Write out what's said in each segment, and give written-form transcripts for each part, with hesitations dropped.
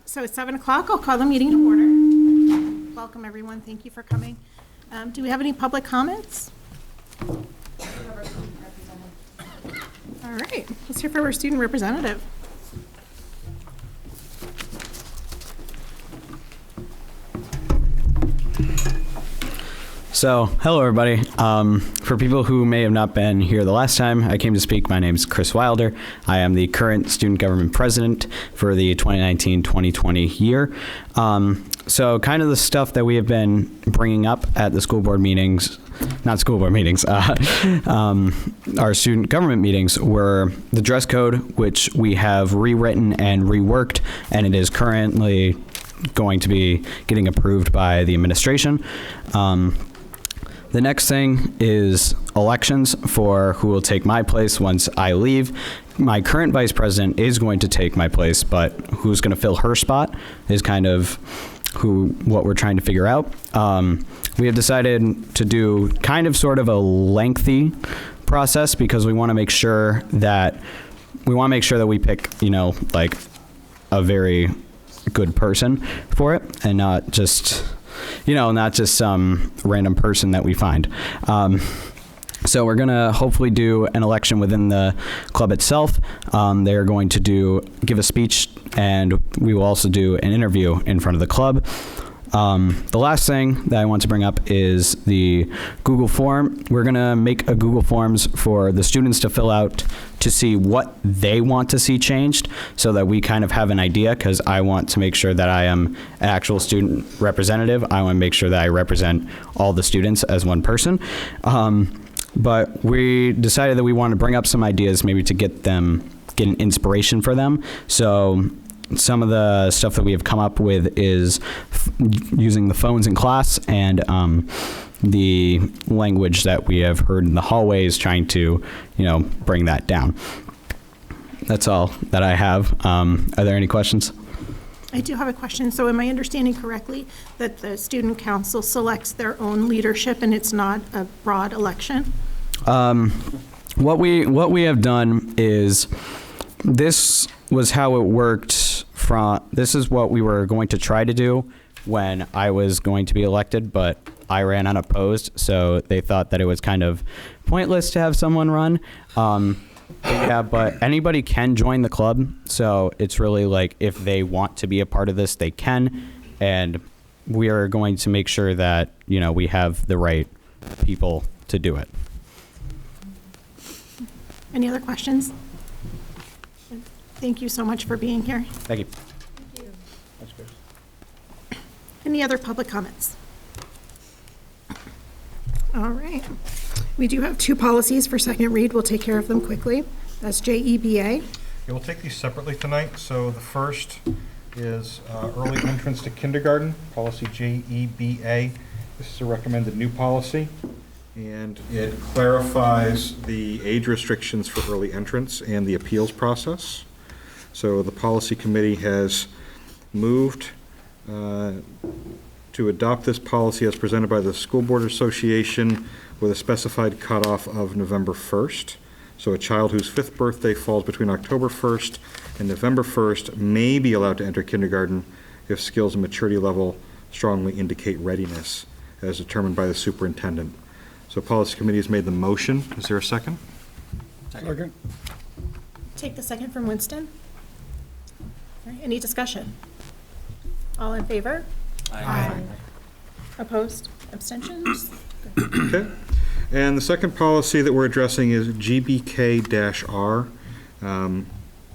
So it's 7 o'clock. I'll call the meeting to order. Welcome, everyone. Thank you for coming. Do we have any public comments? All right. Let's hear from our student representative. So, hello everybody. For people who may have not been here the last time I came to speak, my name is Chris Wilder. I am the current student government president for the 2019-2020 year. So kind of the stuff that we have been bringing up at the school board meetings, not school board meetings, our student government meetings were the dress code, which we have rewritten and reworked, and it is currently going to be getting approved by the administration. The next thing is elections for who will take my place once I leave. My current vice president is going to take my place, but who's going to fill her spot is kind of what we're trying to figure out. We have decided to do kind of sort of a lengthy process because we want to make sure that we pick, like a very good person for it and not just some random person that we find. So we're going to hopefully do an election within the club itself. They're going to give a speech, and we will also do an interview in front of the club. The last thing that I want to bring up is the Google form. We're going to make a Google Forms for the students to fill out to see what they want to see changed so that we kind of have an idea, because I want to make sure that I am an actual student representative. I want to make sure that I represent all the students as one person. But we decided that we want to bring up some ideas maybe to get an inspiration for them. So some of the stuff that we have come up with is using the phones in class and the language that we have heard in the hallways, trying to, bring that down. That's all that I have. Are there any questions? I do have a question. So am I understanding correctly that the student council selects their own leadership and it's not a broad election? What we have done is, this was how it worked this is what we were going to try to do when I was going to be elected, but I ran unopposed, so they thought that it was kind of pointless to have someone run. But anybody can join the club, so it's really like if they want to be a part of this, they can, and we are going to make sure that, we have the right people to do it. Any other questions? Thank you so much for being here. Thank you. Thank you. That's good. Any other public comments? All right. We do have two policies for second read. We'll take care of them quickly. That's JEBA. Yeah, we'll take these separately tonight. So the first is early entrance to kindergarten, policy JEBA. This is a recommended new policy, and it clarifies the age restrictions for early entrance and the appeals process. So the policy committee has moved to adopt this policy as presented by the School Board Association with a specified cutoff of November 1st. So a child whose 5th birthday falls between October 1st and November 1st may be allowed to enter kindergarten if skills and maturity level strongly indicate readiness, as determined by the superintendent. So policy committee has made the motion. Is there a second? Second. Take the second from Winston. All right, any discussion? All in favor? Aye. Opposed? Abstentions? Okay. And the second policy that we're addressing is GBK-R.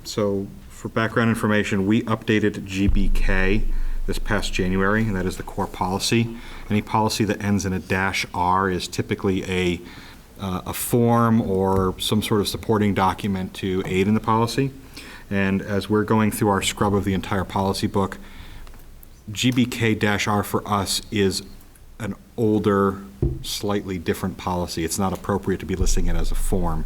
So for background information, we updated GBK this past January, and that is the core policy. Any policy that ends in a -R is typically a form or some sort of supporting document to aid in the policy. And as we're going through our scrub of the entire policy book, GBK-R for us is an older, slightly different policy. It's not appropriate to be listing it as a form.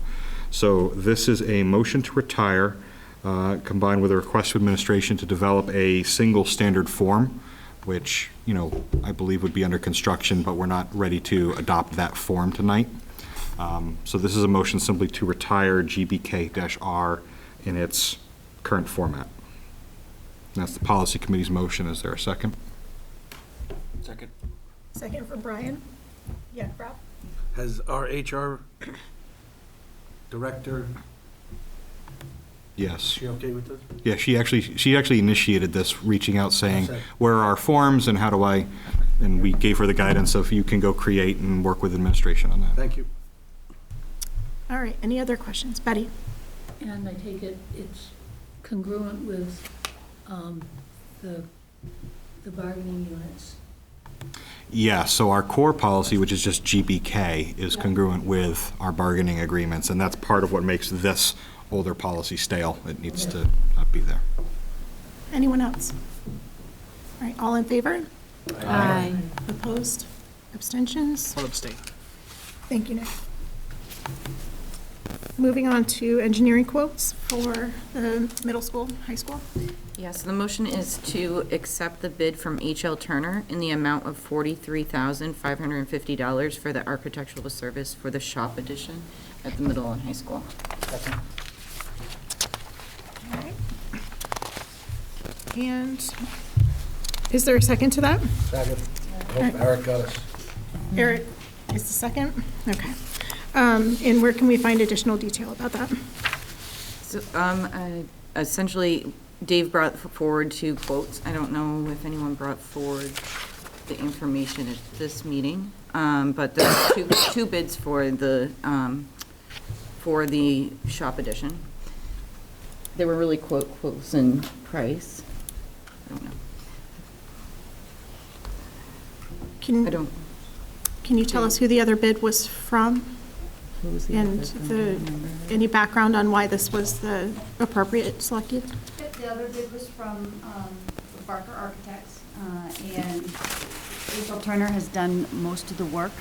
So this is a motion to retire, combined with a request to administration to develop a single standard form, which, I believe would be under construction, but we're not ready to adopt that form tonight. So this is a motion simply to retire GBK-R in its current format. That's the policy committee's motion. Is there a second? Second. Second for Brian. Yeah, Rob? Has our HR director, Yes. she okay with this? Yeah, she actually initiated this, reaching out saying, Okay. where are our forms and how do I, and we gave her the guidance of you can go create and work with administration on that. Thank you. All right, any other questions? Betty? And I take it it's congruent with the bargaining units? Yeah, so our core policy, which is just GBK, is congruent with our bargaining agreements, and that's part of what makes this older policy stale. It needs to not be there. Anyone else? All right, all in favor? Aye. Opposed? Abstentions? I'll abstain. Thank you, Nick. Moving on to engineering quotes for the middle school, high school. Yes, the motion is to accept the bid from H.L. Turner in the amount of $43,550 for the architectural service for the shop addition at the middle and high school. All right. And is there a second to that? Second. Hope Eric got us. Eric is the second? Okay. And where can we find additional detail about that? So, essentially, Dave brought forward 2 quotes. I don't know if anyone brought forward the information at this meeting, but there's two bids for the shop addition. They were really close in price. I don't know. Can you tell us who the other bid was from? Who was the And other bid? I don't remember. any background on why this was the appropriate selected? The other bid was from Barker Architects, and H.L. Turner has done most of the work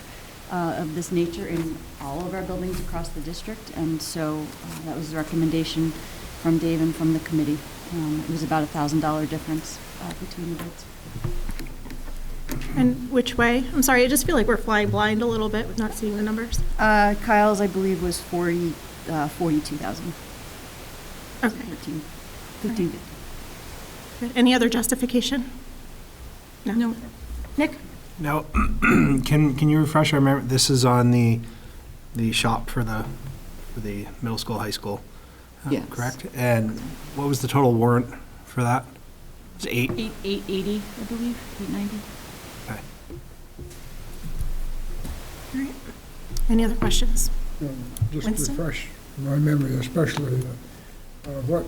of this nature in all of our buildings across the district, and so that was the recommendation from Dave and from the committee. It was about $1,000 difference between the bids. And which way? I'm sorry, I just feel like we're flying blind a little bit with not seeing the numbers. Kyle's, I believe, was 42,000. Okay. 15. Good. Any other justification? No. Nick? Now, can you refresh our memory? This is on the shop for the middle school, high school, Yes. correct? And what was the total warrant for that? It's 8? 880, I believe, 890. Okay. All right. Any other questions? Just Winston? refresh my memory, especially, what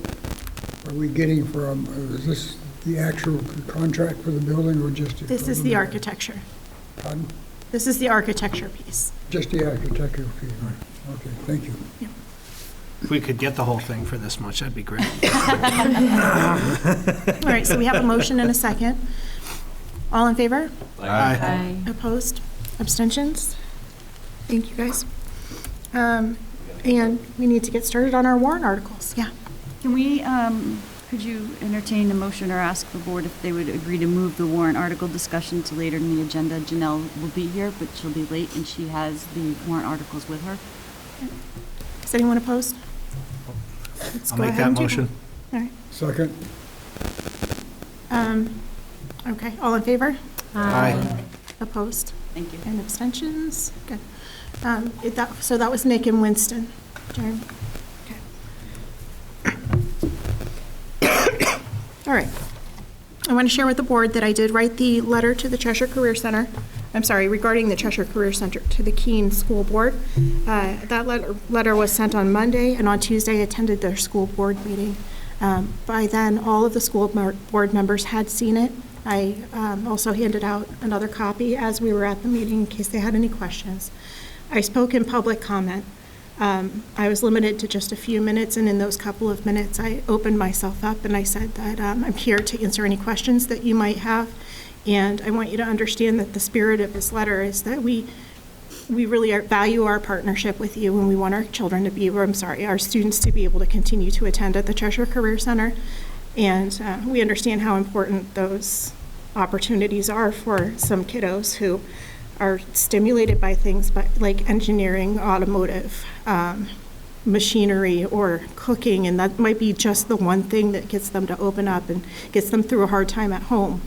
are we getting from, is this the actual contract for the building or just? This is the architecture. Pardon? This is the architecture piece. Just the architectural fee, right? Okay, thank you. If we could get the whole thing for this much, that'd be great. All right, so we have a motion and a second. All in favor? Aye. Opposed? Abstentions? Thank you, guys. And we need to get started on our warrant articles. Yeah. Can we, could you entertain a motion or ask the board if they would agree to move the warrant article discussion to later in the agenda? Janelle will be here, but she'll be late, and she has the warrant articles with her. Is anyone opposed? Let's I'll go make ahead that and do motion. All right. Second? Okay, all in favor? Aye. Opposed? Thank you. And abstentions? Good. So that was Nick and Winston. Jeremy? Okay. All right. I want to share with the board that I did write the letter to the Cheshire Career Center. I'm sorry, regarding the Cheshire Career Center to the Keene School Board. That letter was sent on Monday, and on Tuesday I attended their school board meeting. By then, all of the school board members had seen it. I also handed out another copy as we were at the meeting in case they had any questions. I spoke in public comment. I was limited to just a few minutes, and in those couple of minutes, I opened myself up and I said that I'm here to answer any questions that you might have. And I want you to understand that the spirit of this letter is that we really value our partnership with you, and we want our children to be, or I'm sorry, our students to be able to continue to attend at the Cheshire Career Center. And we understand how important those opportunities are for some kiddos who are stimulated by things like engineering, automotive, machinery or cooking, and that might be just the one thing that gets them to open up and gets them through a hard time at home.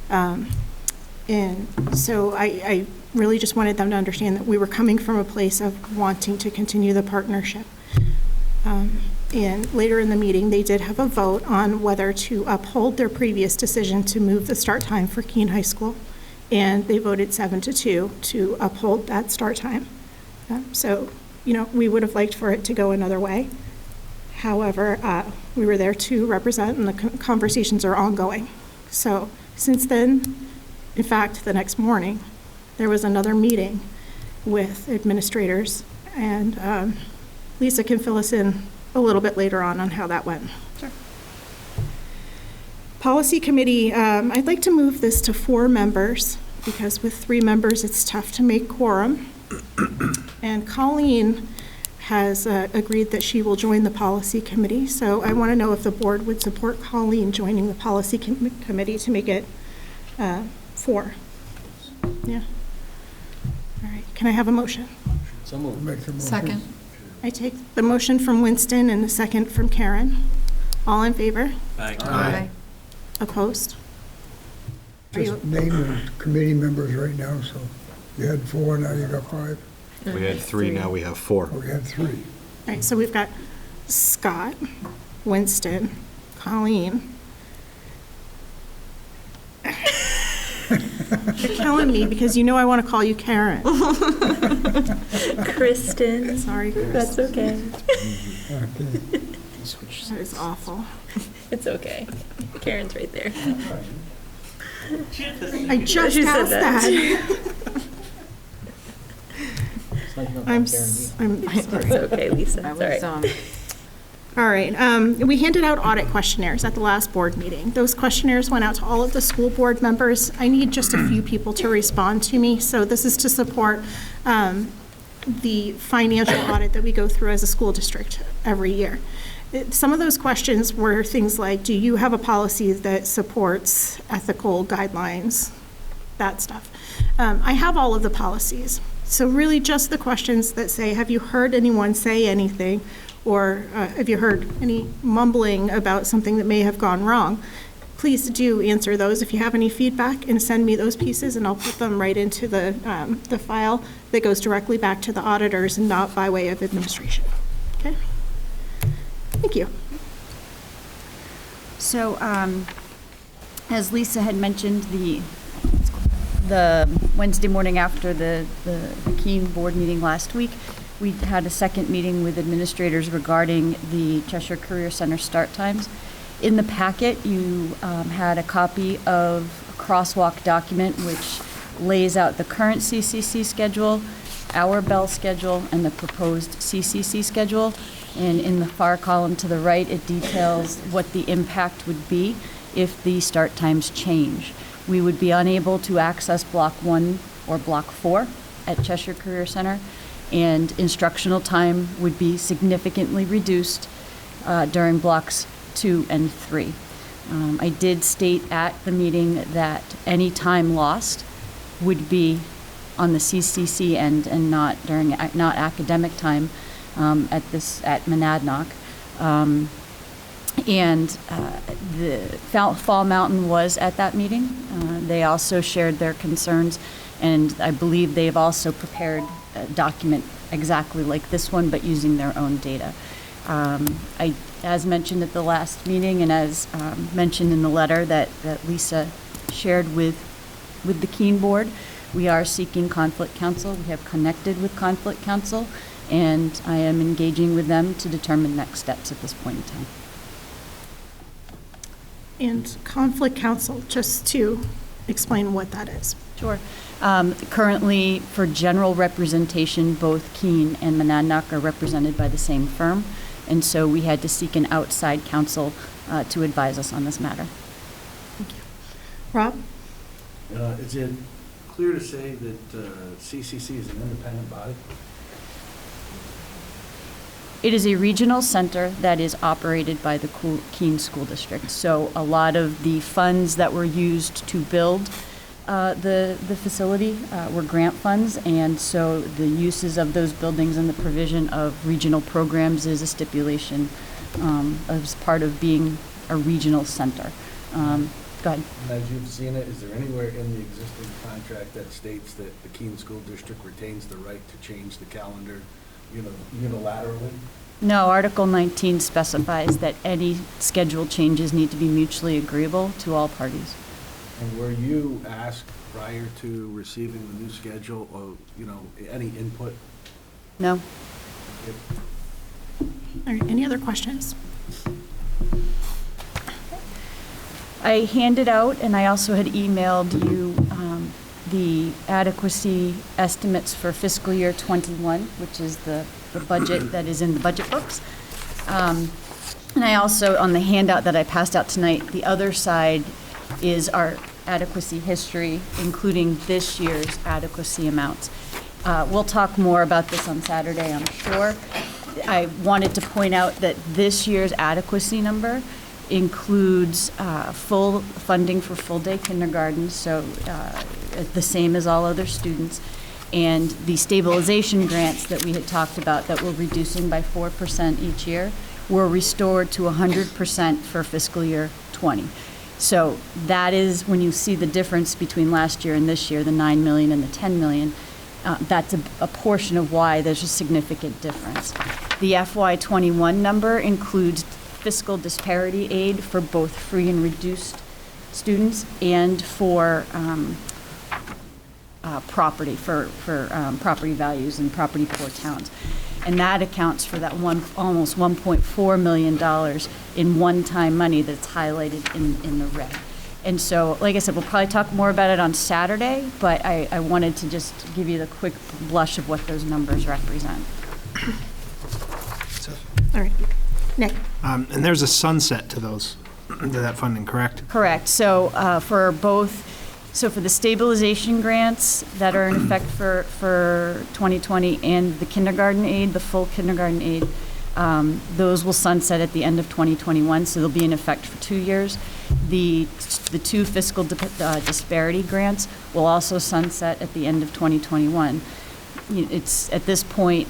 And so I really just wanted them to understand that we were coming from a place of wanting to continue the partnership. And later in the meeting, they did have a vote on whether to uphold their previous decision to move the start time for Keene High School. And they voted 7-2 to uphold that start time. So, we would have liked for it to go another way. However, we were there to represent, and the conversations are ongoing. So since then, in fact, the next morning, there was another meeting with administrators, and Lisa can fill us in a little bit later on how that went. Sure. Policy committee, I'd like to move this to 4 members, because with 3 members, it's tough to make quorum. And Colleen has agreed that she will join the policy committee, so I want to know if the board would support Colleen joining the policy committee to make it 4. Yeah. All right, can I have a motion? So moved. Make the motion. Second. I take the motion from Winston and the second from Karen. All in favor? Aye. Opposed? Are you- Just name the committee members right now, so you had 4, now you got 5. We had 3, now we have 4. Oh, we had 3. All right, so we've got Scott, Winston, Colleen. You're killing me because I want to call you Karen. Kristen. Sorry, Chris. That's okay. Okay. That is awful. It's okay. Karen's right there. I just She said asked that. that. I'm It's sorry. okay, Lisa. I It's all was, right. All right, we handed out audit questionnaires at the last board meeting. Those questionnaires went out to all of the school board members. I need just a few people to respond to me, so this is to support the financial audit that we go through as a school district every year. Some of those questions were things like, do you have a policy that supports ethical guidelines? That stuff. I have all of the policies. So really just the questions that say, have you heard anyone say anything? Or have you heard any mumbling about something that may have gone wrong? Please do answer those if you have any feedback, and send me those pieces, and I'll put them right into the file that goes directly back to the auditors and not by way of administration. Okay? Thank you. So, as Lisa had mentioned, the Wednesday morning after the Keene board meeting last week, we had a second meeting with administrators regarding the Cheshire Career Center start times. In the packet, you had a copy of a crosswalk document which lays out the current CCC schedule, our bell schedule, and the proposed CCC schedule. And in the far column to the right, it details what the impact would be if the start times change. We would be unable to access Block 1 or Block 4 at Cheshire Career Center, and instructional time would be significantly reduced during Blocks 2 and 3. I did state at the meeting that any time lost would be on the CCC end and not academic time at Monadnock. And the Fall Mountain was at that meeting. They also shared their concerns, and I believe they've also prepared a document exactly like this one, but using their own data. As mentioned at the last meeting, and as mentioned in the letter that Lisa shared with the Keene board, we are seeking conflict counsel. We have connected with conflict counsel, and I am engaging with them to determine next steps at this point in time. And conflict counsel, just to explain what that is. Sure. Currently, for general representation, both Keene and Monadnock are represented by the same firm, and so we had to seek an outside counsel to advise us on this matter. Thank you. Rob? Is it clear to say that CCC is an independent body? It is a regional center that is operated by the Keene School District. So a lot of the funds that were used to build the facility were grant funds, and so the uses of those buildings and the provision of regional programs is a stipulation as part of being a regional center. Go ahead. And as you've seen it, is there anywhere in the existing contract that states that the Keene School District retains the right to change the calendar, unilaterally? No, Article 19 specifies that any schedule changes need to be mutually agreeable to all parties. And were you asked prior to receiving the new schedule, or, any input? No? All right, any other questions? I handed out, and I also had emailed you the adequacy estimates for fiscal year '21, which is the budget that is in the budget books. And I also, on the handout that I passed out tonight, the other side is our adequacy history, including this year's adequacy amounts. We'll talk more about this on Saturday, I'm sure. I wanted to point out that this year's adequacy number includes full funding for full-day kindergarten, so the same as all other students, and the stabilization grants that we had talked about that we're reducing by 4% each year were restored to 100% for fiscal year '20. So that is, when you see the difference between last year and this year, the 9 million and the 10 million, that's a portion of why there's a significant difference. The FY21 number includes fiscal disparity aid for both free and reduced students and for property, for property values in property poor towns. And that accounts for that almost $1.4 million in one-time money that's highlighted in the red. And so, like I said, we'll probably talk more about it on Saturday, but I wanted to just give you the quick blush of what those numbers represent. All right. Nick? And there's a sunset to those, to that funding, correct? Correct. So for the stabilization grants that are in effect for 2020 and the kindergarten aid, the full kindergarten aid, those will sunset at the end of 2021, so they'll be in effect for 2 years. The two fiscal disparity grants will also sunset at the end of 2021. It's at this point,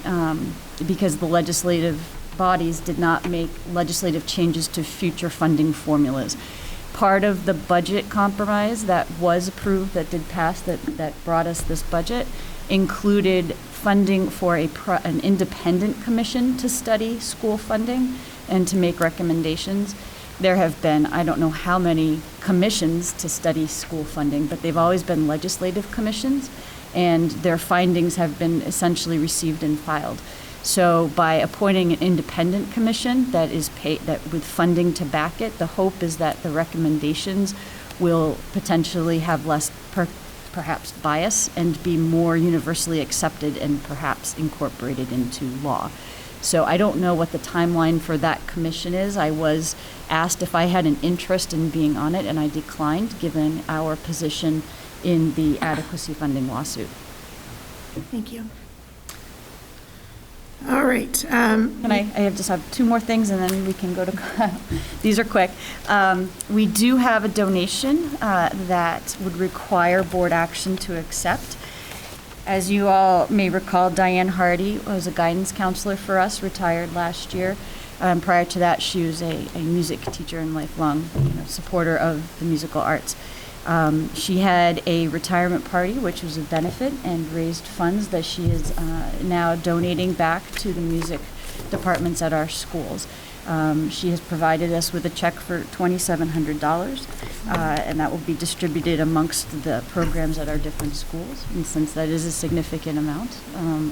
because the legislative bodies did not make legislative changes to future funding formulas. Part of the budget compromise that was approved, that did pass, that brought us this budget, included funding for an independent commission to study school funding and to make recommendations. There have been, I don't know how many commissions to study school funding, but they've always been legislative commissions, and their findings have been essentially received and filed. So by appointing an independent commission that is paid, that with funding to back it, the hope is that the recommendations will potentially have less perhaps bias and be more universally accepted and perhaps incorporated into law. So I don't know what the timeline for that commission is. I was asked if I had an interest in being on it, and I declined, given our position in the adequacy funding lawsuit. Thank you. All right. And I just have two more things, and then we can go to Kyle. These are quick. We do have a donation that would require board action to accept. As you all may recall, Diane Hardy was a guidance counselor for us, retired last year. Prior to that, she was a music teacher and lifelong supporter of the musical arts. She had a retirement party, which was a benefit, and raised funds that she is now donating back to the music departments at our schools. She has provided us with a check for $2,700, and that will be distributed amongst the programs at our different schools. And since that is a significant amount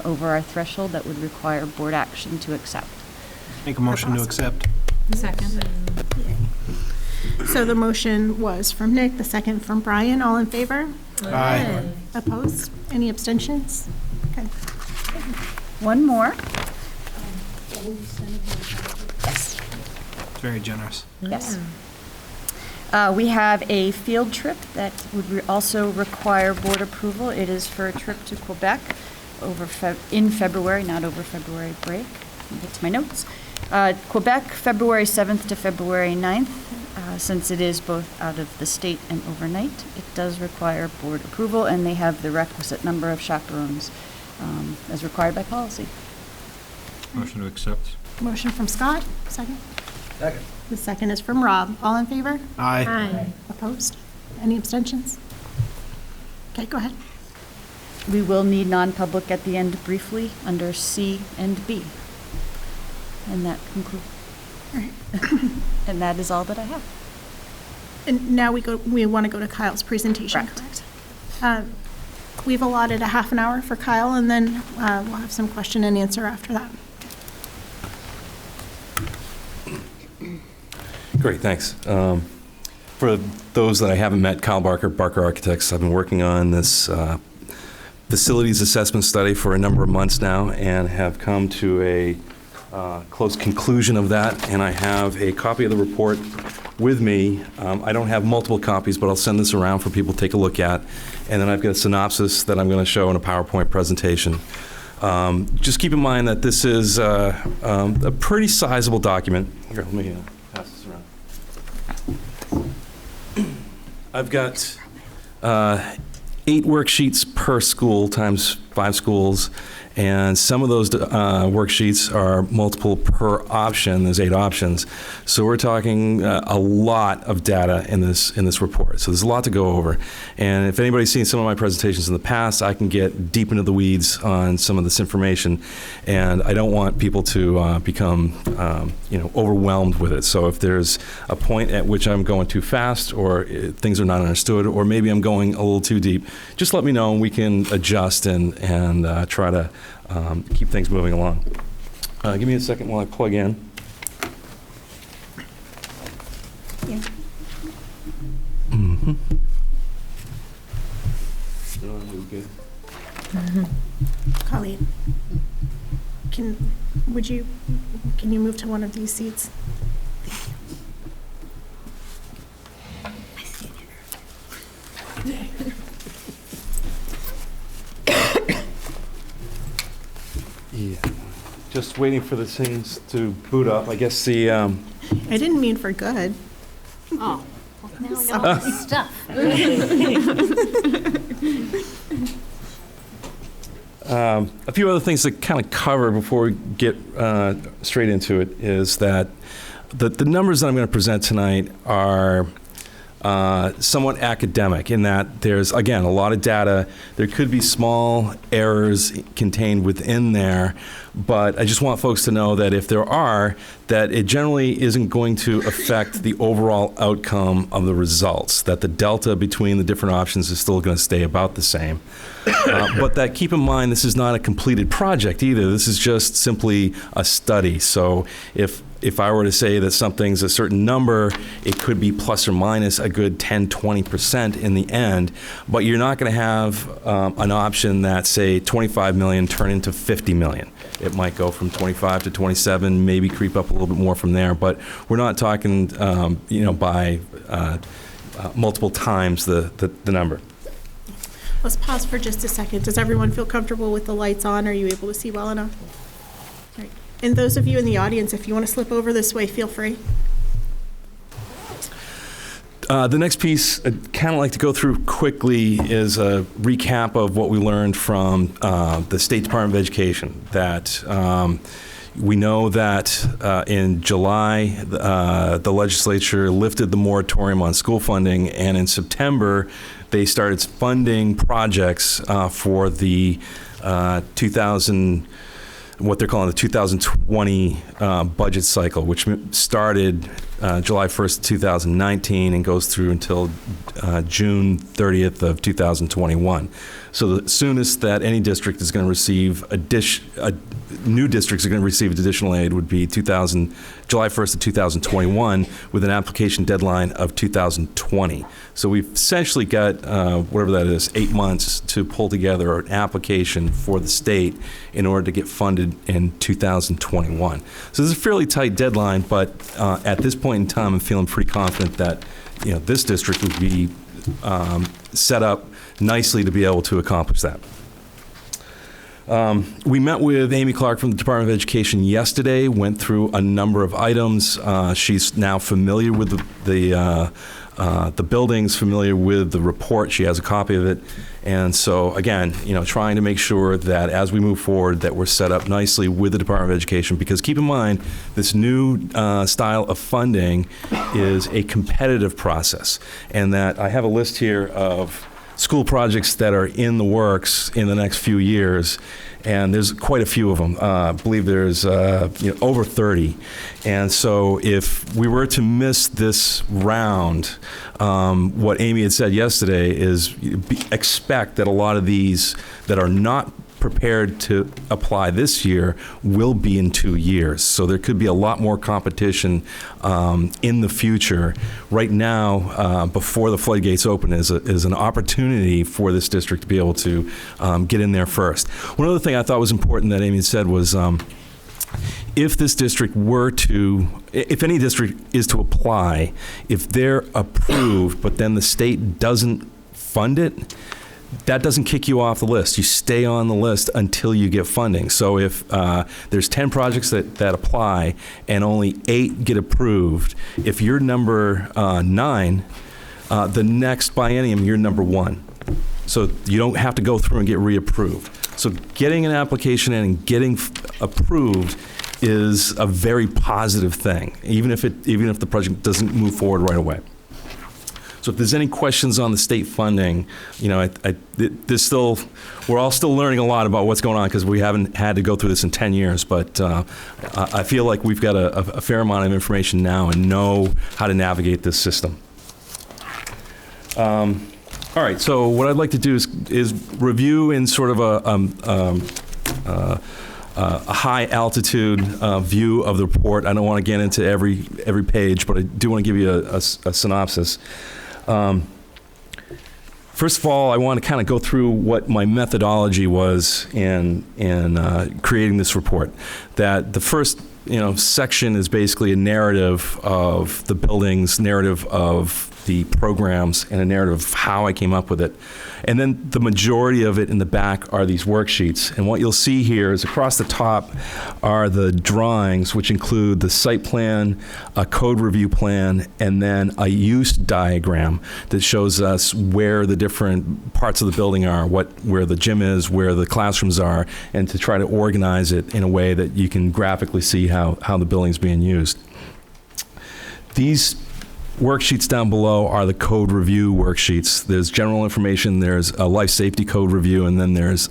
over our threshold, that would require board action to accept. Make a motion to accept. Second. So the motion was from Nick, the second from Brian. All in favor? Aye. Opposed? Any abstentions? Okay. One more. It's very generous. Yes. We have a field trip that would also require board approval. It is for a trip to Quebec in February, not over February break. That's my notes. Quebec, February 7th to February 9th. Since it is both out of the state and overnight, it does require board approval, and they have the requisite number of chaperones as required by policy. Motion to accept. Motion from Scott, second. Second. The second is from Rob. All in favor? Aye. Aye. Opposed? Any abstentions? Okay, go ahead. We will need non-public at the end briefly under C and B. And that concludes. All right. And that is all that I have. And now we want to go to Kyle's presentation, Correct. correct? We've allotted a half an hour for Kyle, and then we'll have some question and answer after that. Great, thanks. For those that I haven't met, Kyle Barker, Barker Architects, I've been working on this facilities assessment study for a number of months now and have come to a close conclusion of that, and I have a copy of the report with me. I don't have multiple copies, but I'll send this around for people to take a look at, and then I've got a synopsis that I'm going to show in a PowerPoint presentation. Just keep in mind that this is a pretty sizable document. Here, let me pass this around. I've got 8 worksheets per school times 5 schools, and some of those worksheets are multiple per option. There's 8 options, so we're talking a lot of data in this report. So there's a lot to go over, and if anybody's seen some of my presentations in the past, I can get deep into the weeds on some of this information, and I don't want people to become overwhelmed with it. So if there's a point at which I'm going too fast, or things are not understood, or maybe I'm going a little too deep, just let me know and we can adjust and try to keep things moving along. Give me a second while I plug in. Yeah. Mm-hmm. Colleen, can you move to one of these seats? Yeah. Just waiting for the things to boot up. I guess the I didn't mean for good. Oh, well, now I got all this stuff. a few other things to kind of cover before we get straight into it is that the numbers that I'm going to present tonight are somewhat academic in that there's, again, a lot of data. There could be small errors contained within there, but I just want folks to know that if there are, that it generally isn't going to affect the overall outcome of the results, that the delta between the different options is still going to stay about the same. But that, keep in mind, this is not a completed project either. This is just simply a study. So if I were to say that something's a certain number, it could be plus or minus a good 10, 20% in the end, but you're not going to have an option that, say, 25 million turn into 50 million. It might go from 25 to 27, maybe creep up a little bit more from there, but we're not talking, by multiple times the number. Let's pause for just a second. Does everyone feel comfortable with the lights on? Are you able to see well enough? All right. And those of you in the audience, if you want to slip over this way, feel free. The next piece I'd kind of like to go through quickly is a recap of what we learned from the State Department of Education. That we know that in July, the legislature lifted the moratorium on school funding, and in September, they started funding projects for the what they're calling the 2020 budget cycle, which started July 1st, 2019 and goes through until June 30th of 2021. So the soonest that any district is going to receive new districts are going to receive additional aid would be July 1st of 2021 with an application deadline of 2020. So we've essentially got, whatever that is, 8 months to pull together an application for the state in order to get funded in 2021. So this is a fairly tight deadline, but at this point in time, I'm feeling pretty confident that this district would be set up nicely to be able to accomplish that. We met with Amy Clark from the Department of Education yesterday, went through a number of items. She's now familiar with the buildings, familiar with the report. She has a copy of it. And so, again, trying to make sure that as we move forward that we're set up nicely with the Department of Education, because keep in mind, this new style of funding is a competitive process, and that I have a list here of school projects that are in the works in the next few years, and there's quite a few of them. I believe there's over 30. And so if we were to miss this round, what Amy had said yesterday is expect that a lot of these that are not prepared to apply this year will be in 2 years. So there could be a lot more competition in the future. Right now, before the floodgates open, is an opportunity for this district to be able to get in there first. One other thing I thought was important that Amy said was if this district were to, if any district is to apply, if they're approved, but then the state doesn't fund it, that doesn't kick you off the list. You stay on the list until you get funding. So if there's 10 projects that apply and only 8 get approved, if you're number 9, the next biennium, you're number 1. So you don't have to go through and get reapproved. So getting an application in and getting approved is a very positive thing, even if the project doesn't move forward right away. So if there's any questions on the state funding, there's still, we're all still learning a lot about what's going on because we haven't had to go through this in 10 years. But I feel like we've got a fair amount of information now and know how to navigate this system. All right, so what I'd like to do is review in sort of a high altitude view of the report. I don't want to get into every page, but I do want to give you a synopsis. First of all, I want to kind of go through what my methodology was in creating this report. That the first section is basically a narrative of the buildings, narrative of the programs, and a narrative of how I came up with it. And then the majority of it in the back are these worksheets. And what you'll see here is across the top are the drawings, which include the site plan, a code review plan, and then a use diagram that shows us where the different parts of the building are, where the gym is, where the classrooms are, and to try to organize it in a way that you can graphically see how the building's being used. These worksheets down below are the code review worksheets. There's general information, there's a life safety code review, and then there's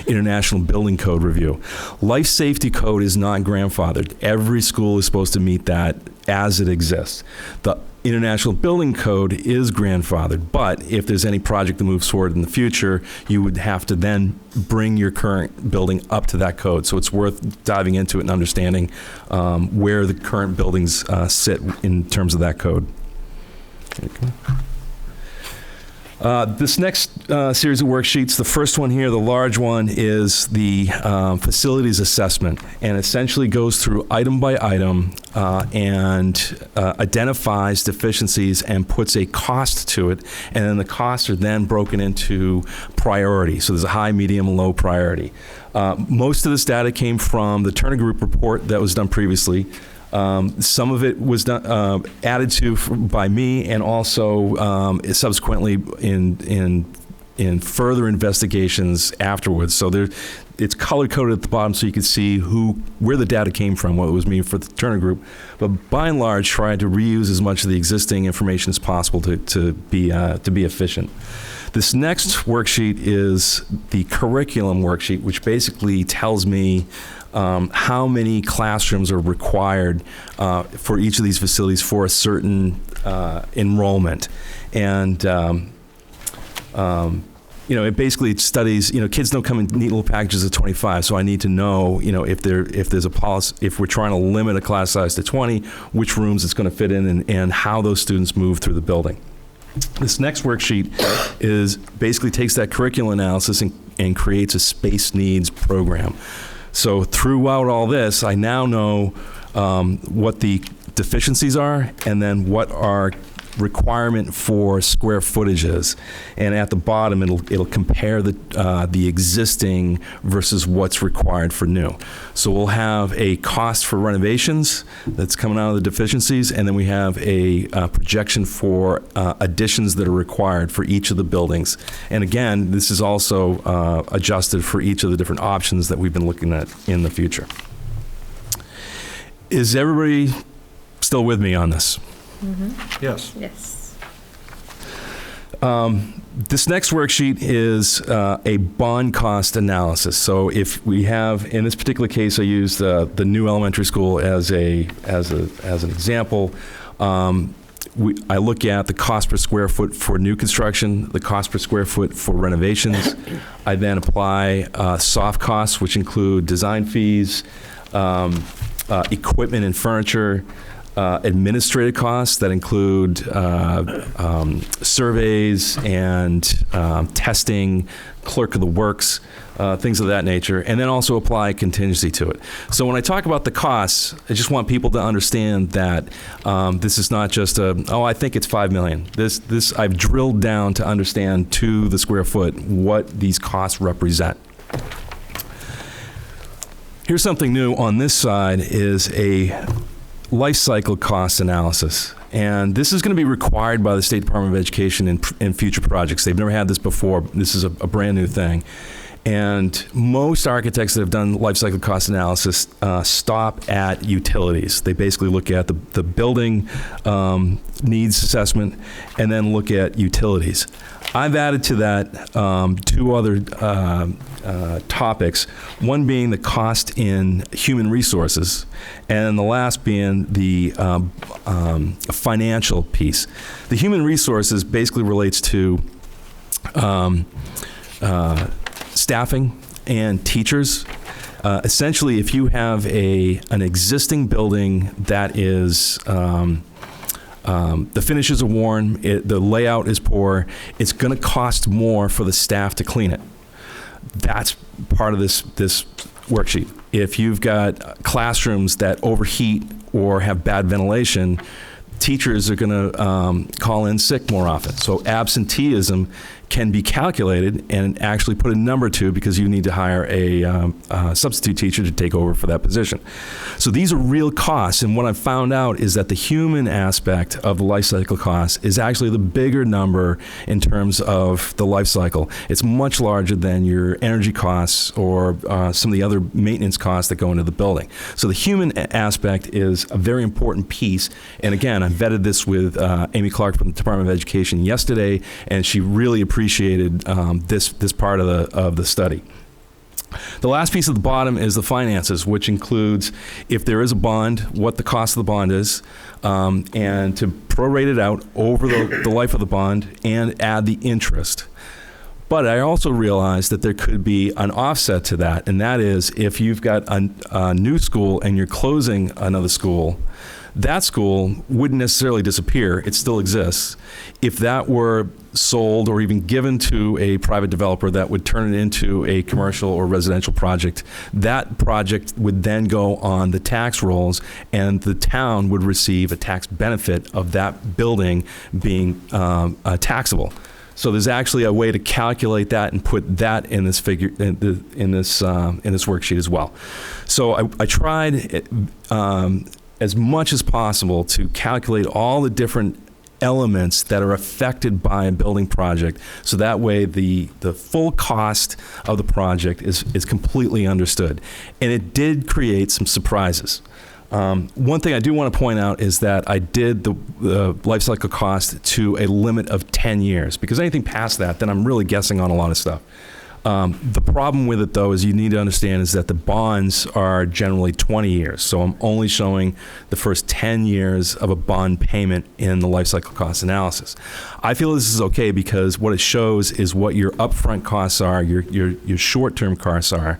international building code review. Life safety code is not grandfathered. Every school is supposed to meet that as it exists. The international building code is grandfathered, but if there's any project that moves forward in the future, you would have to then bring your current building up to that code. So it's worth diving into it and understanding where the current buildings sit in terms of that code. This next series of worksheets, the first one here, the large one, is the facilities assessment, and essentially goes through item by item and identifies deficiencies and puts a cost to it, and then the costs are then broken into priority. So there's a high, medium, and low priority. Most of this data came from the Turner Group report that was done previously. Some of it was done, added to by me, and also subsequently in further investigations afterwards. So it's color coded at the bottom so you can see where the data came from, what it was mean for the Turner Group. But by and large, tried to reuse as much of the existing information as possible to be efficient. This next worksheet is the curriculum worksheet, which basically tells me how many classrooms are required for each of these facilities for a certain enrollment. And it basically studies, kids don't come in neat little packages of 25, so I need to know, if there's a policy, if we're trying to limit a class size to 20, which rooms it's going to fit in, and how those students move through the building. This next worksheet basically takes that curriculum analysis and creates a space needs program. So throughout all this, I now know what the deficiencies are, and then what are requirement for square footage is, and at the bottom it'll compare the existing versus what's required for new. So we'll have a cost for renovations that's coming out of the deficiencies, and then we have a projection for additions that are required for each of the buildings. And again, this is also adjusted for each of the different options that we've been looking at in the future. Is everybody still with me on this? Yes. Yes. This next worksheet is a bond cost analysis. So if we have, in this particular case, I used the new elementary school as an example. I look at the cost per square foot for new construction, the cost per square foot for renovations. I then apply soft costs, which include design fees, equipment and furniture, administrative costs that include surveys and testing, clerk of the works, things of that nature, and then also apply contingency to it. So when I talk about the costs, I just want people to understand that this is not just I think it's $5 million. This I've drilled down to understand to the square foot what these costs represent. Here's something new on this side is a life cycle cost analysis. And this is going to be required by the State Department of Education in future projects. They've never had this before. This is a brand new thing. And most architects that have done life cycle cost analysis stop at utilities. They basically look at the building needs assessment and then look at utilities. I've added to that two other topics, one being the cost in human resources, and the last being the financial piece. The human resources basically relates to staffing and teachers. Essentially, if you have an existing building that is the finishes are worn, the layout is poor, it's going to cost more for the staff to clean it. That's part of this worksheet. If you've got classrooms that overheat or have bad ventilation, teachers are going to call in sick more often. So absenteeism can be calculated and actually put a number to, because you need to hire a substitute teacher to take over for that position. So these are real costs, and what I've found out is that the human aspect of the life cycle cost is actually the bigger number in terms of the life cycle. It's much larger than your energy costs or some of the other maintenance costs that go into the building. So the human aspect is a very important piece, and again, I vetted this with Amy Clark from the Department of Education yesterday, and she really appreciated this part of the study. The last piece at the bottom is the finances, which includes, if there is a bond, what the cost of the bond is, and to prorate it out over the life of the bond and add the interest. But I also realized that there could be an offset to that, and that is if you've got a new school and you're closing another school, that school wouldn't necessarily disappear. It still exists. If that were sold or even given to a private developer that would turn it into a commercial or residential project, that project would then go on the tax rolls, and the town would receive a tax benefit of that building being taxable. So there's actually a way to calculate that and put that in this figure in this worksheet as well. So I tried as much as possible to calculate all the different elements that are affected by a building project, so that way the full cost of the project is completely understood. And it did create some surprises. One thing I do want to point out is that I did the life cycle cost to a limit of 10 years, because anything past that, then I'm really guessing on a lot of stuff. The problem with it, though, is you need to understand is that the bonds are generally 20 years. So I'm only showing the first 10 years of a bond payment in the life cycle cost analysis. I feel this is okay because what it shows is what your upfront costs are, your short-term costs are.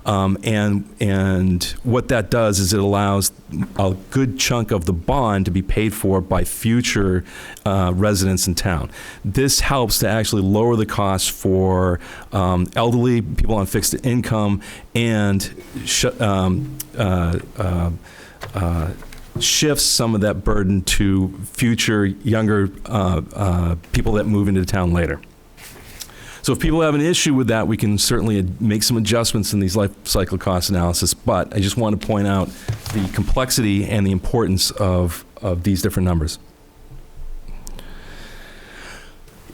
And what that does is it allows a good chunk of the bond to be paid for by future residents in town. This helps to actually lower the cost for elderly, people on fixed income, and shifts some of that burden to future younger people that move into town later. So if people have an issue with that, we can certainly make some adjustments in these life cycle cost analysis, but I just want to point out the complexity and the importance of these different numbers.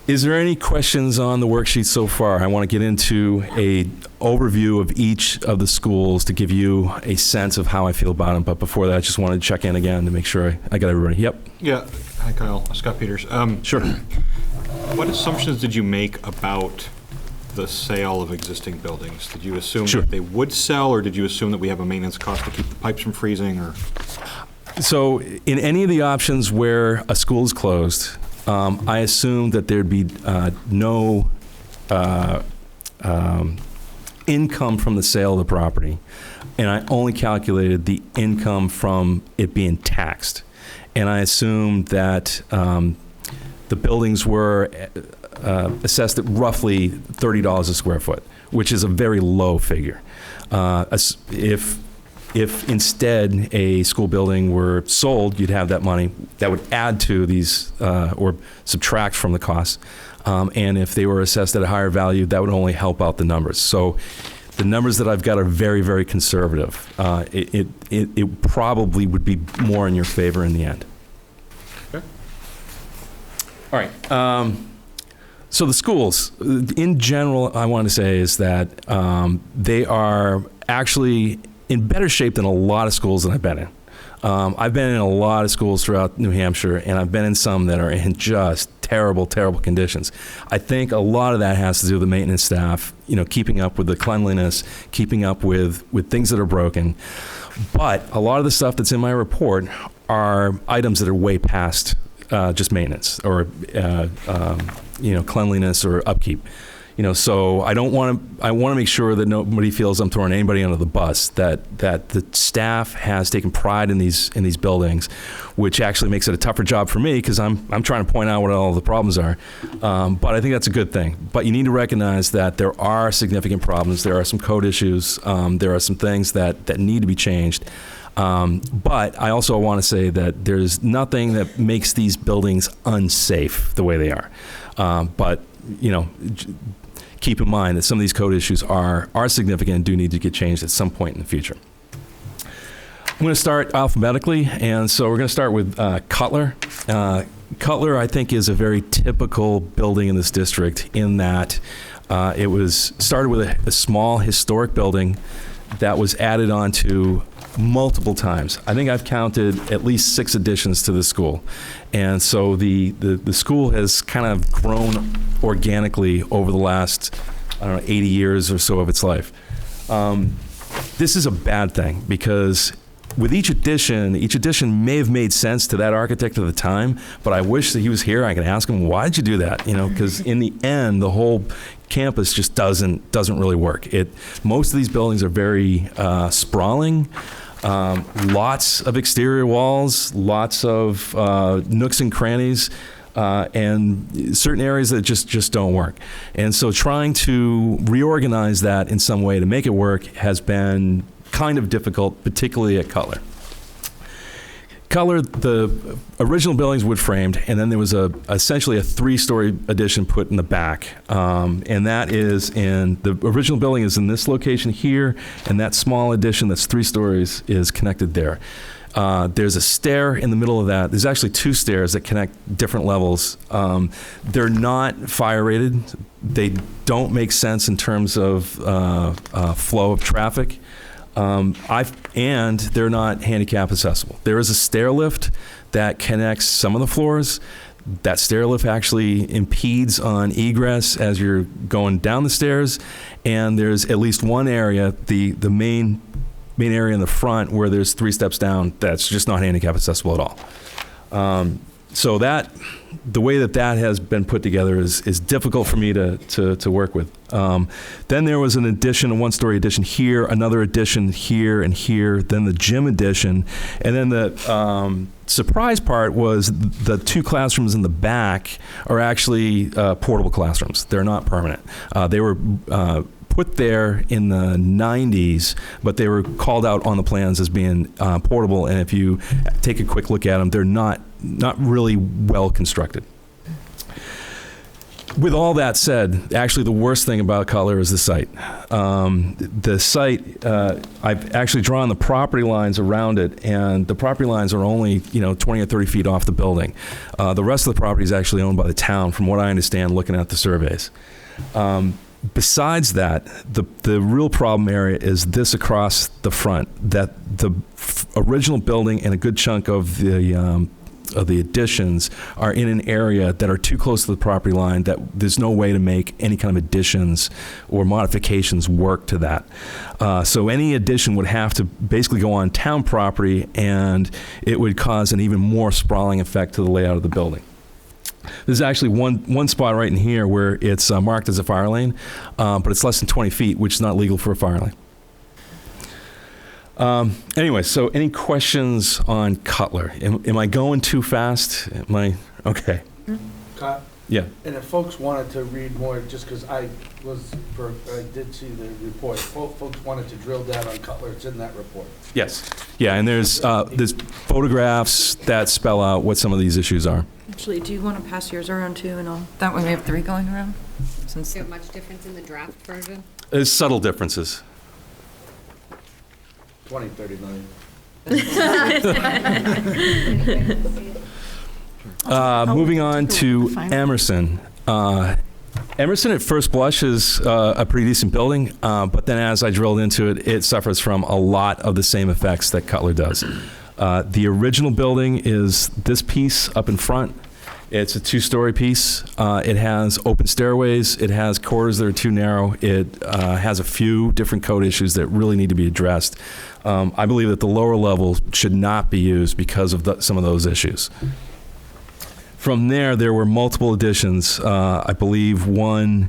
Is there any questions on the worksheet so far? I want to get into a overview of each of the schools to give you a sense of how I feel about them, but before that, I just wanted to check in again to make sure I got everybody. Yep. Yeah. Hi, Kyle. Scott Peters. Sure. What assumptions did you make about the sale of existing buildings? Did you assume Sure. that they would sell, or did you assume that we have a maintenance cost to keep the pipes from freezing? Or So in any of the options where a school is closed, I assumed that there'd be no income from the sale of the property, and I only calculated the income from it being taxed. And I assumed that the buildings were assessed at roughly $30 a square foot, which is a very low figure. If instead a school building were sold, you'd have that money that would add to these or subtract from the costs. And if they were assessed at a higher value, that would only help out the numbers. So the numbers that I've got are very, very conservative. It probably would be more in your favor in the end. Okay. All right. So the schools, in general, I want to say is that they are actually in better shape than a lot of schools that I've been in. I've been in a lot of schools throughout New Hampshire, and I've been in some that are in just terrible, terrible conditions. I think a lot of that has to do with the maintenance staff, keeping up with the cleanliness, keeping up with things that are broken. But a lot of the stuff that's in my report are items that are way past just maintenance or cleanliness or upkeep. So I want to make sure that nobody feels I'm throwing anybody under the bus, that the staff has taken pride in these buildings, which actually makes it a tougher job for me because I'm trying to point out what all the problems are. But I think that's a good thing. But you need to recognize that there are significant problems. There are some code issues. There are some things that need to be changed. But I also want to say that there's nothing that makes these buildings unsafe the way they are. But keep in mind that some of these code issues are significant and do need to get changed at some point in the future. I'm going to start alphabetically, and so we're going to start with Cutler. Cutler, I think, is a very typical building in this district in that it was started with a small historic building that was added onto multiple times. I think I've counted at least 6 additions to the school. And so the school has kind of grown organically over the last, 80 years or so of its life. This is a bad thing because with each addition may have made sense to that architect at the time, but I wish that he was here. I could ask him, why did you do that? Because in the end, the whole campus just doesn't really work. Most of these buildings are very sprawling. Lots of exterior walls, lots of nooks and crannies, and certain areas that just don't work. And so trying to reorganize that in some way to make it work has been kind of difficult, particularly at Cutler. Cutler, the original building's wood framed, and then there was essentially a 3-story addition put in the back. And that is the original building is in this location here, and that small addition that's 3 stories is connected there. There's a stair in the middle of that. There's actually 2 stairs that connect different levels. They're not fire rated. They don't make sense in terms of flow of traffic. And they're not handicap accessible. There is a stair lift that connects some of the floors. That stair lift actually impedes on egress as you're going down the stairs. And there's at least one area, the main area in the front where there's 3 steps down, that's just not handicap accessible at all. So the way that has been put together is difficult for me to work with. Then there was an addition, a 1-story addition here, another addition here and here, then the gym addition, and then the surprise part was the 2 classrooms in the back are actually portable classrooms. They're not permanent. They were put put there in the 90s, but they were called out on the plans as being portable, and if you take a quick look at them, they're not really well constructed. With all that said, actually the worst thing about Cutler is the site. The site, I've actually drawn the property lines around it, and the property lines are only 20 or 30 feet off the building. The rest of the property is actually owned by the town, from what I understand, looking at the surveys. Besides that, the real problem area is this across the front, that the original building and a good chunk of the additions are in an area that are too close to the property line that there's no way to make any kind of additions or modifications work to that. So any addition would have to basically go on town property, and it would cause an even more sprawling effect to the layout of the building. There's actually one spot right in here where it's marked as a fire lane, but it's less than 20 feet, which is not legal for a fire lane. Anyway, so any questions on Cutler? Am I going too fast? Okay? Scott? Yeah. And if folks wanted to read more, just because I did see the report, folks wanted to drill down on Cutler, it's in that report. Yes. Yeah, and there's photographs that spell out what some of these issues are. Actually, do you want to pass yours around too, and all? That way we have 3 going around? Is there much difference in the draft version? There's subtle differences. 20, 30 million. Moving on to Emerson. Emerson at first blush is a pretty decent building, but then as I drilled into it, it suffers from a lot of the same effects that Cutler does. The original building is this piece up in front. It's a 2-story piece. It has open stairways. It has corridors that are too narrow. It has a few different code issues that really need to be addressed. I believe that the lower level should not be used because of some of those issues. From there were multiple additions. I believe 2,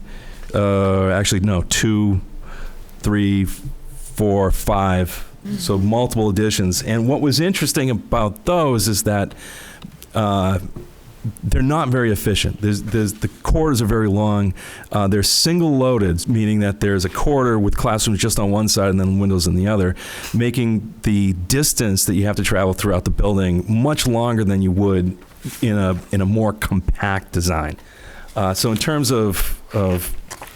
3, 4, 5. So multiple additions. And what was interesting about those is that they're not very efficient. The corridors are very long. They're single loaded, meaning that there's a corridor with classrooms just on one side and then windows on the other, making the distance that you have to travel throughout the building much longer than you would in a more compact design. So in terms of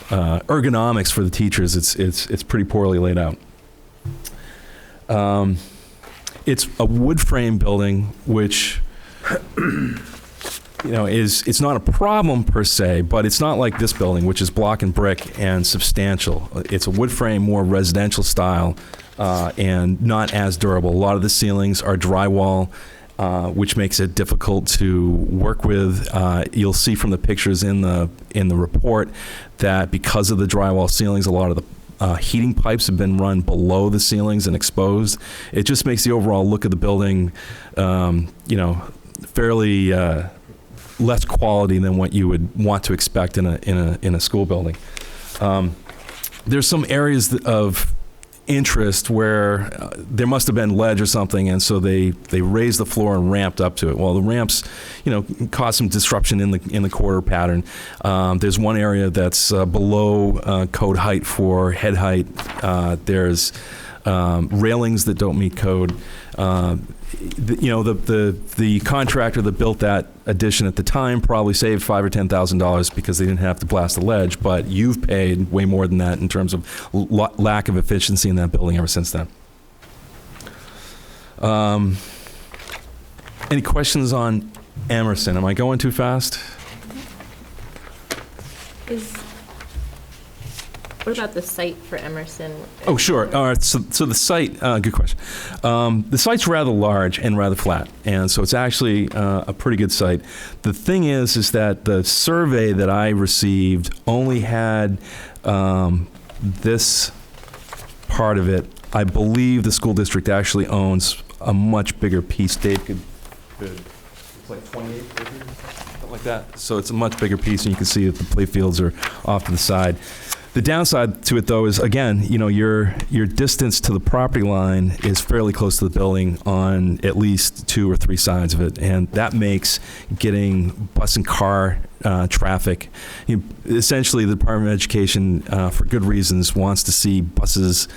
ergonomics for the teachers, it's pretty poorly laid out. It's a wood frame building, which it's not a problem per se, but it's not like this building, which is block and brick and substantial. It's a wood frame, more residential style, and not as durable. A lot of the ceilings are drywall, which makes it difficult to work with. You'll see from the pictures in the report that because of the drywall ceilings, a lot of the heating pipes have been run below the ceilings and exposed. It just makes the overall look of the building, fairly less quality than what you would want to expect in a school building. There's some areas of interest where there must have been ledge or something, and so they raised the floor and ramped up to it. Well, the ramps, caused some disruption in the corridor pattern. There's one area that's below code height for head height. There's railings that don't meet code. The contractor that built that addition at the time probably saved $5,000 or $10,000 because they didn't have to blast the ledge, but you've paid way more than that in terms of lack of efficiency in that building ever since then. Any questions on Emerson? Am I going too fast? What about the site for Emerson? Oh, sure. All right. So the site, good question. The site's rather large and rather flat, and so it's actually a pretty good site. The thing is that the survey that I received only had this part of it. I believe the school district actually owns a much bigger piece. Dave could it's like 28 acres, something like that. So it's a much bigger piece, and you can see that the play fields are off to the side. The downside to it, though, is, again, your distance to the property line is fairly close to the building on at least 2 or 3 sides of it, and that makes getting bus and car traffic. Essentially, the Department of Education, for good reasons, wants to see buses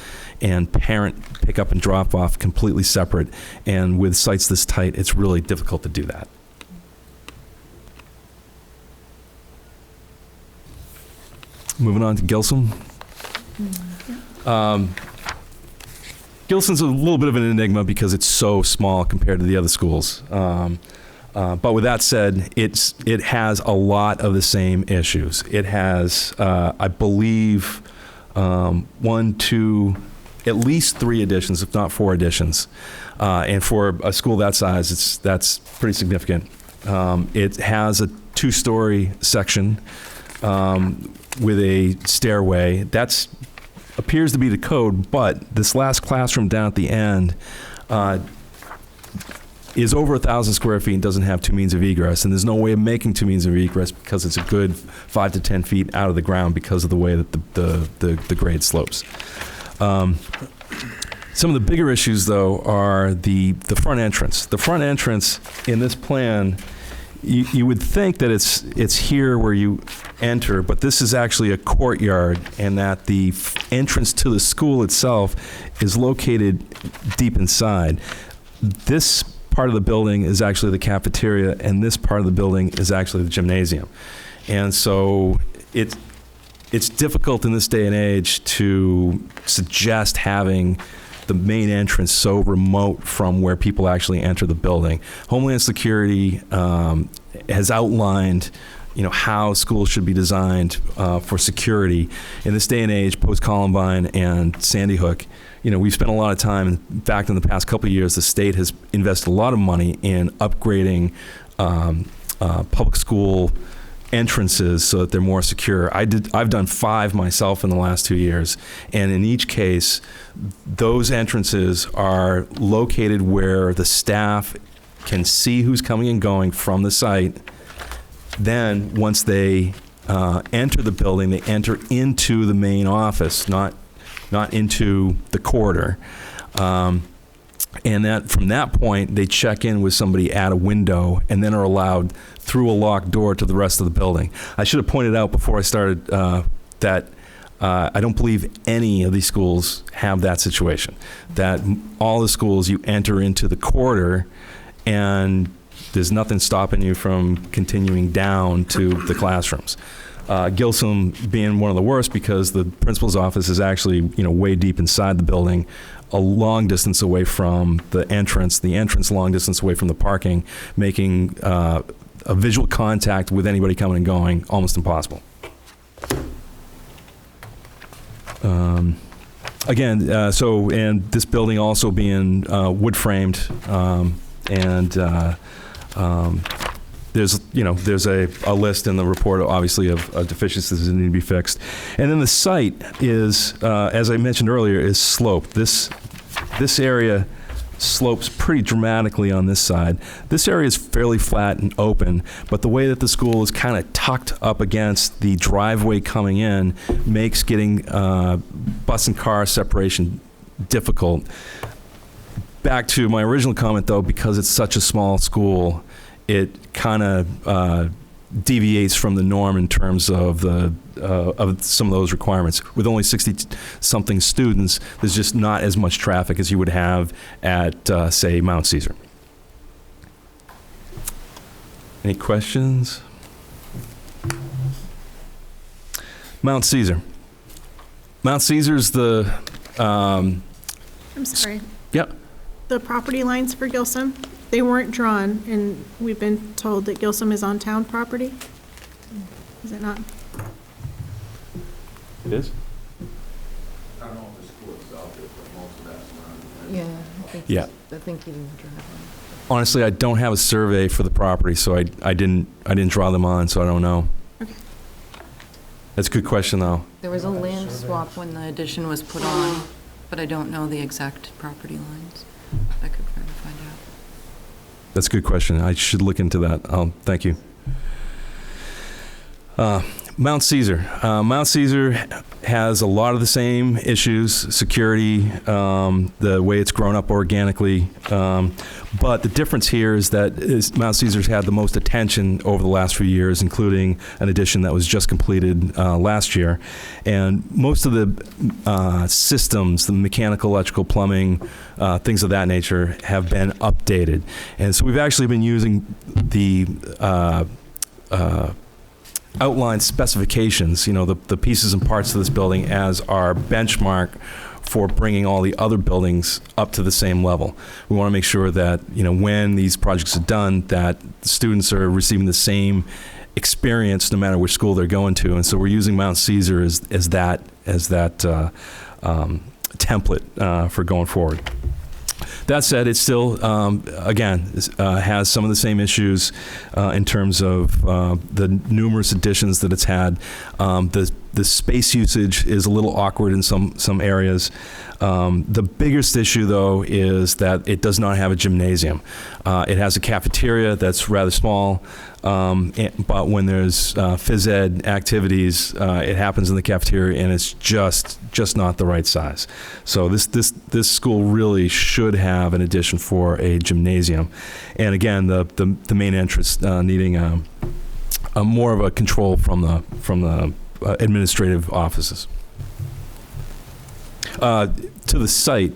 and parent pickup and drop off completely separate, and with sites this tight, it's really difficult to do that. Moving on to Gilsum. Gilsum's a little bit of an enigma because it's so small compared to the other schools. But with that said, it has a lot of the same issues. It has, I believe, 1, 2, at least 3 additions, if not 4 additions. And for a school that size, that's pretty significant. It has a 2-story section with a stairway. That appears to be the code, but this last classroom down at the end is over 1,000 square feet and doesn't have 2 means of egress, and there's no way of making 2 means of egress because it's a good 5 to 10 feet out of the ground because of the way that the grade slopes. Some of the bigger issues, though, are the front entrance. The front entrance in this plan, you would think that it's here where you enter, but this is actually a courtyard, and that the entrance to the school itself is located deep inside. This part of the building is actually the cafeteria, and this part of the building is actually the gymnasium. And so it's difficult in this day and age to suggest having the main entrance so remote from where people actually enter the building. Homeland Security has outlined, how schools should be designed for security. In this day and age, post-Columbine and Sandy Hook, we've spent a lot of time. In fact, in the past couple of years, the state has invested a lot of money in upgrading public school entrances so that they're more secure. I've done 5 myself in the last 2 years, and in each case, those entrances are located where the staff can see who's coming and going from the site. Then, once they enter the building, they enter into the main office, not into the corridor. And that from that point, they check in with somebody at a window and then are allowed through a locked door to the rest of the building. I should have pointed out before I started that I don't believe any of these schools have that situation. That all the schools, you enter into the corridor and there's nothing stopping you from continuing down to the classrooms. Gilsum being one of the worst because the principal's office is actually, way deep inside the building, a long distance away from the entrance long distance away from the parking, making a visual contact with anybody coming and going almost impossible. And this building also being wood framed, there's a list in the report, obviously, of deficiencies that need to be fixed. And then the site is, as I mentioned earlier, is sloped. This area slopes pretty dramatically on this side. This area is fairly flat and open, but the way that the school is kind of tucked up against the driveway coming in makes getting bus and car separation difficult. Back to my original comment, though, because it's such a small school, it kind of deviates from the norm in terms of of some of those requirements. With only 60-something students, there's just not as much traffic as you would have at, say, Mount Caesar. Any questions? Mount Caesar. Mount Caesar's the... I'm sorry. Yep. The property lines for Gilsum, they weren't drawn, and we've been told that Gilsum is on town property. Is it not? It is? I don't know if the school itself is, but most of that's around. Yeah, I think you didn't draw that one. Honestly, I don't have a survey for the property, so I didn't draw them on, so I don't know. Okay. That's a good question, though. There was a land swap when the addition was put on, but I don't know the exact property lines. I could try to find out. That's a good question. I should look into that. Thank you. Mount Caesar. Mount Caesar has a lot of the same issues, security, the way it's grown up organically. But the difference here is that Mount Caesar's had the most attention over the last few years, including an addition that was just completed last year. And most of the systems, the mechanical, electrical, plumbing, things of that nature, have been updated. And so we've actually been using the outline specifications, the pieces and parts of this building as our benchmark for bringing all the other buildings up to the same level. We want to make sure that, when these projects are done, that the students are receiving the same experience no matter which school they're going to. And so we're using Mount Caesar as that template for going forward. That said, it still, again, has some of the same issues in terms of the numerous additions that it's had. The space usage is a little awkward in some areas. The biggest issue, though, is that it does not have a gymnasium. It has a cafeteria that's rather small, but when there's phys ed activities, it happens in the cafeteria, and it's just not the right size. So this school really should have an addition for a gymnasium. And again, the main entrance needing a more of a control from the administrative offices. To the site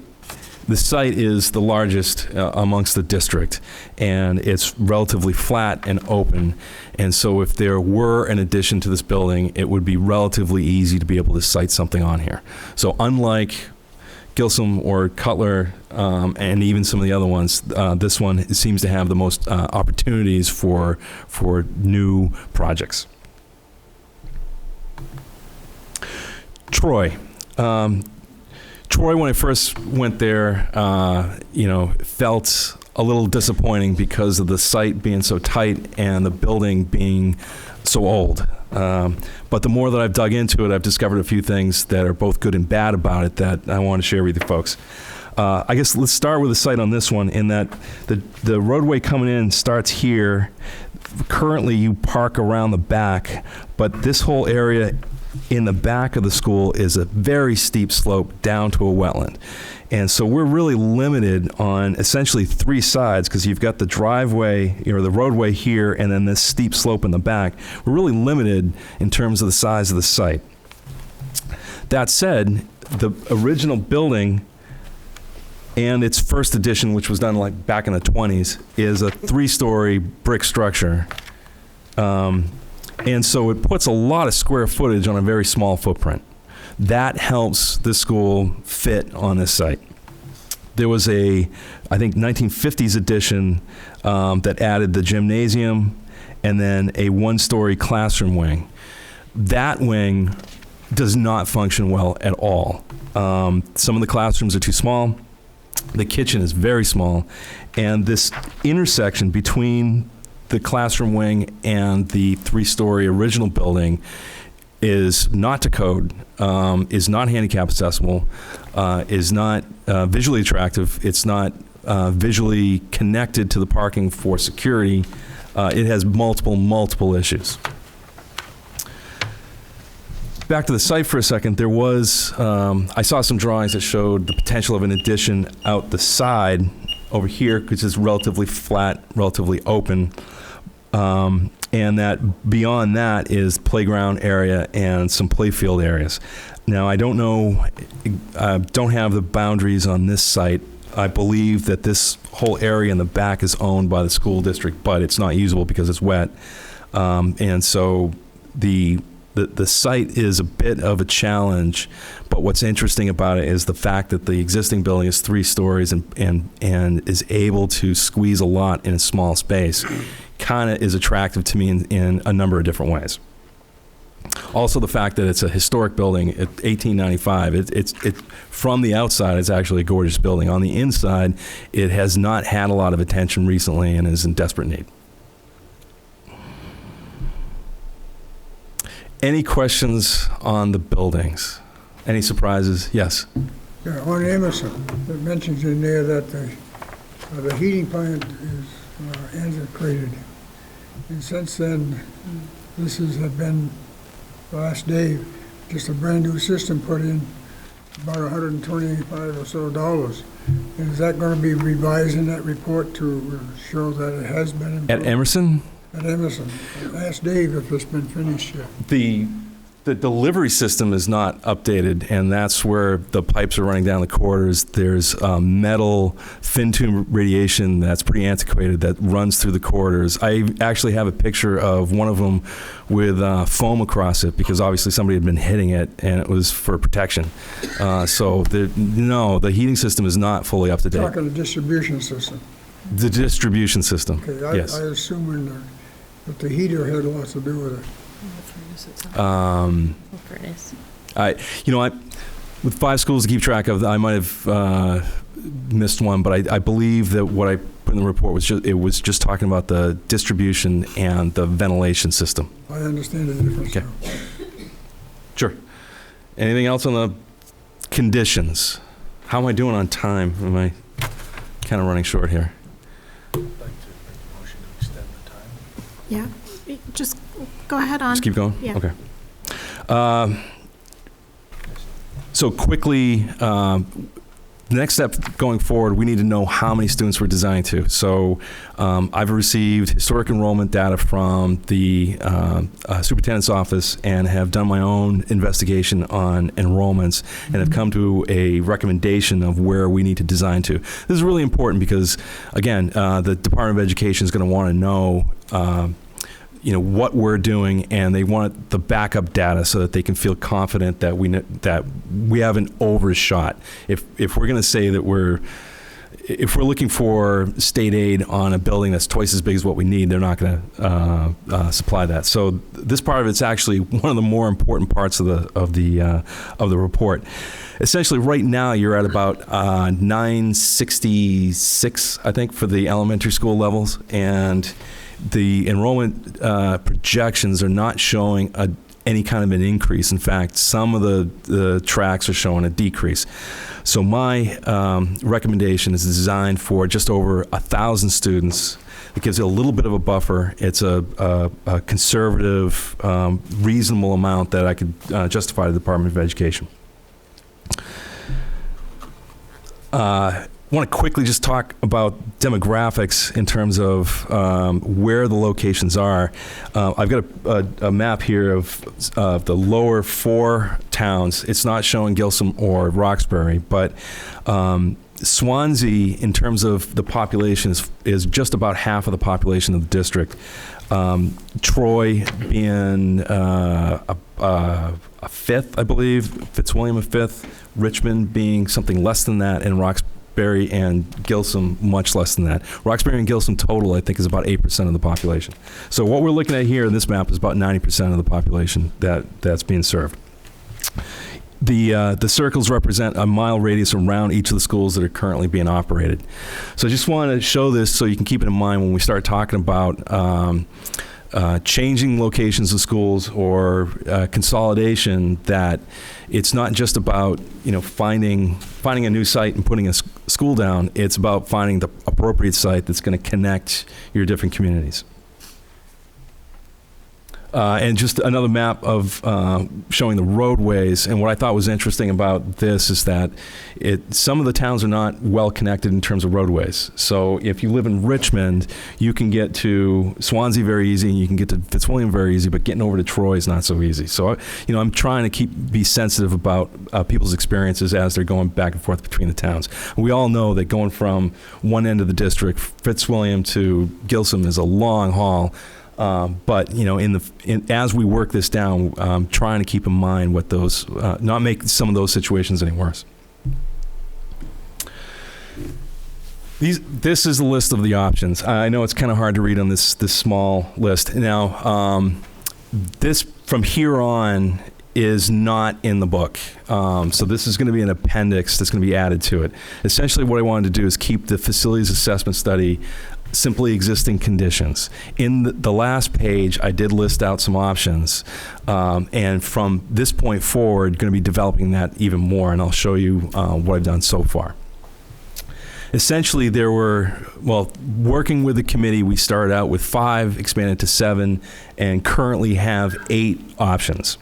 is the largest amongst the district, and it's relatively flat and open. And so if there were an addition to this building, it would be relatively easy to be able to site something on here. So unlike Gilsum or Cutler, and even some of the other ones, this one seems to have the most opportunities for new projects. Troy. Troy, when I first went there, felt a little disappointing because of the site being so tight and the building being so old. But the more that I've dug into it, I've discovered a few things that are both good and bad about it that I want to share with you folks. I guess let's start with the site on this one, in that the roadway coming in starts here. Currently, you park around the back, but this whole area in the back of the school is a very steep slope down to a wetland. And so we're really limited on essentially three sides, because you've got the driveway, the roadway here, and then this steep slope in the back. We're really limited in terms of the size of the site. That said, the original building and its first addition, which was done like back in the 20s, is a 3-story brick structure. And so it puts a lot of square footage on a very small footprint. That helps this school fit on this site. There was I think 1950s addition that added the gymnasium and then a 1-story classroom wing. That wing does not function well at all. Some of the classrooms are too small. The kitchen is very small. And this intersection between the classroom wing and the 3-story original building is not to code, is not handicap accessible, is not visually attractive. It's not visually connected to the parking for security. It has multiple issues. Back to the site for a second, there was, I saw some drawings that showed the potential of an addition out the side over here, because it's relatively flat, relatively open. And that beyond that is playground area and some playfield areas. Now, I don't know, don't have the boundaries on this site. I believe that this whole area in the back is owned by the school district, but it's not usable because it's wet. And so the site is a bit of a challenge, but what's interesting about it is the fact that the existing building is 3 stories and is able to squeeze a lot in a small space. Kind of is attractive to me in a number of different ways. Also, the fact that it's a historic building, 1895, it from the outside, it's actually a gorgeous building. On the inside, it has not had a lot of attention recently and is in desperate need. Any questions on the buildings? Any surprises? Yes? Yeah, on Emerson, it mentions in there that the heating plant is antiquated. And since then, this has been, last day, just a brand-new system put in, about $125 or so dollars. Is that going to be revised in that report to show that it has been improved? At Emerson, At Emerson. Ask Dave if it's been finished yet. the delivery system is not updated, and that's where the pipes are running down the corridors. There's metal thin tube radiation that's pretty antiquated that runs through the corridors. I actually have a picture of one of them with foam across it because obviously somebody had been hitting it, and it was for protection. So the heating system is not fully up to date. Talking a distribution system. The distribution system, Okay, yes. I assume that the heater had a lot to do with it. Furnace. With 5 schools to keep track of, I might have missed one, but I believe that what I put in the report was just talking about the distribution and the ventilation system. I understand the difference. Okay. now. Sure. Anything else on the conditions? How am I doing on time? Am I kind of running short here? I'd like to make a motion to extend the time. Yeah, just go ahead on. Just keep going? Yeah. Okay. So quickly, the next step going forward, we need to know how many students we're designing to. So I've received historic enrollment data from the superintendent's office and have done my own investigation on enrollments and have come to a recommendation of where we need to design to. This is really important because, again, the Department of Education is going to want to know what we're doing, and they want the backup data so that they can feel confident that we haven't overshot. If we're going to say that if we're looking for state aid on a building that's twice as big as what we need, they're not going to supply that. So this part of it's actually one of the more important parts of the report. Essentially, right now you're at about 966, I think, for the elementary school levels, and the enrollment projections are not showing any kind of an increase. In fact, some of the tracks are showing a decrease. So my recommendation is designed for just over 1,000 students. It gives it a little bit of a buffer. It's a conservative, reasonable amount that I could justify to the Department of Education. I want to quickly just talk about demographics in terms of where the locations are. I've got a map here of the lower 4 towns. It's not showing Gilsum or Roxbury, but Swansea, in terms of the population, is just about half of the population of the district. Troy being a fifth, I believe, Fitzwilliam a fifth, Richmond being something less than that, and Roxbury and Gilsum much less than that. Roxbury and Gilsum total, I think, is about 8% of the population. So what we're looking at here in this map is about 90% of the population that's being served. The circles represent a mile radius around each of the schools that are currently being operated. So I just want to show this so you can keep it in mind when we start talking about changing locations of schools or consolidation, that it's not just about finding a new site and putting a school down. It's about finding the appropriate site that's going to connect your different communities. And just another map of showing the roadways. And what I thought was interesting about this is that some of the towns are not well connected in terms of roadways. So if you live in Richmond, you can get to Swansea very easy, and you can get to Fitzwilliam very easy, but getting over to Troy is not so easy. So I'm trying to be sensitive about people's experiences as they're going back and forth between the towns. We all know that going from one end of the district, Fitzwilliam to Gilsum, is a long haul. But as we work this down, trying to keep in mind what those, not make some of those situations any worse. This is the list of the options. I know it's kind of hard to read on this small list. Now, this from here on is not in the book. So this is going to be an appendix that's going to be added to it. Essentially, what I wanted to do is keep the facilities assessment study simply existing conditions. In the last page, I did list out some options, and from this point forward, going to be developing that even more, and I'll show you what I've done so far. Essentially, working with the committee, we started out with 5, expanded to 7, and currently have 8 options.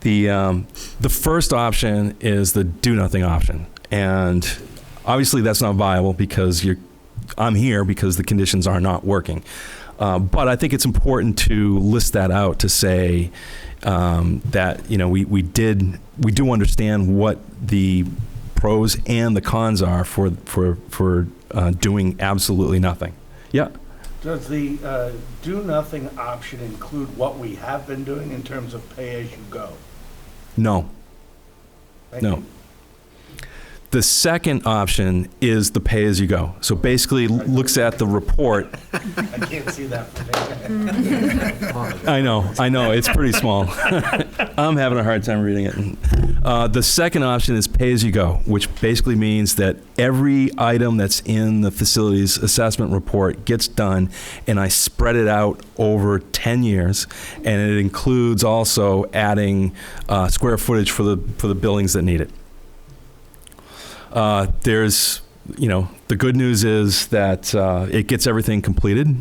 The first option is the do nothing option, and obviously that's not viable because I'm here because the conditions are not working. But I think it's important to list that out to say that we do understand what the pros and the cons are for doing absolutely nothing. Yeah. Does the do-nothing option include what we have been doing in terms of pay-as-you-go? No. Thank No. you. The second option is the pay-as-you-go. So basically looks at the report. I can't see that from here. I know, it's pretty small. I'm having a hard time reading it. The second option is pay-as-you-go, which basically means that every item that's in the facilities assessment report gets done, and I spread it out over 10 years, and it includes also adding square footage for the buildings that need it. There's, the good news is that it gets everything completed.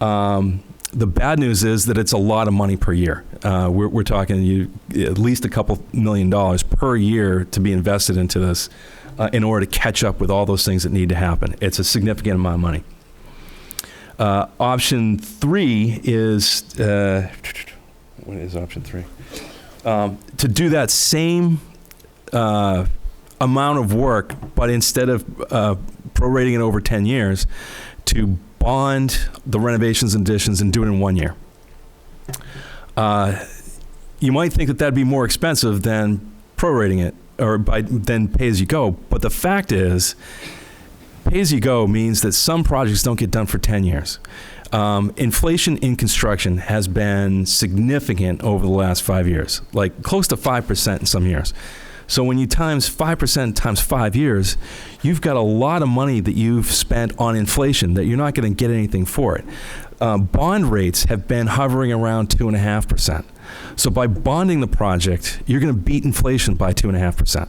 The bad news is that it's a lot of money per year. We're talking at least a couple $1 million per year to be invested into this in order to catch up with all those things that need to happen. It's a significant amount of money. Option 3 is, what is option 3? To do that same amount of work, but instead of prorating it over 10 years, to bond the renovations and additions and do it in 1 year. You might think that that'd be more expensive than prorating it or than pay-as-you-go, but the fact is, pay-as-you-go means that some projects don't get done for 10 years. Inflation in construction has been significant over the last 5 years, like close to 5% in some years. So when you times 5% times 5 years, you've got a lot of money that you've spent on inflation that you're not going to get anything for it. Bond rates have been hovering around 2.5%. So by bonding the project, you're going to beat inflation by 2.5%.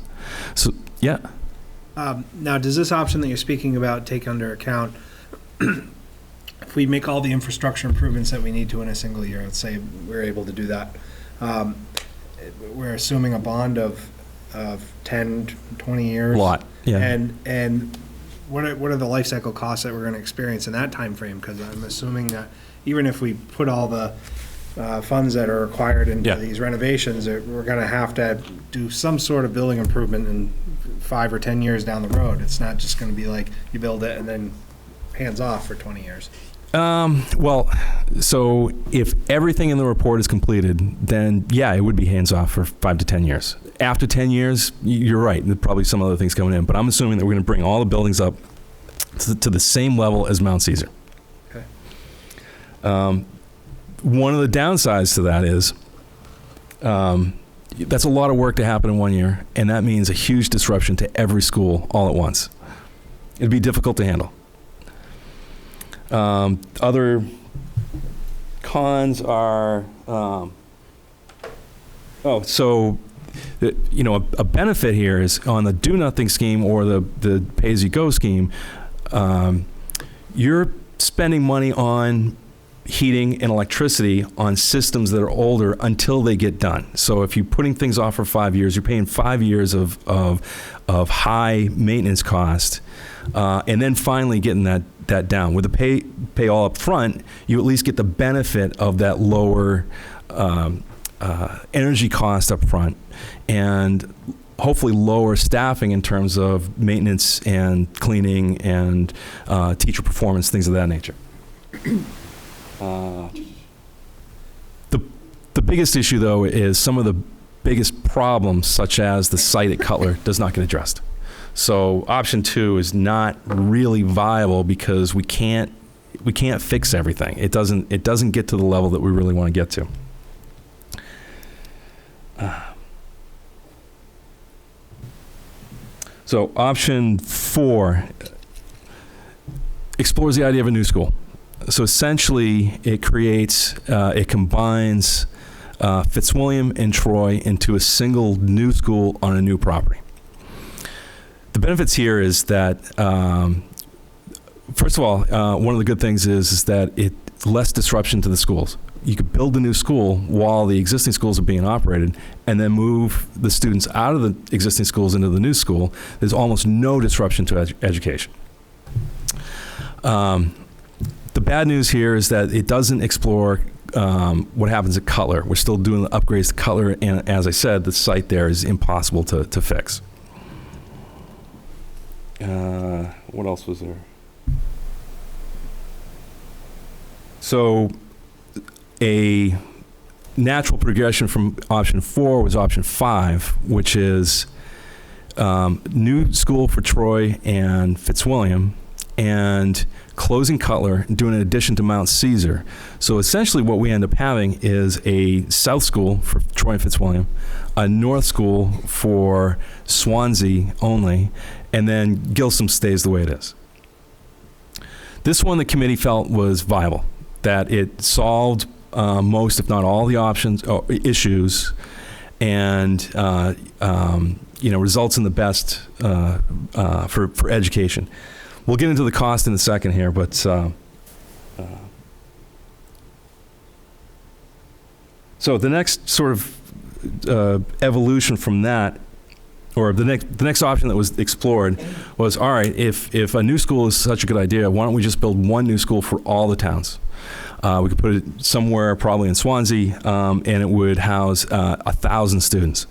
So, yeah. Now, does this option that you're speaking about take under account if we make all the infrastructure improvements that we need to in a single year? Let's say we're able to do that. We're assuming a bond of 10, 20 years. A lot, yeah. And what are the life cycle costs that we're going to experience in that time frame? Because I'm assuming that even if we put all the funds that are required into these renovations, we're going to have to do some sort of building improvement in 5 or 10 years down the road. It's not just going to be like you build it and then hands off for 20 years. Well, so if everything in the report is completed, then yeah, it would be hands off for 5 to 10 years. After 10 years, you're right. There's probably some other things coming in, but I'm assuming that we're going to bring all the buildings up to the same level as Mount Caesar. Okay. One of the downsides to that is that's a lot of work to happen in 1 year, and that means a huge disruption to every school all at once. It'd be difficult to handle. Other cons are, a benefit here is on the do-nothing scheme or the pay-as-you-go scheme, you're spending money on heating and electricity on systems that are older until they get done. So if you're putting things off for 5 years, you're paying 5 years of high maintenance cost, and then finally getting that down. With the pay all up front, you at least get the benefit of that lower energy cost up front, and hopefully lower staffing in terms of maintenance and cleaning and teacher performance, things of that nature. The biggest issue, though, is some of the biggest problems, such as the site at Cutler, does not get addressed. So option 2 is not really viable because we can't fix everything. It doesn't get to the level that we really want to get to. So option 4 explores the idea of a new school. So essentially, it combines Fitzwilliam and Troy into a single new school on a new property. The benefits here is that, first of all, one of the good things is that it's less disruption to the schools. you could build a new school while the existing schools are being operated, and then move the students out of the existing schools into the new school. There's almost no disruption to education. The bad news here is that it doesn't explore what happens at Cutler. We're still doing the upgrades to Cutler, and as I said, the site there is impossible to fix. What else was there? So a natural progression from option 4 was option 5, which is new school for Troy and Fitzwilliam, and closing Cutler and doing an addition to Mount Caesar. So essentially what we end up having is a south school for Troy and Fitzwilliam, a north school for Swansea only, and then Gilsum stays the way it is. This one the committee felt was viable, that it solved most, if not all, the issues, and results in the best for education. We'll get into the cost in a second here, but so the next sort of evolution from that, or the next option that was explored was, all right, if a new school is such a good idea, why don't we just build one new school for all the towns? We could put it somewhere, probably in Swansea, and it would house 1,000 students.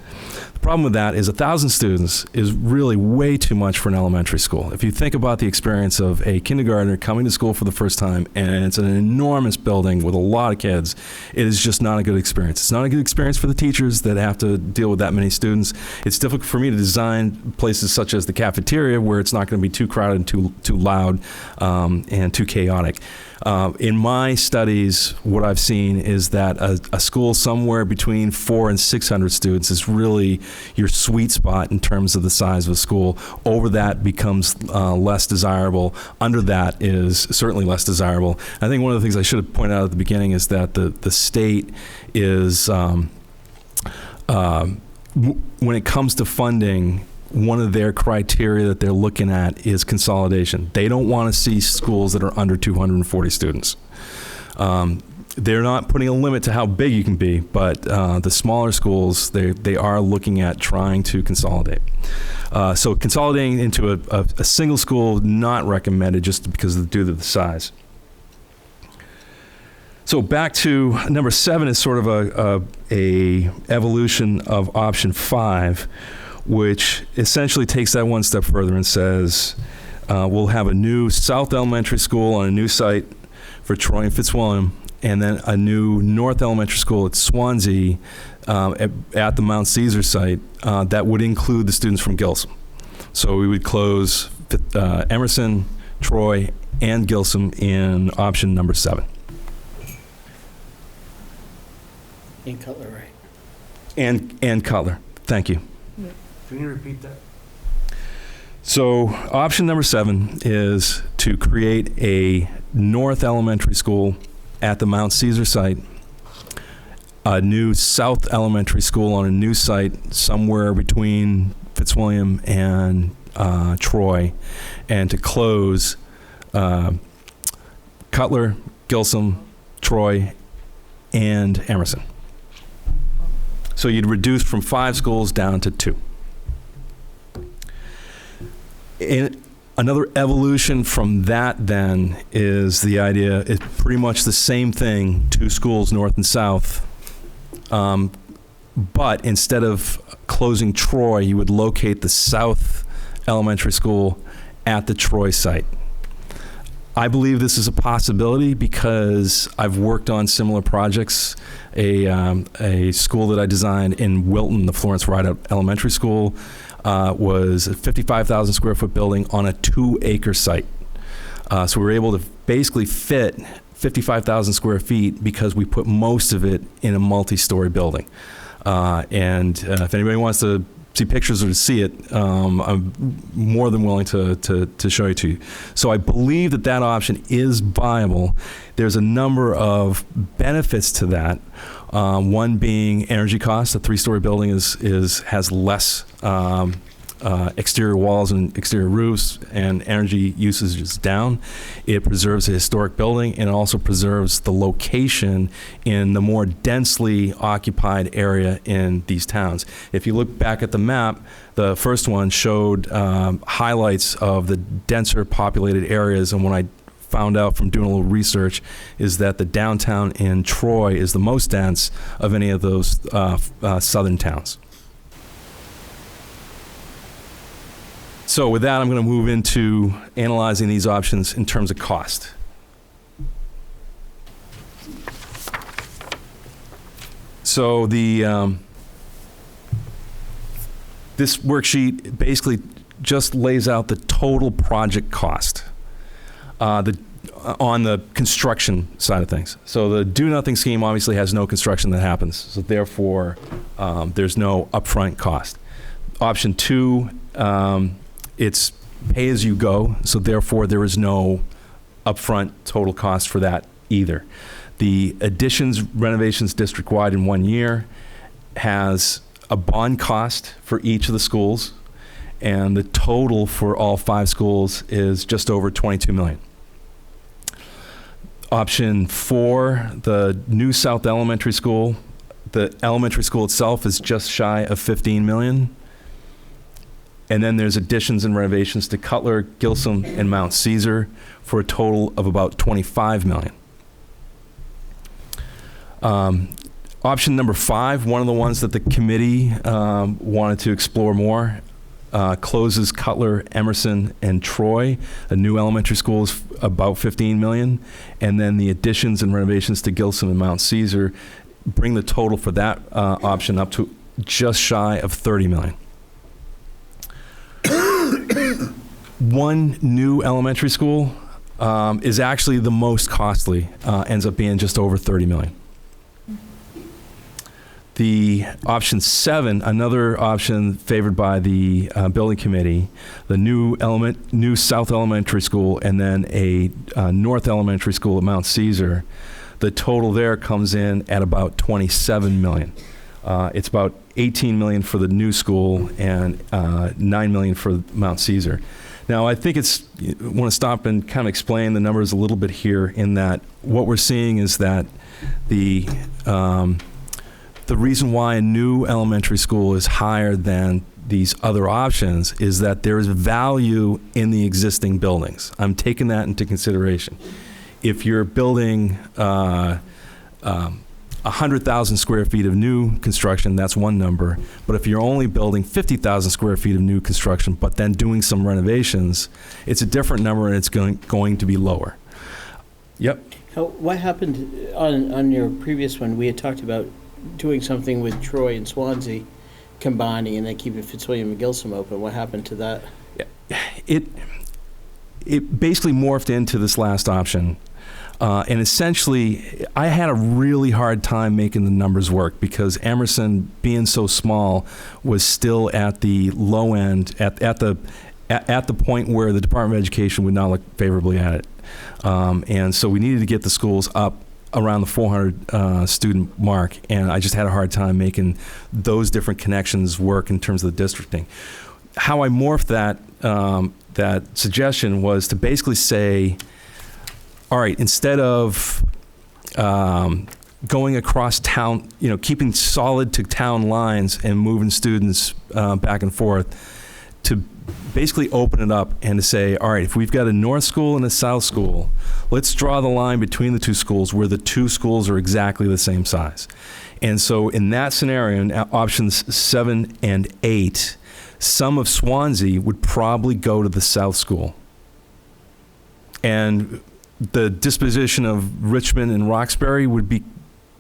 The problem with that is 1,000 students is really way too much for an elementary school. If you think about the experience of a kindergartner coming to school for the first time, and it's an enormous building with a lot of kids, it is just not a good experience. It's not a good experience for the teachers that have to deal with that many students. It's difficult for me to design places such as the cafeteria where it's not going to be too crowded and too loud and too chaotic. In my studies, what I've seen is that a school somewhere between 400 and 600 students is really your sweet spot in terms of the size of a school. Over that becomes less desirable. Under that is certainly less desirable. I think one of the things I should have pointed out at the beginning is that the state is, when it comes to funding, one of their criteria that they're looking at is consolidation. They don't want to see schools that are under 240 students. They're not putting a limit to how big you can be, but the smaller schools, they are looking at trying to consolidate. So consolidating into a single school, not recommended just because due to the size. So back to number 7 is sort of a evolution of option 5, which essentially takes that one step further and says, we'll have a new South Elementary School on a new site for Troy and Fitzwilliam, and then a new North Elementary School at Swansea at the Mount Caesar site that would include the students from Gilsum. So we would close Emerson, Troy, and Gilsum in option number 7. And Cutler, right? And Cutler. Thank you. Can you repeat that? So option number 7 is to create a North Elementary School at the Mount Caesar site, a new South Elementary School on a new site somewhere between Fitzwilliam and Troy, and to close Cutler, Gilsum, Troy, and Emerson. So you'd reduce from 5 schools down to 2. And another evolution from that then is the idea, it's pretty much the same thing, 2 schools north and south, but instead of closing Troy, you would locate the South Elementary School at the Troy site. I believe this is a possibility because I've worked on similar projects. A school that I designed in Wilton, the Florence Wright Elementary School, was a 55,000 square foot building on a 2-acre site. So we were able to basically fit 55,000 square feet because we put most of it in a multi-story building. If anybody wants to see pictures or to see it, I'm more than willing to show it to you. So I believe that option is viable. There's a number of benefits to that. One being energy costs. A 3-story building has less exterior walls and exterior roofs, and energy usage is down. It preserves a historic building, and it also preserves the location in the more densely occupied area in these towns. If you look back at the map, the first one showed highlights of the denser populated areas, and when I found out from doing a little research is that the downtown in Troy is the most dense of any of those southern towns. So with that, I'm going to move into analyzing these options in terms of cost. So the this worksheet basically just lays out the total project cost on the construction side of things. So the do-nothing scheme obviously has no construction that happens, so therefore there's no upfront cost. Option 2, it's pay-as-you-go, so therefore there is no upfront total cost for that either. The additions renovations district-wide in 1 year has a bond cost for each of the schools, and the total for all 5 schools is just over $22 million. Option 4, the new South Elementary School, the elementary school itself is just shy of $15 million. And then there's additions and renovations to Cutler, Gilsum, and Mount Caesar for a total of about $25 million. Option number 5, one of the ones that the committee wanted to explore more, closes Cutler, Emerson, and Troy. A new elementary school is about $15 million. And then the additions and renovations to Gilsum and Mount Caesar bring the total for that option up to just shy of $30 million. One new elementary school is actually the most costly, ends up being just over $30 million. The option 7, another option favored by the building committee, the new South Elementary School, and then a North Elementary School at Mount Caesar. The total there comes in at about $27 million. It's about $18 million for the new school and $9 million for Mount Caesar. Now, I think I want to stop and kind of explain the numbers a little bit here, in that what we're seeing is that the reason why a new elementary school is higher than these other options is that there is value in the existing buildings. I'm taking that into consideration. If you're building 100,000 square feet of new construction, that's one number. But if you're only building 50,000 square feet of new construction, but then doing some renovations, it's a different number, and it's going to be lower. Yep. What happened on your previous one? We had talked about doing something with Troy and Swansea, combining, and then keeping Fitzwilliam and Gilsum open. What happened to that? It basically morphed into this last option. And essentially, I had a really hard time making the numbers work, because Emerson, being so small, was still at the low end, at the point where the Department of Education would not look favorably at it. And so we needed to get the schools up around the 400 student mark, and I just had a hard time making those different connections work in terms of the districting. How I morphed that suggestion was to basically say, all right, instead of going across town, keeping solid to town lines and moving students back and forth, to basically open it up and to say, all right, if we've got a north school and a south school, let's draw the line between the two schools where the two schools are exactly the same size. And so in that scenario, in options 7 and 8, some of Swansea would probably go to the south school. And the disposition of Richmond and Roxbury would be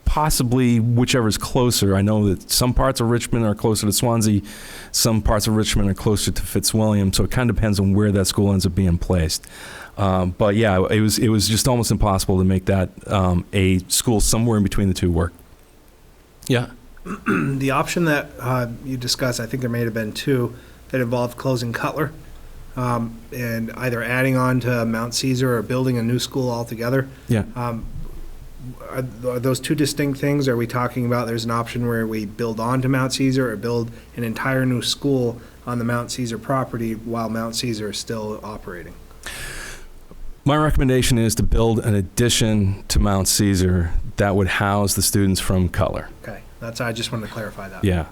possibly whichever's closer. I know that some parts of Richmond are closer to Swansea, some parts of Richmond are closer to Fitzwilliam, so it kind of depends on where that school ends up being placed. But yeah, it was just almost impossible to make that a school somewhere in between the two work. Yeah. The option that you discussed, I think there may have been 2, that involved closing Cutler and either adding on to Mount Caesar or building a new school altogether. Yeah. are those two distinct things? Are we talking about there's an option where we build onto Mount Caesar or build an entire new school on the Mount Caesar property while Mount Caesar is still operating? My recommendation is to build an addition to Mount Caesar that would house the students from Cutler. Okay, I just wanted to clarify that. Yeah.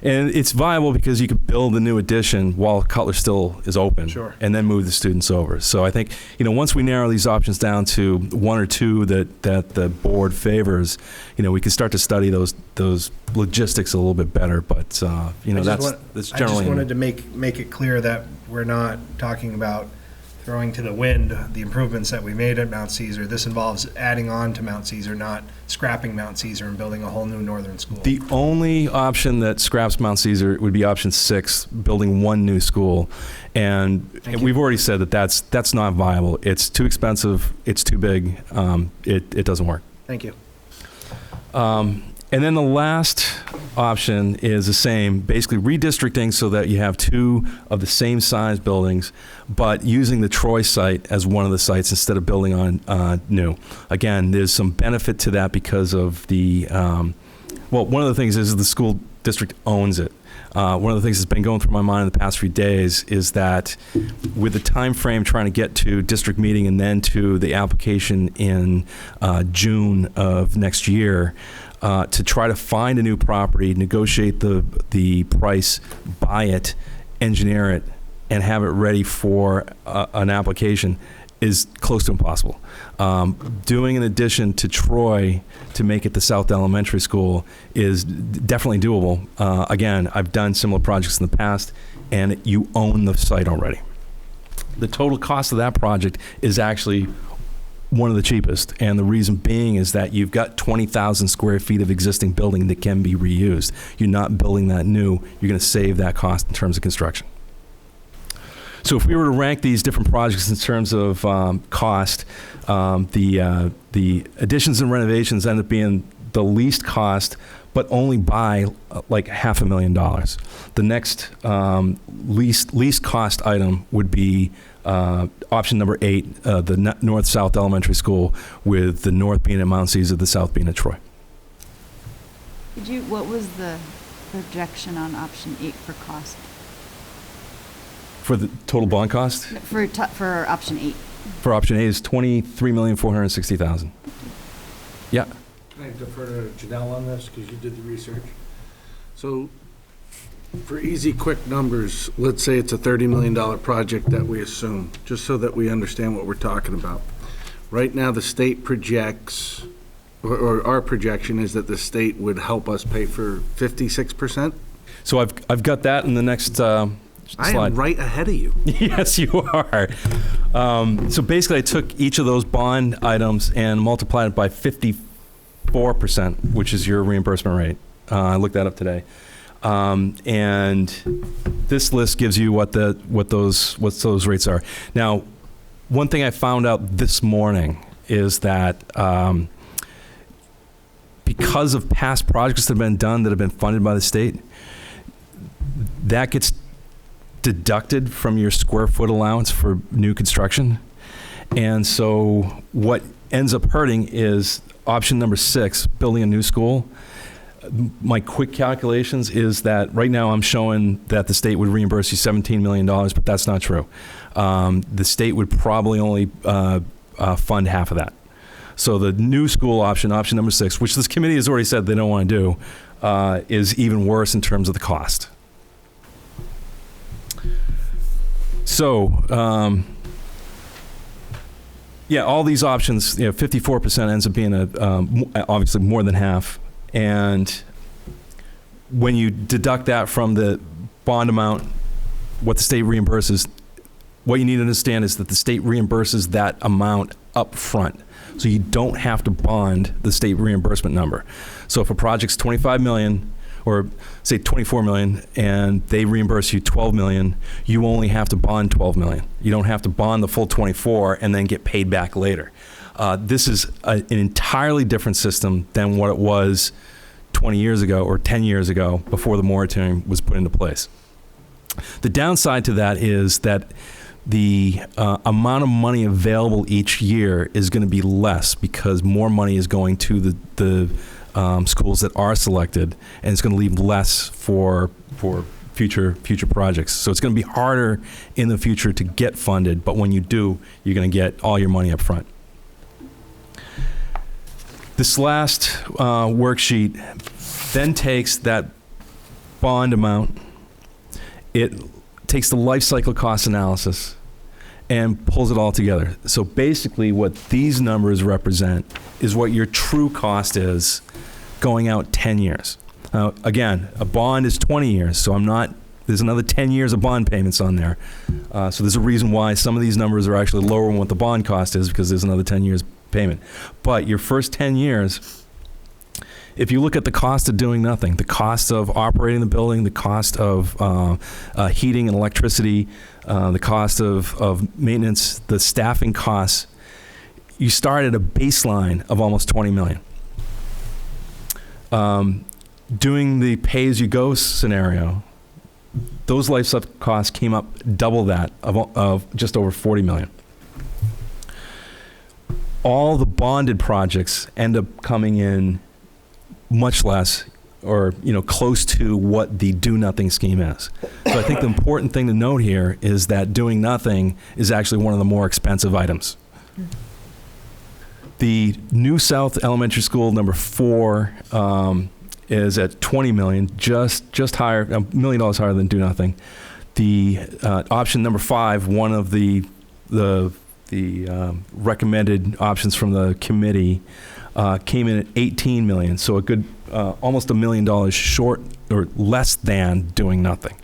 And it's viable because you could build a new addition while Cutler still is open. Sure. And then move the students over. So I think, once we narrow these options down to one or two that the board favors, we can start to study those logistics a little bit better. But, that's generally. I just wanted to make it clear that we're not talking about throwing to the wind the improvements that we made at Mount Caesar. This involves adding on to Mount Caesar, not scrapping Mount Caesar and building a whole new northern school. The only option that scraps Mount Caesar would be option 6, building one new school. And we've already said that that's not viable. It's too expensive. It's too big. It doesn't work. Thank you. And then the last option is the same, basically redistricting so that you have 2 of the same size buildings, but using the Troy site as one of the sites instead of building on new. Again, there's some benefit to that because of the, one of the things is the school district owns it. One of the things that's been going through my mind in the past few days is that with the time frame trying to get to district meeting and then to the application in June of next year, to try to find a new property, negotiate the price, buy it, engineer it, and have it ready for an application is close to impossible. Doing an addition to Troy to make it the South Elementary School is definitely doable. Again, I've done similar projects in the past, and you own the site already. The total cost of that project is actually one of the cheapest, and the reason being is that you've got 20,000 square feet of existing building that can be reused. You're not building that new. You're going to save that cost in terms of construction. So if we were to rank these different projects in terms of cost, the additions and renovations end up being the least cost, but only by like $500,000. The next least cost item would be option number 8, the North-South Elementary School, with the north being at Mount Caesar, the south being at Troy. What was the projection on option 8 for cost? For the total bond cost? For option 8. For option 8 is $23,460,000. Yeah. Can I defer to Janelle on this, because you did the research? So, for easy, quick numbers, let's say it's a $30 million project that we assume, just so that we understand what we're talking about. Right now, the state projects, or our projection is that the state would help us pay for 56%? So I've got that in the next slide. I am right ahead of you. Yes, you are. So basically, I took each of those bond items and multiplied it by 54%, which is your reimbursement rate. I looked that up today. And this list gives you what those rates are. Now, one thing I found out this morning is that because of past projects that have been done that have been funded by the state, that gets deducted from your square foot allowance for new construction. And so what ends up hurting is option number 6, building a new school. My quick calculations is that right now I'm showing that the state would reimburse you $17 million, but that's not true. The state would probably only fund half of that. So the new school option number 6, which this committee has already said they don't want to do, is even worse in terms of the cost. So, yeah, all these options, 54% ends up being obviously more than half. And when you deduct that from the bond amount, what the state reimburses, what you need to understand is that the state reimburses that amount up front. So you don't have to bond the state reimbursement number. So if a project's $25 million, or say $24 million, and they reimburse you $12 million, you only have to bond $12 million. You don't have to bond the full 24 and then get paid back later. This is an entirely different system than what it was 20 years ago or 10 years ago before the moratorium was put into place. The downside to that is that the amount of money available each year is going to be less because more money is going to the schools that are selected, and it's going to leave less for future projects. So it's going to be harder in the future to get funded, but when you do, you're going to get all your money up front. This last worksheet then takes that bond amount, it takes the life cycle cost analysis and pulls it all together. So basically what these numbers represent is what your true cost is going out 10 years. Now, again, a bond is 20 years, so there's another 10 years of bond payments on there. So there's a reason why some of these numbers are actually lower than what the bond cost is, because there's another 10 years payment. But your first 10 years, if you look at the cost of doing nothing, the cost of operating the building, the cost of heating and electricity, the cost of maintenance, the staffing costs, you start at a baseline of almost $20 million. Doing the pay-as-you-go scenario, those life cycle costs came up double that of just over $40 million. All the bonded projects end up coming in much less, or close to what the do nothing scheme is. So I think the important thing to note here is that doing nothing is actually one of the more expensive items. The New South Elementary School number 4 is at $20 million, just higher, $1 million higher than do nothing. The option number 5, one of the recommended options from the committee, came in at $18 million, so a good almost $1 million short or less than doing nothing.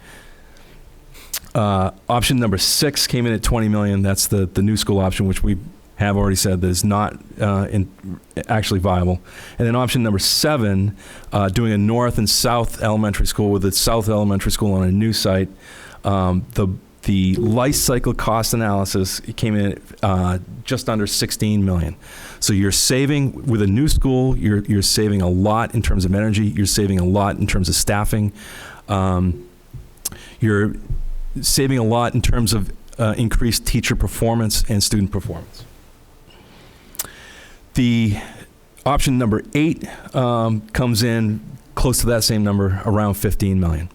Option number 6 came in at $20 million. That's the new school option, which we have already said that is not actually viable. And then option number 7, doing a north and south elementary school with a south elementary school on a new site. The life cycle cost analysis came in at just under $16 million. So you're saving, with a new school, you're saving a lot in terms of energy, you're saving a lot in terms of staffing, you're saving a lot in terms of increased teacher performance and student performance. The option number 8 comes in close to that same number, around $15 million.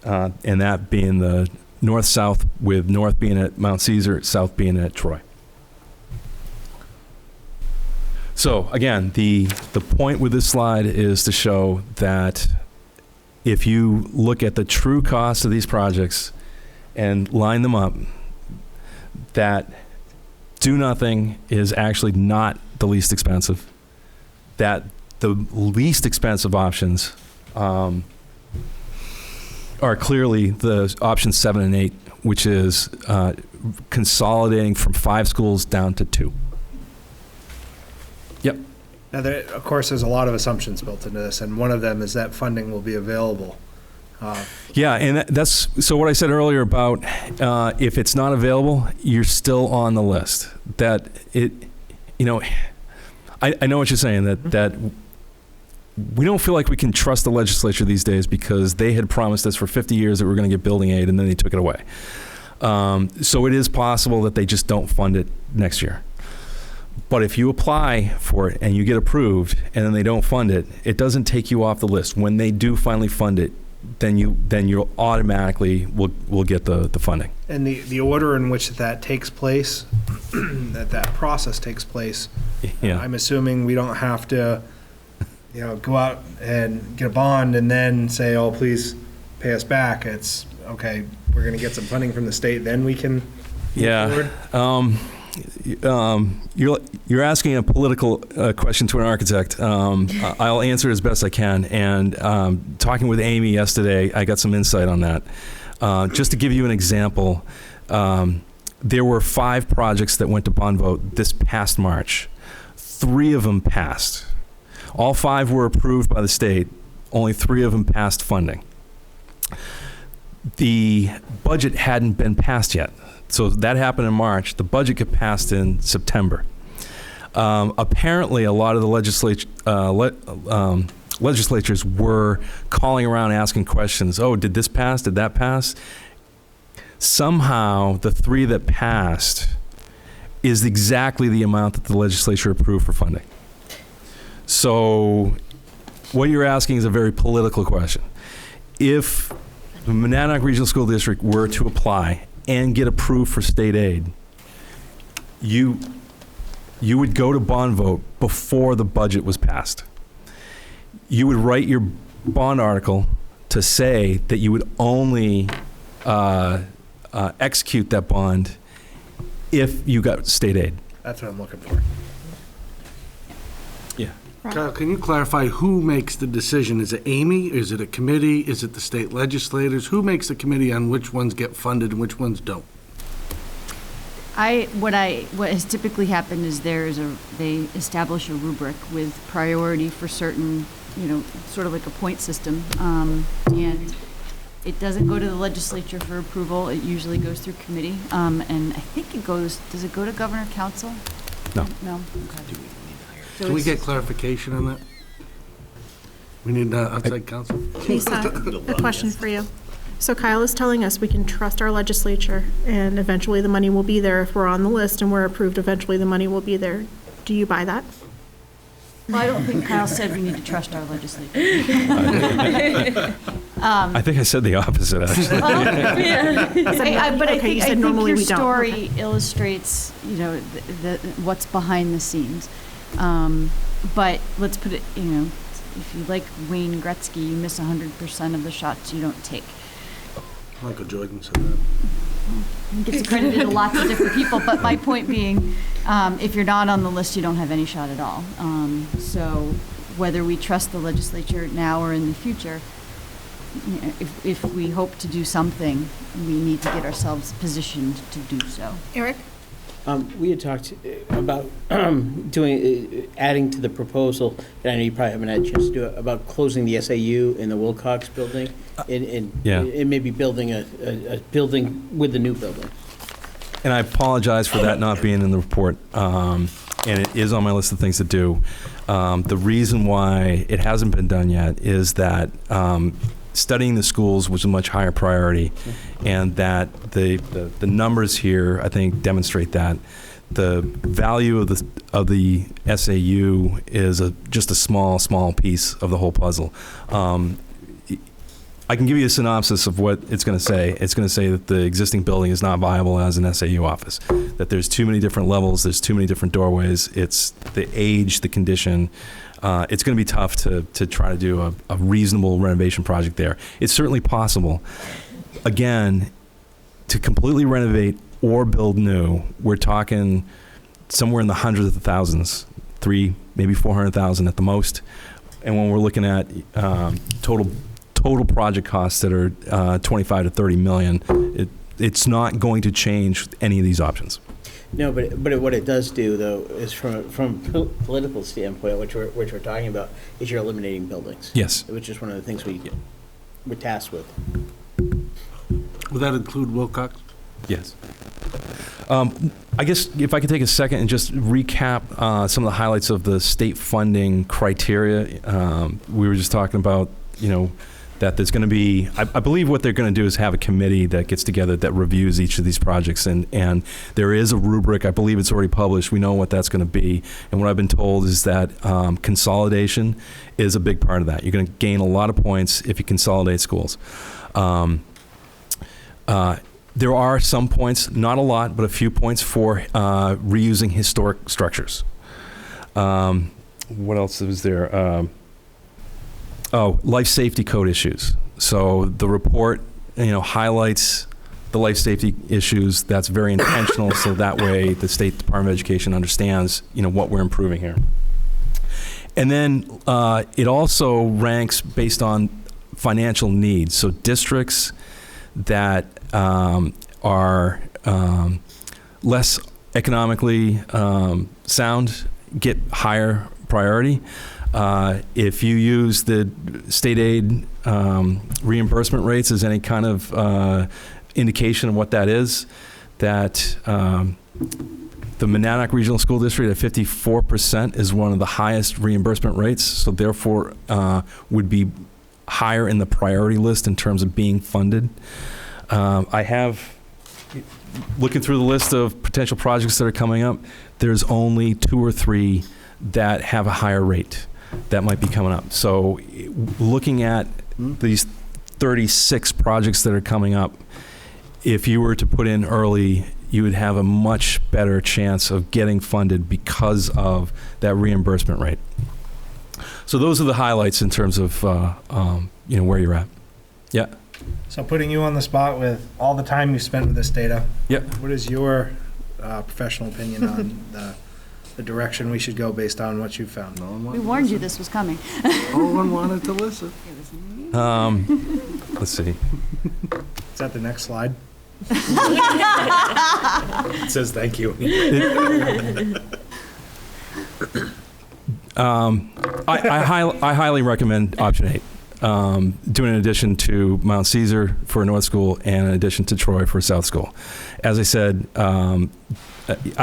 And that being the north-south, with north being at Mount Caesar, south being at Troy. So again, the point with this slide is to show that if you look at the true cost of these projects and line them up, that do nothing is actually not the least expensive, that the least expensive options are clearly the options 7 and 8, which is consolidating from 5 schools down to 2. Yep. Now, of course, there's a lot of assumptions built into this, and one of them is that funding will be available. Yeah, and that's so what I said earlier about if it's not available, you're still on the list. That it, I know what you're saying, that we don't feel like we can trust the legislature these days because they had promised us for 50 years that we're going to get building aid, and then they took it away. So it is possible that they just don't fund it next year. But if you apply for it and you get approved and then they don't fund it, it doesn't take you off the list. When they do finally fund it, then you automatically will get the funding. And the order in which that takes place, that process takes place, Yeah. I'm assuming we don't have to go out and get a bond and then say, oh, please pay us back. It's, okay, we're going to get some funding from the state, then we can move forward. You're asking a political question to an architect. I'll answer it as best I can. And talking with Amy yesterday, I got some insight on that. Just to give you an example, there were 5 projects that went to bond vote this past March. 3 of them passed. All 5 were approved by the state. Only 3 of them passed funding. The budget hadn't been passed yet. So that happened in March. The budget got passed in September. Apparently, a lot of the legislatures were calling around asking questions. Oh, did this pass? Did that pass? Somehow, the 3 that passed is exactly the amount that the legislature approved for funding. So what you're asking is a very political question. If the Monadnock Regional School District were to apply and get approved for state aid, you would go to bond vote before the budget was passed. You would write your bond article to say that you would only execute that bond if you got state aid. That's what I'm looking for. Yeah. Kyle, can you clarify who makes the decision? Is it Amy? Is it a committee? Is it the state legislators? Who makes the committee on which ones get funded and which ones don't? What has typically happened is they establish a rubric with priority for certain, sort of like a point system. And it doesn't go to the legislature for approval. It usually goes through committee. And I think does it go to governor council? No. No? Okay. So Can we it's- get clarification on that? We need outside counsel. Lisa, a question for you. So Kyle is telling us we can trust our legislature, and eventually the money will be there. If we're on the list and we're approved, eventually the money will be there. Do you buy that? Well, I don't think Kyle said we need to trust our legislature. I think I said the opposite, actually. But I Okay, you think said normally your we don't. story illustrates, what's behind the scenes. But let's put it, if you like Wayne Gretzky, you miss 100% of the shots you don't take. Michael Jordan said that. It gets accredited to lots of different people, but my point being, if you're not on the list, you don't have any shot at all. So whether we trust the legislature now or in the future, if we hope to do something, we need to get ourselves positioned to do so. Eric? We had talked about adding to the proposal, and I know you probably haven't had a chance to do it, about closing the SAU in the Wilcox building and maybe building a building with the new building. And I apologize for that not being in the report, and it is on my list of things to do. The reason why it hasn't been done yet is that studying the schools was a much higher priority, and that the numbers here, I think, demonstrate that. The value of the SAU is just a small piece of the whole puzzle. I can give you a synopsis of what it's going to say. It's going to say that the existing building is not viable as an SAU office, that there's too many different levels, there's too many different doorways, it's the age, the condition. It's going to be tough to try to do a reasonable renovation project there. It's certainly possible. Again, to completely renovate or build new, we're talking somewhere in the hundreds of thousands, maybe 400,000 at the most. And when we're looking at total project costs that are 25 to 30 million, it's not going to change any of these options. No, but what it does do, though, is from a political standpoint, which we're talking about, is you're eliminating buildings. Yes. Which is one of the things we're tasked with. Would that include Wilcox? Yes. I guess if I could take a second and just recap some of the highlights of the state funding criteria. We were just talking about, that there's going to be, I believe what they're going to do is have a committee that gets together that reviews each of these projects. And there is a rubric. I believe it's already published. We know what that's going to be. And what I've been told is that consolidation is a big part of that. You're going to gain a lot of points if you consolidate schools. There are some points, not a lot, but a few points for reusing historic structures. What else is there? Life safety code issues. So the report, highlights the life safety issues. That's very intentional, so that way the State Department of Education understands, what we're improving here. And then it also ranks based on financial needs. So districts that are less economically sound get higher priority. If you use the state aid reimbursement rates as any kind of indication of what that is, that the Monadnock Regional School District at 54% is one of the highest reimbursement rates, so therefore would be higher in the priority list in terms of being funded. I have looking through the list of potential projects that are coming up, there's only 2 or 3 that have a higher rate that might be coming up. So looking at these 36 projects that are coming up, if you were to put in early, you would have a much better chance of getting funded because of that reimbursement rate. So those are the highlights in terms of where you're at. Yeah. So putting you on the spot with all the time you spent with this data, Yep. what is your professional opinion on the direction we should go based on what you found? We warned you this was coming. No one wanted to listen. Let's see. Is that the next slide? It says thank you. I highly recommend option 8. Doing an addition to Mount Caesar for North School and an addition to Troy for South School. As I said, I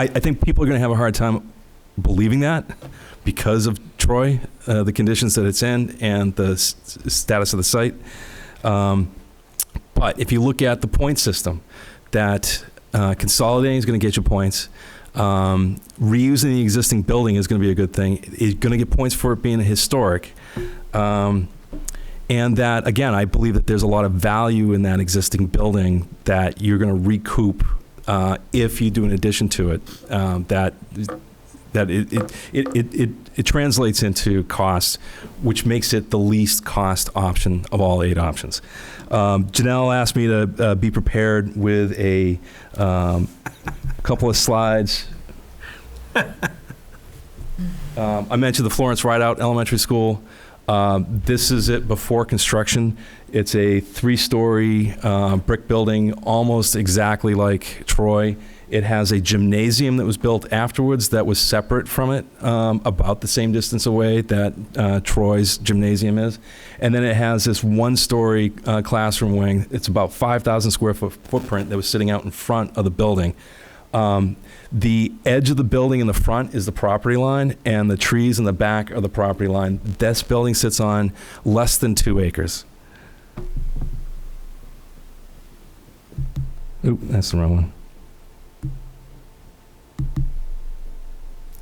think people are going to have a hard time believing that because of Troy, the conditions that it's in, and the status of the site. But if you look at the point system, that consolidating is going to get you points. Reusing the existing building is going to be a good thing. You're going to get points for it being historic. And that, again, I believe that there's a lot of value in that existing building that you're going to recoup if you do an addition to it. That it translates into cost, which makes it the least cost option of all 8 options. Janelle asked me to be prepared with a couple of slides. I mentioned the Florence Rideout Elementary School. This is it before construction. It's a 3-story brick building, almost exactly like Troy. It has a gymnasium that was built afterwards that was separate from it, about the same distance away that Troy's gymnasium is. And then it has this 1-story classroom wing. It's about 5,000 square foot footprint that was sitting out in front of the building. The edge of the building in the front is the property line, and the trees in the back are the property line. This building sits on less than 2 acres. Oop, that's the wrong one.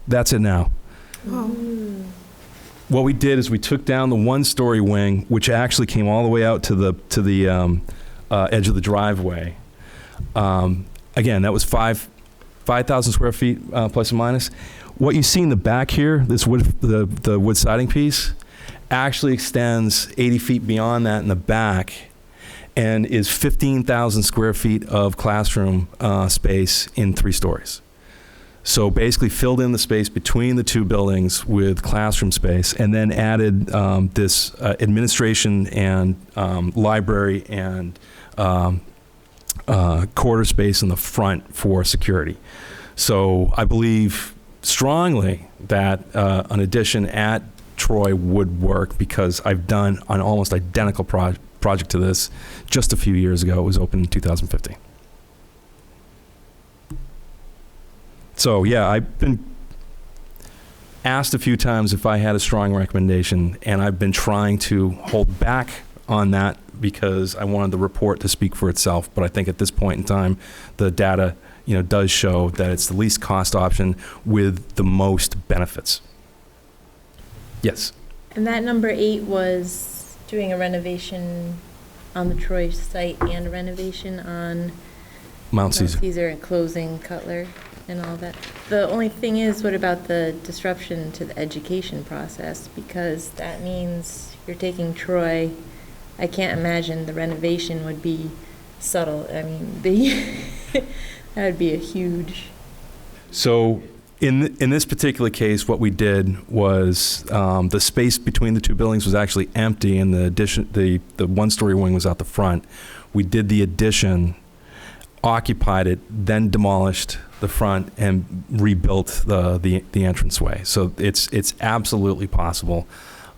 That's it now. Oh. What we did is we took down the 1-story wing, which actually came all the way out to the edge of the driveway. Again, that was 5,000 square feet plus or minus. What you see in the back here, this wood, the wood siding piece, actually extends 80 feet beyond that in the back, and is 15,000 square feet of classroom space in 3 stories. So basically filled in the space between the 2 buildings with classroom space, and then added this administration and library and quarter space in the front for security. So I believe strongly that an addition at Troy would work, because I've done an almost identical project to this just a few years ago. It was opened in 2015. So yeah, I've been asked a few times if I had a strong recommendation, and I've been trying to hold back on that because I wanted the report to speak for itself. But I think at this point in time, the data, does show that it's the least cost option with the most benefits. Yes. And that number 8 was doing a renovation on the Troy site and a renovation on Mount Caesar. And closing Cutler and all that. The only thing is, what about the disruption to the education process? Because that means you're taking Troy. I can't imagine the renovation would be subtle. I mean, that would be a huge. So in this particular case, what we did was the space between the 2 buildings was actually empty, and the 1-story wing was out the front. We did the addition, occupied it, then demolished the front and rebuilt the entranceway. So it's absolutely possible.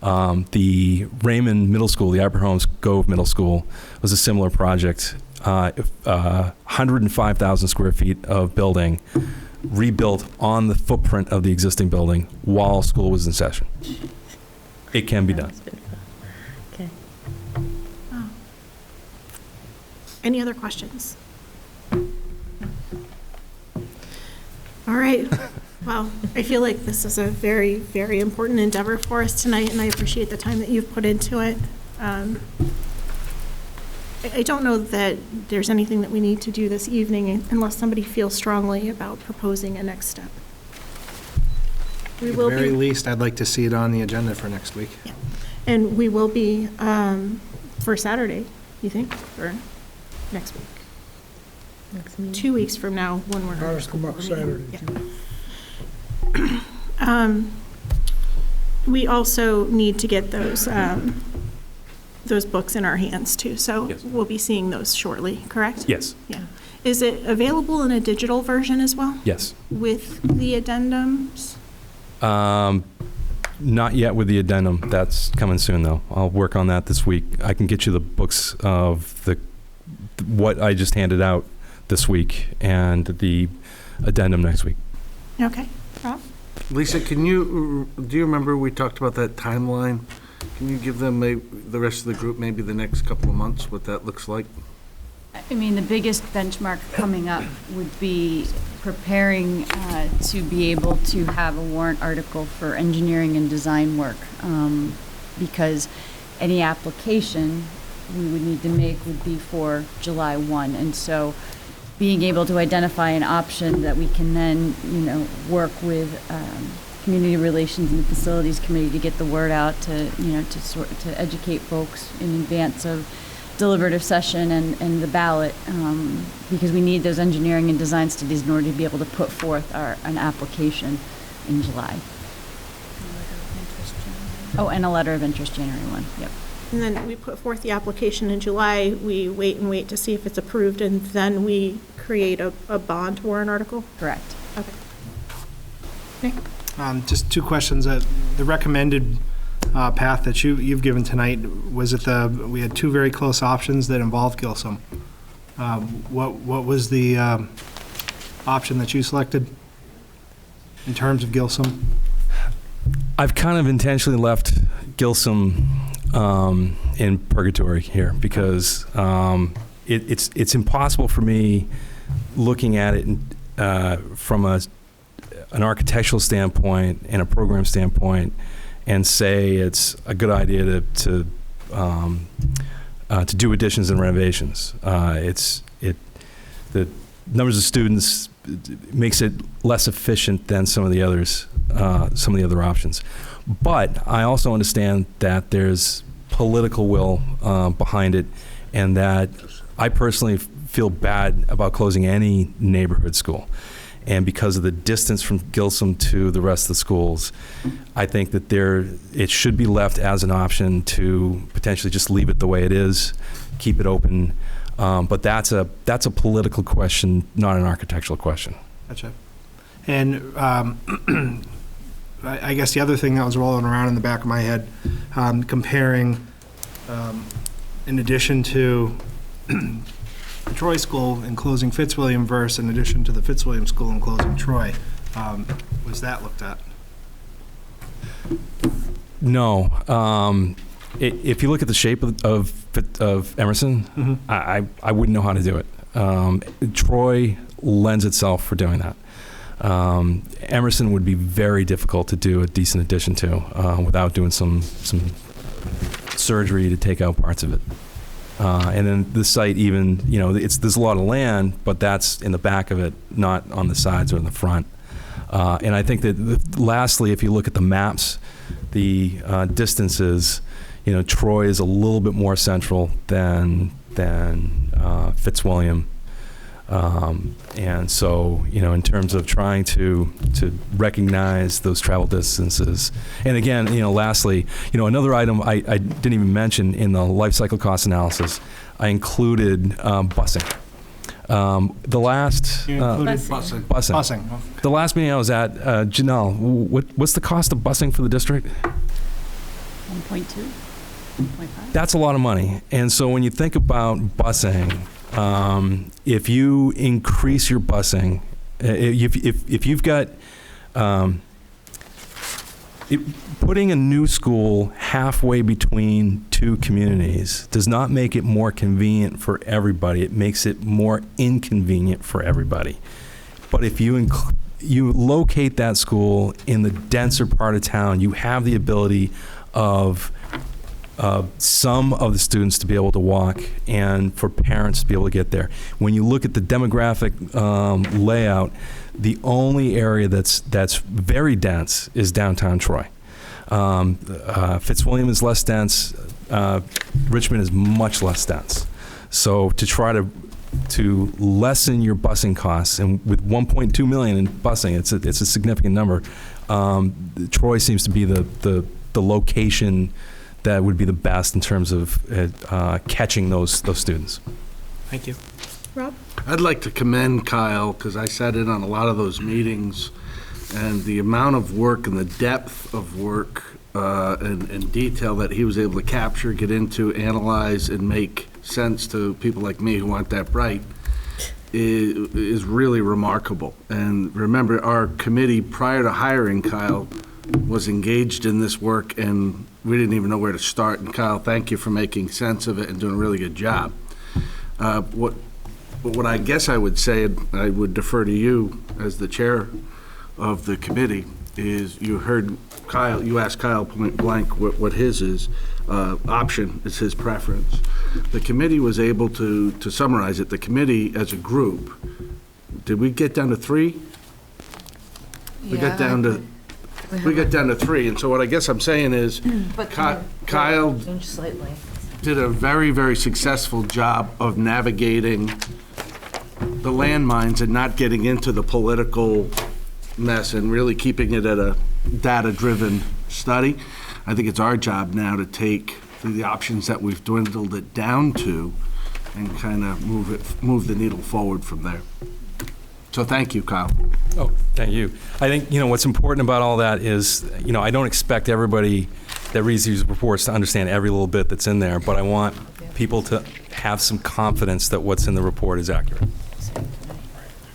The Raymond Middle School, the Upper Holmes Grove Middle School, was a similar project. 105,000 square feet of building rebuilt on the footprint of the existing building while school was in session. It can be done. Okay. Oh. Any other questions? All right. Well, I feel like this is a very, very important endeavor for us tonight, and I appreciate the time that you've put into it. I don't know that there's anything that we need to do this evening unless somebody feels strongly about proposing a next step. We At will the very be, least, I'd like to see it on the agenda for next week. and we will be for Saturday, you think, or next week? Next meeting. 2 weeks from now when we're. Ours come up Saturday, Yeah. We also need to get those books in our hands too, so Yes. we'll be seeing those shortly, correct? Yes. Yeah. Is it available in a digital version as well? Yes. With the addendums? Not yet with the addendum. That's coming soon, though. I'll work on that this week. I can get you the books of what I just handed out this week and the addendum next week. Okay. Rob? Lisa, do you remember we talked about that timeline? Can you give them, the rest of the group, maybe the next couple of months, what that looks like? I mean, the biggest benchmark coming up would be preparing to be able to have a warrant article for engineering and design work, because any application we would need to make would be for July 1. And so being able to identify an option that we can then, work with community relations and the facilities committee to get the word out to educate folks in advance of deliberative session and the ballot, because we need those engineering and design studies in order to be able to put forth an application in July. Oh, and a letter of interest, January 1, yep. And then we put forth the application in July, we wait to see if it's approved, and then we create a bond warrant article? Correct. Okay. Nick? Just two questions. The recommended path that you've given tonight, was it we had two very close options that involved Gilsum. What was the option that you selected in terms of Gilsum? I've kind of intentionally left Gilsum in purgatory here because it's impossible for me looking at it from an architectural standpoint and a program standpoint and say it's a good idea to do additions and renovations. The numbers of students makes it less efficient than some of the others, some of the other options. But I also understand that there's political will behind it, and that I personally feel bad about closing any neighborhood school. And because of the distance from Gilsum to the rest of the schools, I think that it should be left as an option to potentially just leave it the way it is, keep it open. But that's a political question, not an architectural question. Gotcha. And I guess the other thing that was rolling around in the back of my head, comparing, in addition to Troy School and closing Fitzwilliam versus in addition to the Fitzwilliam School and closing Troy, was that looked at? No. If you look at the shape of Emerson, Mm-hmm. I wouldn't know how to do it. Troy lends itself for doing that. Emerson would be very difficult to do a decent addition to without doing some surgery to take out parts of it. And then the site even, there's a lot of land, but that's in the back of it, not on the sides or in the front. And I think that lastly, if you look at the maps, the distances, Troy is a little bit more central than Fitzwilliam. And so, in terms of trying to recognize those travel distances. And again, lastly, another item I didn't even mention in the life cycle cost analysis, I included busing. The last You included busing. busing. The last meeting I was at, Janelle, what's the cost of busing for the district? 1.2, 1.5? That's a lot of money. And so when you think about busing, if you increase your busing, if you've got putting a new school halfway between two communities does not make it more convenient for everybody. It makes it more inconvenient for everybody. But if you you locate that school in the denser part of town, you have the ability of some of the students to be able to walk and for parents to be able to get there. When you look at the demographic layout, the only area that's very dense is downtown Troy. Fitzwilliam is less dense. Richmond is much less dense. So to try to lessen your busing costs, and with 1.2 million in busing, it's a significant number. Troy seems to be the location that would be the best in terms of catching those students. Thank you. Rob? I'd like to commend Kyle, because I sat in on a lot of those meetings, and the amount of work and the depth of work and detail that he was able to capture, get into, analyze, and make sense to people like me who aren't that bright is really remarkable. And remember, our committee, prior to hiring Kyle, was engaged in this work, and we didn't even know where to start. And Kyle, thank you for making sense of it and doing a really good job. What I guess I would say, and I would defer to you as the chair of the committee, is you heard Kyle, you asked Kyle point blank what his is, option is his preference. The committee was able to summarize it. The committee as a group, did we get down to 3? We got down to 3, and so what I guess I'm saying is, Kyle did a very, very successful job of navigating the landmines and not getting into the political mess and really keeping it at a data-driven study. I think it's our job now to take the options that we've dwindled it down to and kind of move the needle forward from there. So thank you, Kyle. Oh, thank you. I think, what's important about all that is, I don't expect everybody that reads these reports to understand every little bit that's in there, but I want people to have some confidence that what's in the report is accurate.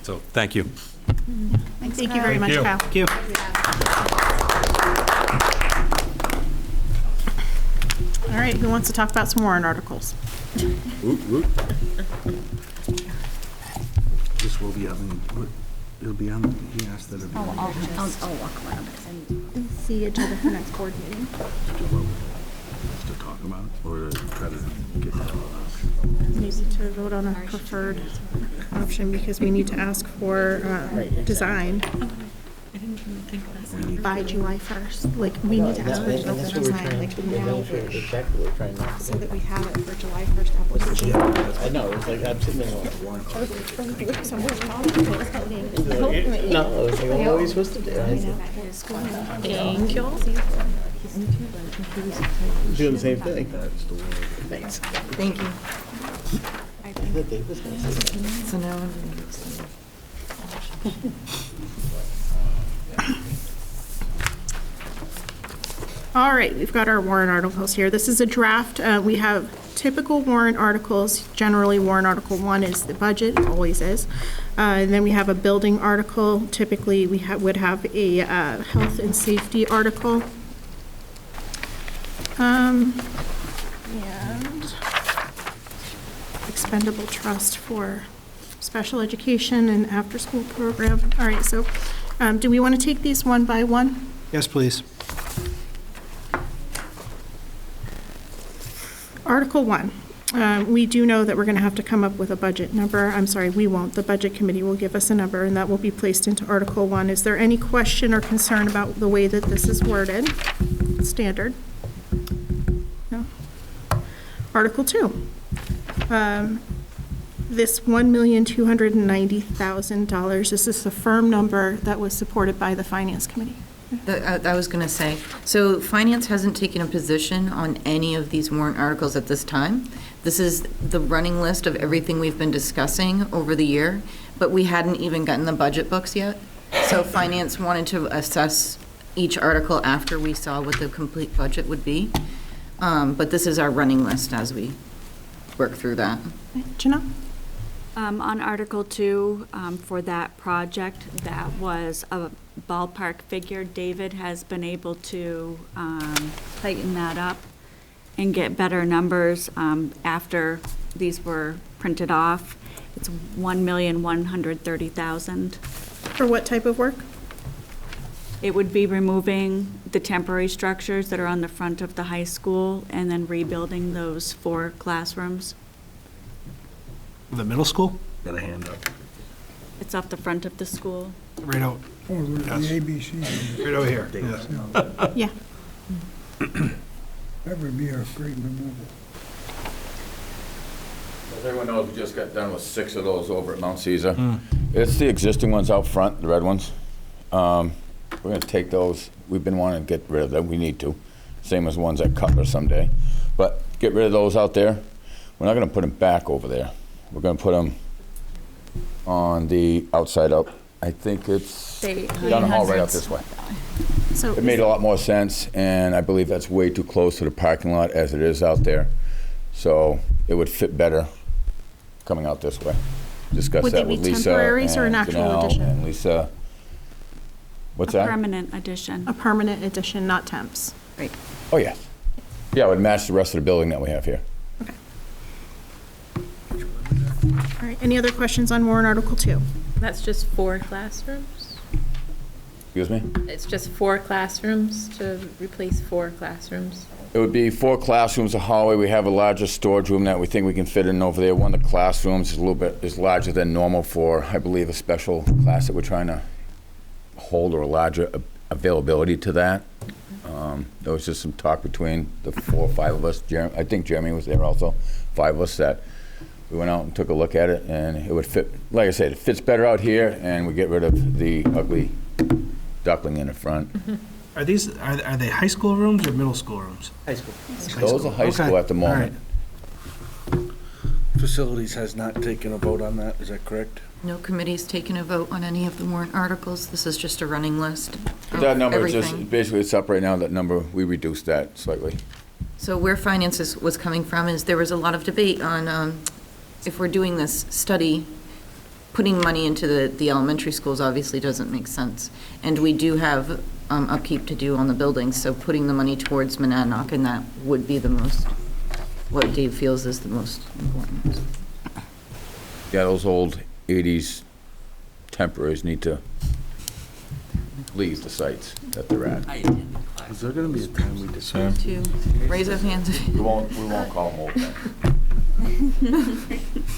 So, thank you. Thank you very much, Kyle. Thank you. All right, who wants to talk about some warrant articles? This will be on, it'll be on, he asked that it'll be on. I'll walk around. See agenda for next board meeting. To talk about, or to try to get that on. Maybe to vote on a preferred option because we need to ask for design by July 1st. Like, we need to ask for design, like, now, so that we have it for July 1st application. I know, it's like, I'm sitting there like, Somewhere no, it's like, what are we supposed to do? Thank you. Doing the same thing. Thanks. Thank you. I thought Dave was gonna say that. So now I'm going to All right, we've got our warrant articles here. This is a draft. We have typical warrant articles. Generally, warrant article 1 is the budget, it always is. And then we have a building article. Typically, we would have a health and safety article. And expendable trust for special education and after-school program. All right, so do we want to take these one by one? Yes, please. Article 1, we do know that we're going to have to come up with a budget number. I'm sorry, we won't. The Budget Committee will give us a number, and that will be placed into Article 1. Is there any question or concern about the way that this is worded? Standard? No? Article 2. This $1,290,000, this is the firm number that was supported by the Finance Committee. I was going to say, so Finance hasn't taken a position on any of these warrant articles at this time. This is the running list of everything we've been discussing over the year, but we hadn't even gotten the budget books yet. So Finance wanted to assess each article after we saw what the complete budget would be. But this is our running list as we work through that. Janelle? On Article 2, for that project, that was a ballpark figure. David has been able to tighten that up and get better numbers after these were printed off. It's $1,130,000. For what type of work? It would be removing the temporary structures that are on the front of the high school and then rebuilding those 4 classrooms. The middle school? Got a hand up. It's off the front of the school. Right out, Oh, the Yes. ABC, right over here. Yes. Yeah. that would be a great removal. As everyone knows, we just got done with 6 of those over at Mount Caesar. It's the existing ones out front, the red ones. We're gonna take those. We've been wanting to get rid of them. We need to. Same as the ones at Cutler someday. But get rid of those out there. We're not gonna put them back over there. We're gonna put them on the outside up. I think it's down the hall right out this way. So It made a lot more sense, and I believe that's way too close to the parking lot as it is out there. So it would fit better coming out this way. Discuss Would they that be with Lisa temporaries or an and actual Janelle addition? and Lisa. What's A that? permanent addition. a permanent addition, not temps. Right. Oh, yes. Yeah, it would match the rest of the building that we have here. All right, any other questions on warrant Article 2? That's just 4 classrooms? Excuse me? It's just 4 classrooms to replace 4 classrooms? It would be 4 classrooms, a hallway. We have a larger storage room that we think we can fit in over there. One of the classrooms is a little bit, is larger than normal for, I believe, a special class that we're trying to hold, or a larger availability to that. There was just some talk between the 4 or 5 of us. I think Jeremy was there also, 5 of us, that we went out and took a look at it, and it would fit, like I said, it fits better out here, and we get rid of the ugly duckling in the front. Are they high school rooms or middle school rooms? High school. Those are high school Okay. at the moment. Facilities has not taken a vote on that, is that correct? No committee's taken a vote on any of the warrant articles. This is just a running list of That number is everything. just, basically, it's up right now, that number, we reduced that slightly. So where finances was coming from is there was a lot of debate on if we're doing this study, putting money into the elementary schools obviously doesn't make sense. And we do have upkeep to do on the buildings, so putting the money towards Monadnock, and that would be the most, what Dave feels is the most important. Yeah, those old 80s temporaries need to leave the sites that they're at. Is there gonna be a time we decide? To raise of hands. We won't call them old then.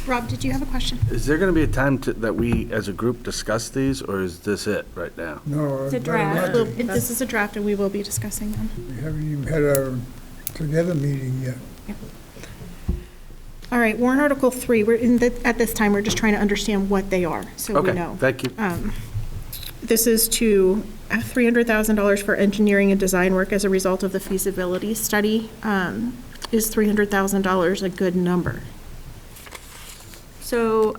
Rob, did you have a question? Is there gonna be a time that we, as a group, discuss these, or is this it right now? No. It's a draft. This is a draft, and we will be discussing them. We haven't even had a together meeting yet. All right, warrant Article 3, at this time, we're just trying to understand what they are, so we Okay, know. thank you. This is to have $300,000 for engineering and design work as a result of the feasibility study. Is $300,000 a good number? So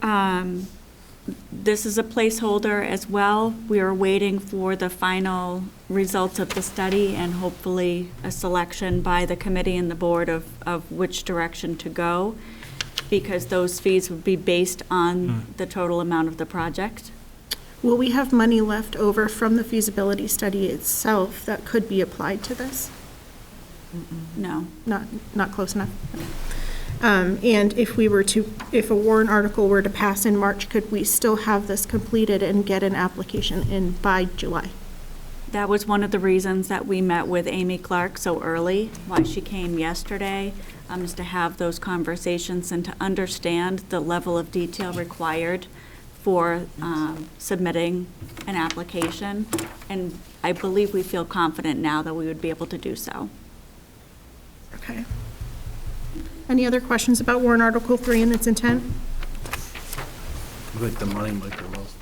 this is a placeholder as well. We are waiting for the final results of the study and hopefully a selection by the committee and the board of which direction to go, because those fees would be based on the total amount of the project. Will we have money left over from the feasibility study itself that could be applied to this? No. Not close enough? And if a warrant article were to pass in March, could we still have this completed and get an application in by July? That was one of the reasons that we met with Amy Clark so early, why she came yesterday, is to have those conversations and to understand the level of detail required for submitting an application. And I believe we feel confident now that we would be able to do so. Okay. Any other questions about warrant Article 3 and its intent? I like the money might be most.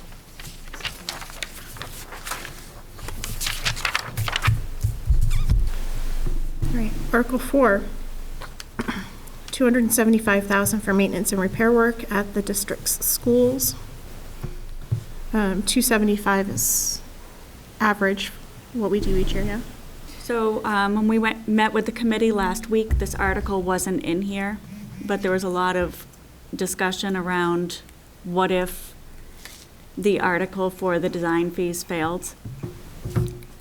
All right, Article 4, $275,000 for maintenance and repair work at the district's schools. 275 is average, what we do each year, yeah? So when we met with the committee last week, this article wasn't in here, but there was a lot of discussion around what if the article for the design fees failed.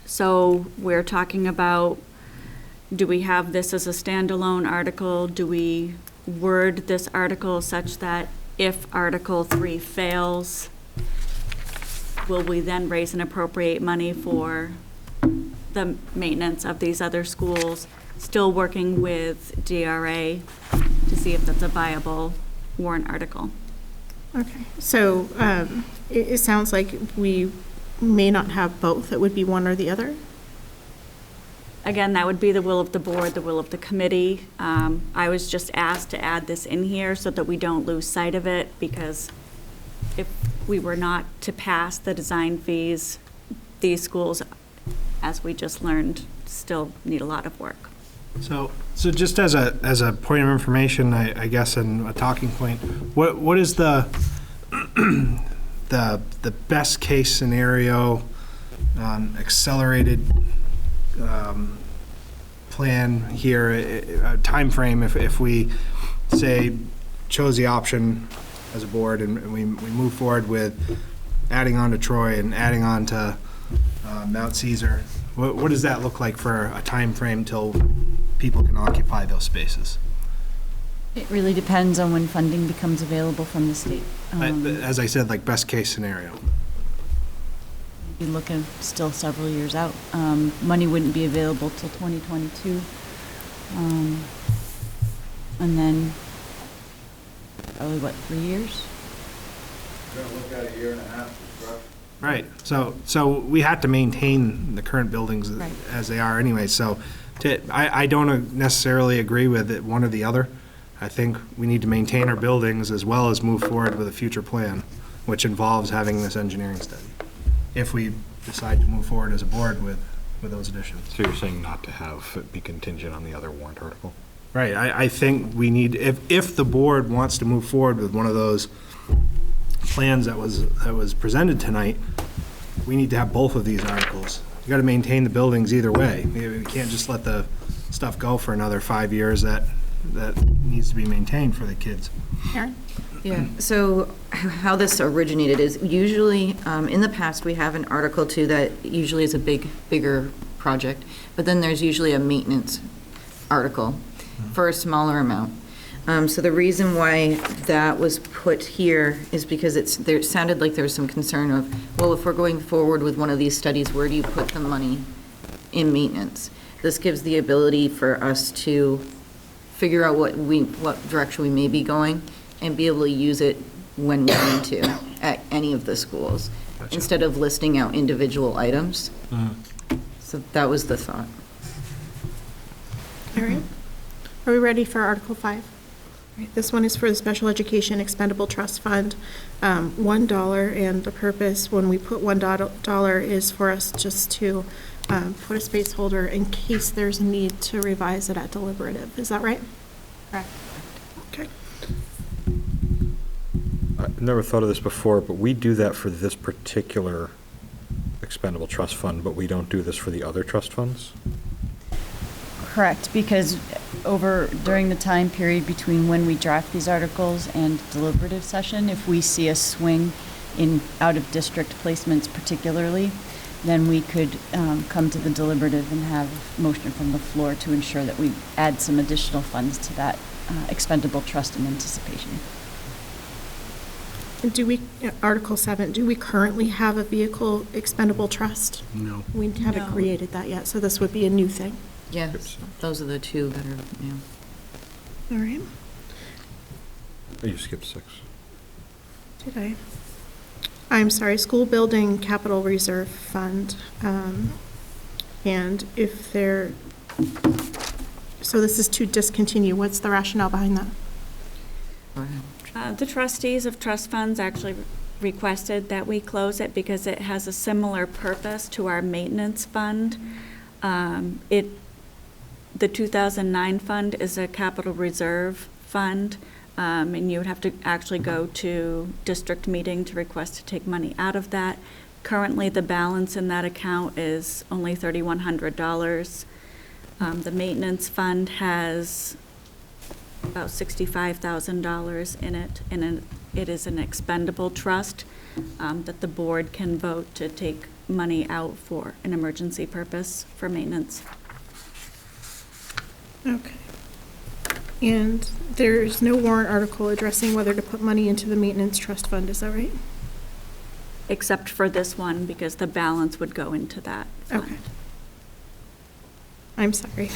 So we're talking about, do we have this as a standalone article? Do we word this article such that if Article 3 fails, will we then raise and appropriate money for the maintenance of these other schools? Still working with DRA to see if that's a viable warrant article. Okay, so it sounds like we may not have both. It would be one or the other. Again, that would be the will of the board, the will of the committee. I was just asked to add this in here so that we don't lose sight of it, because if we were not to pass the design fees, these schools, as we just learned, still need a lot of work. So just as a point of information, I guess, and a talking point, what is the the best case scenario accelerated plan here, a time frame if we say chose the option as a board and we move forward with adding on to Troy and adding on to Mount Caesar? What does that look like for a time frame till people can occupy those spaces? It really depends on when funding becomes available from the state. As I said, like best case scenario. You're looking still several years out. Money wouldn't be available till 2022. And then probably, 3 years? We're going to look at a year and a half. Right. So we had to maintain the current buildings Right. as they are anyway. So I don't necessarily agree with it, one or the other. I think we need to maintain our buildings as well as move forward with a future plan, which involves having this engineering study, if we decide to move forward as a board with those additions. So you're saying not to have it be contingent on the other warrant article? Right. I think we need, if the board wants to move forward with one of those plans that was presented tonight, we need to have both of these articles. You got to maintain the buildings either way. We can't just let the stuff go for another 5 years that needs to be maintained for the kids. Aaron? Yeah, so how this originated is usually, in the past, we have an Article 2 that usually is a bigger project, but then there's usually a maintenance article for a smaller amount. So the reason why that was put here is because it sounded like there was some concern of, well, if we're going forward with one of these studies, where do you put the money in maintenance? This gives the ability for us to figure out what direction we may be going and be able to use it when we need to at any of the schools, instead of listing out individual items. So that was the thought. All right. Are we ready for Article 5? Right, this one is for the Special Education Expendable Trust Fund, $1, and the purpose when we put $1 is for us just to put a space holder in case there's a need to revise it at deliberative. Is that right? Correct. Okay. I've never thought of this before, but we do that for this particular expendable trust fund, but we don't do this for the other trust funds? Correct, because during the time period between when we draft these articles and deliberative session, if we see a swing in out-of-district placements particularly, then we could come to the deliberative and have motion from the floor to ensure that we add some additional funds to that expendable trust in anticipation. And do we, Article 7, do we currently have a vehicle expendable trust? No. We haven't No. created that yet, so this would be a new thing. Yes, those are the two that are new. All right. Oh, you skipped 6. Did I? I'm sorry, School Building Capital Reserve Fund. And if there, so this is to discontinue. What's the rationale behind that? Go ahead. The trustees of trust funds actually requested that we close it because it has a similar purpose to our maintenance fund. The 2009 fund is a capital reserve fund, and you would have to actually go to district meeting to request to take money out of that. Currently, the balance in that account is only $3,100. The maintenance fund has about $65,000 in it, and it is an expendable trust that the board can vote to take money out for an emergency purpose for maintenance. Okay. And there's no warrant article addressing whether to put money into the maintenance trust fund, is that right? except for this one, because the balance would go into that fund. Okay. I'm sorry.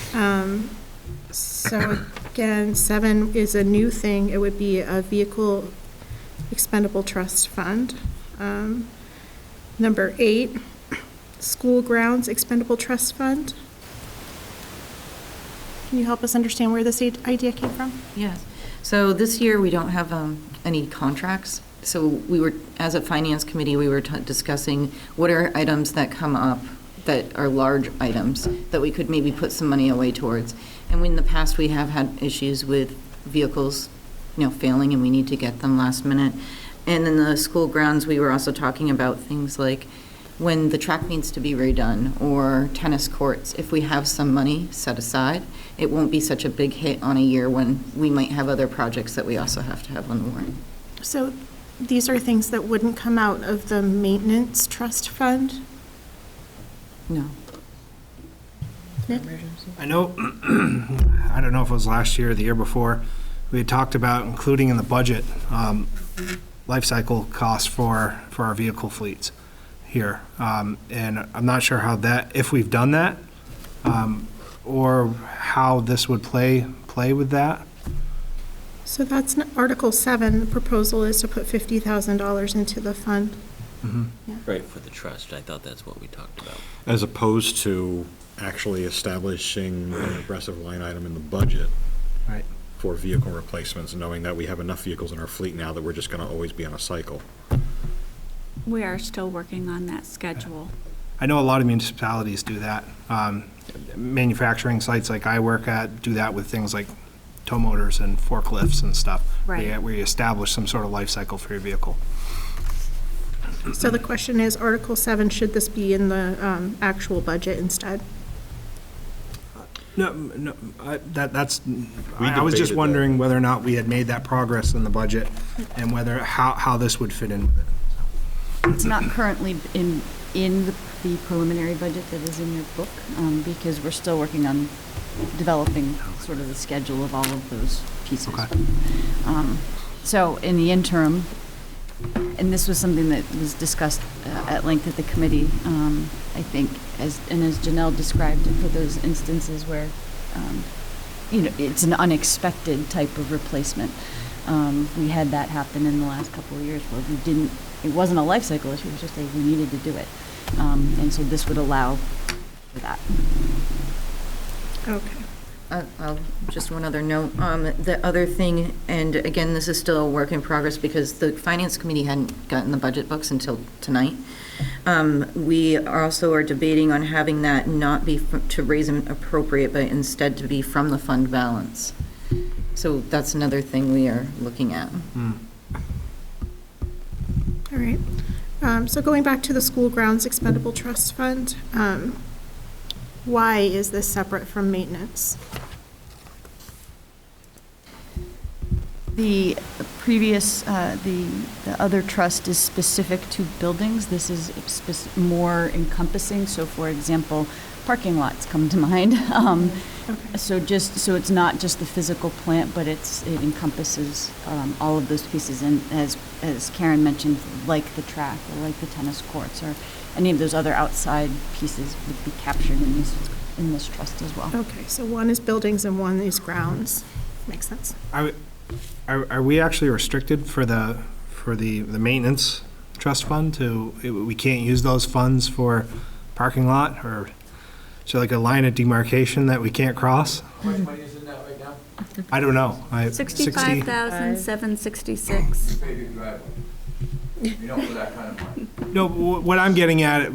So again, 7 is a new thing. It would be a vehicle expendable trust fund. Number 8, school grounds expendable trust fund. Can you help us understand where this idea came from? Yes. So this year, we don't have any contracts. So we were, as a finance committee, we were discussing what are items that come up that are large items that we could maybe put some money away towards. And in the past, we have had issues with vehicles, failing, and we need to get them last minute. And in the school grounds, we were also talking about things like when the track needs to be redone or tennis courts. If we have some money set aside, it won't be such a big hit on a year when we might have other projects that we also have to have on the warrant. So these are things that wouldn't come out of the maintenance trust fund? No. Nick? I know, I don't know if it was last year or the year before, we had talked about including in the budget life cycle costs for our vehicle fleets here. And I'm not sure how that, if we've done that, or how this would play with that. So that's Article 7. The proposal is to put $50,000 into the fund. Right, for the trust. I thought that's what we talked about. As opposed to actually establishing an aggressive line item in the budget. Right. For vehicle replacements, knowing that we have enough vehicles in our fleet now that we're just going to always be on a cycle. We are still working on that schedule. I know a lot of municipalities do that. Manufacturing sites like I work at do that with things like tow motors and forklifts and stuff. Right. Where you establish some sort of life cycle for your vehicle. So the question is, Article 7, should this be in the actual budget instead? No, I was debated just that. wondering whether or not we had made that progress in the budget and how this would fit in with it. It's not currently in the preliminary budget that is in your book, because we're still working on developing sort of the schedule of all of those pieces. Okay. So in the interim, and this was something that was discussed at length at the committee, I think, as Janelle described it, for those instances where, it's an unexpected type of replacement. We had that happen in the last couple of years where it wasn't a life cycle issue, it was just that we needed to do it. And so this would allow for that. Okay. Just one other note. The other thing, and again, this is still a work in progress because the Finance Committee hadn't gotten the budget books until tonight. We also are debating on having that not be to raise and appropriate, but instead to be from the fund balance. So that's another thing we are looking at. All right. So going back to the school grounds expendable trust fund, why is this separate from maintenance? The previous, the other trust is specific to buildings. This is more encompassing. So for example, parking lots come to mind. So it's not just the physical plant, but it encompasses all of those pieces. And as Karen mentioned, like the track or like the tennis courts or any of those other outside pieces would be captured in this trust as well. Okay, so one is buildings and one is grounds. Makes sense. Are we actually restricted for the maintenance trust fund we can't use those funds for parking lot, or is there like a line of demarcation that we can't cross? How much money is in that right now? I don't know. 65,766. Paving driveway. You don't for that kind of money. No, what I'm getting at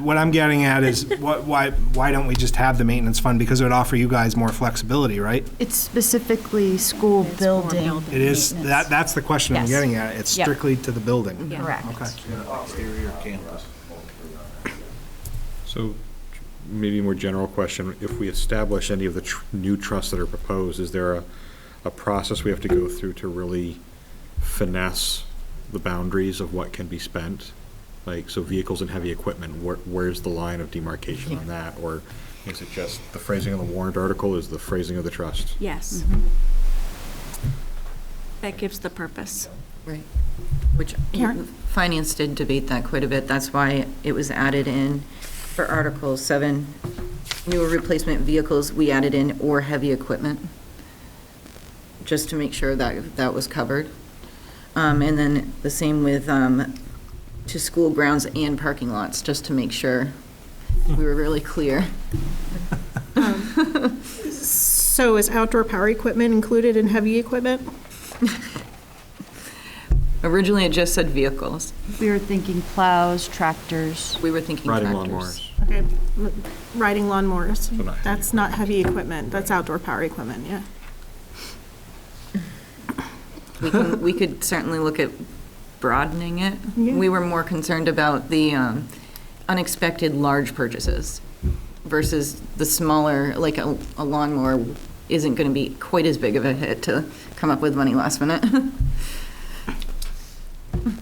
is why don't we just have the maintenance fund, because it would offer you guys more flexibility, right? It's specifically school building. It is, maintenance. that's the question I'm Yes. getting at. It's Yep. strictly to the building. Correct. Okay. Exterior campus. So maybe a more general question, if we establish any of the new trusts that are proposed, is there a process we have to go through to really finesse the boundaries of what can be spent? Like, so vehicles and heavy equipment, where's the line of demarcation on that? Or is it just the phrasing of the warrant article is the phrasing of the trust? Yes. That gives the purpose. Right. Which Karen? Finance did debate that quite a bit. That's why it was added in for Article 7, newer replacement vehicles, we added in or heavy equipment, just to make sure that that was covered. And then the same with to school grounds and parking lots, just to make sure we were really clear. So is outdoor power equipment included in heavy equipment? Originally, it just said vehicles. We were thinking plows, tractors. We were thinking Riding tractors. lawnmowers. Okay, riding lawnmowers, So not heavy that's not heavy equipment, that's outdoor power equipment, yeah. We could certainly look at broadening it. Yeah. We were more concerned about the unexpected large purchases versus the smaller, like a lawnmower isn't going to be quite as big of a hit to come up with money last minute.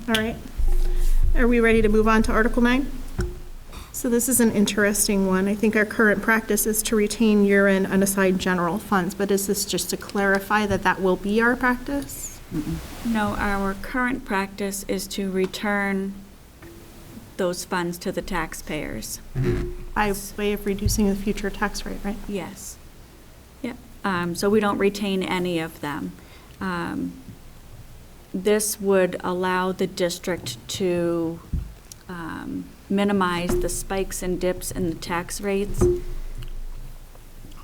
All right. Are we ready to move on to Article 9? So this is an interesting one. I think our current practice is to retain year-end unassigned general funds, but is this just to clarify that that will be our practice? No, our current practice is to return those funds to the taxpayers. By way of reducing the future tax rate, right? Yes. Yep. So we don't retain any of them. This would allow the district to minimize the spikes and dips in the tax rates.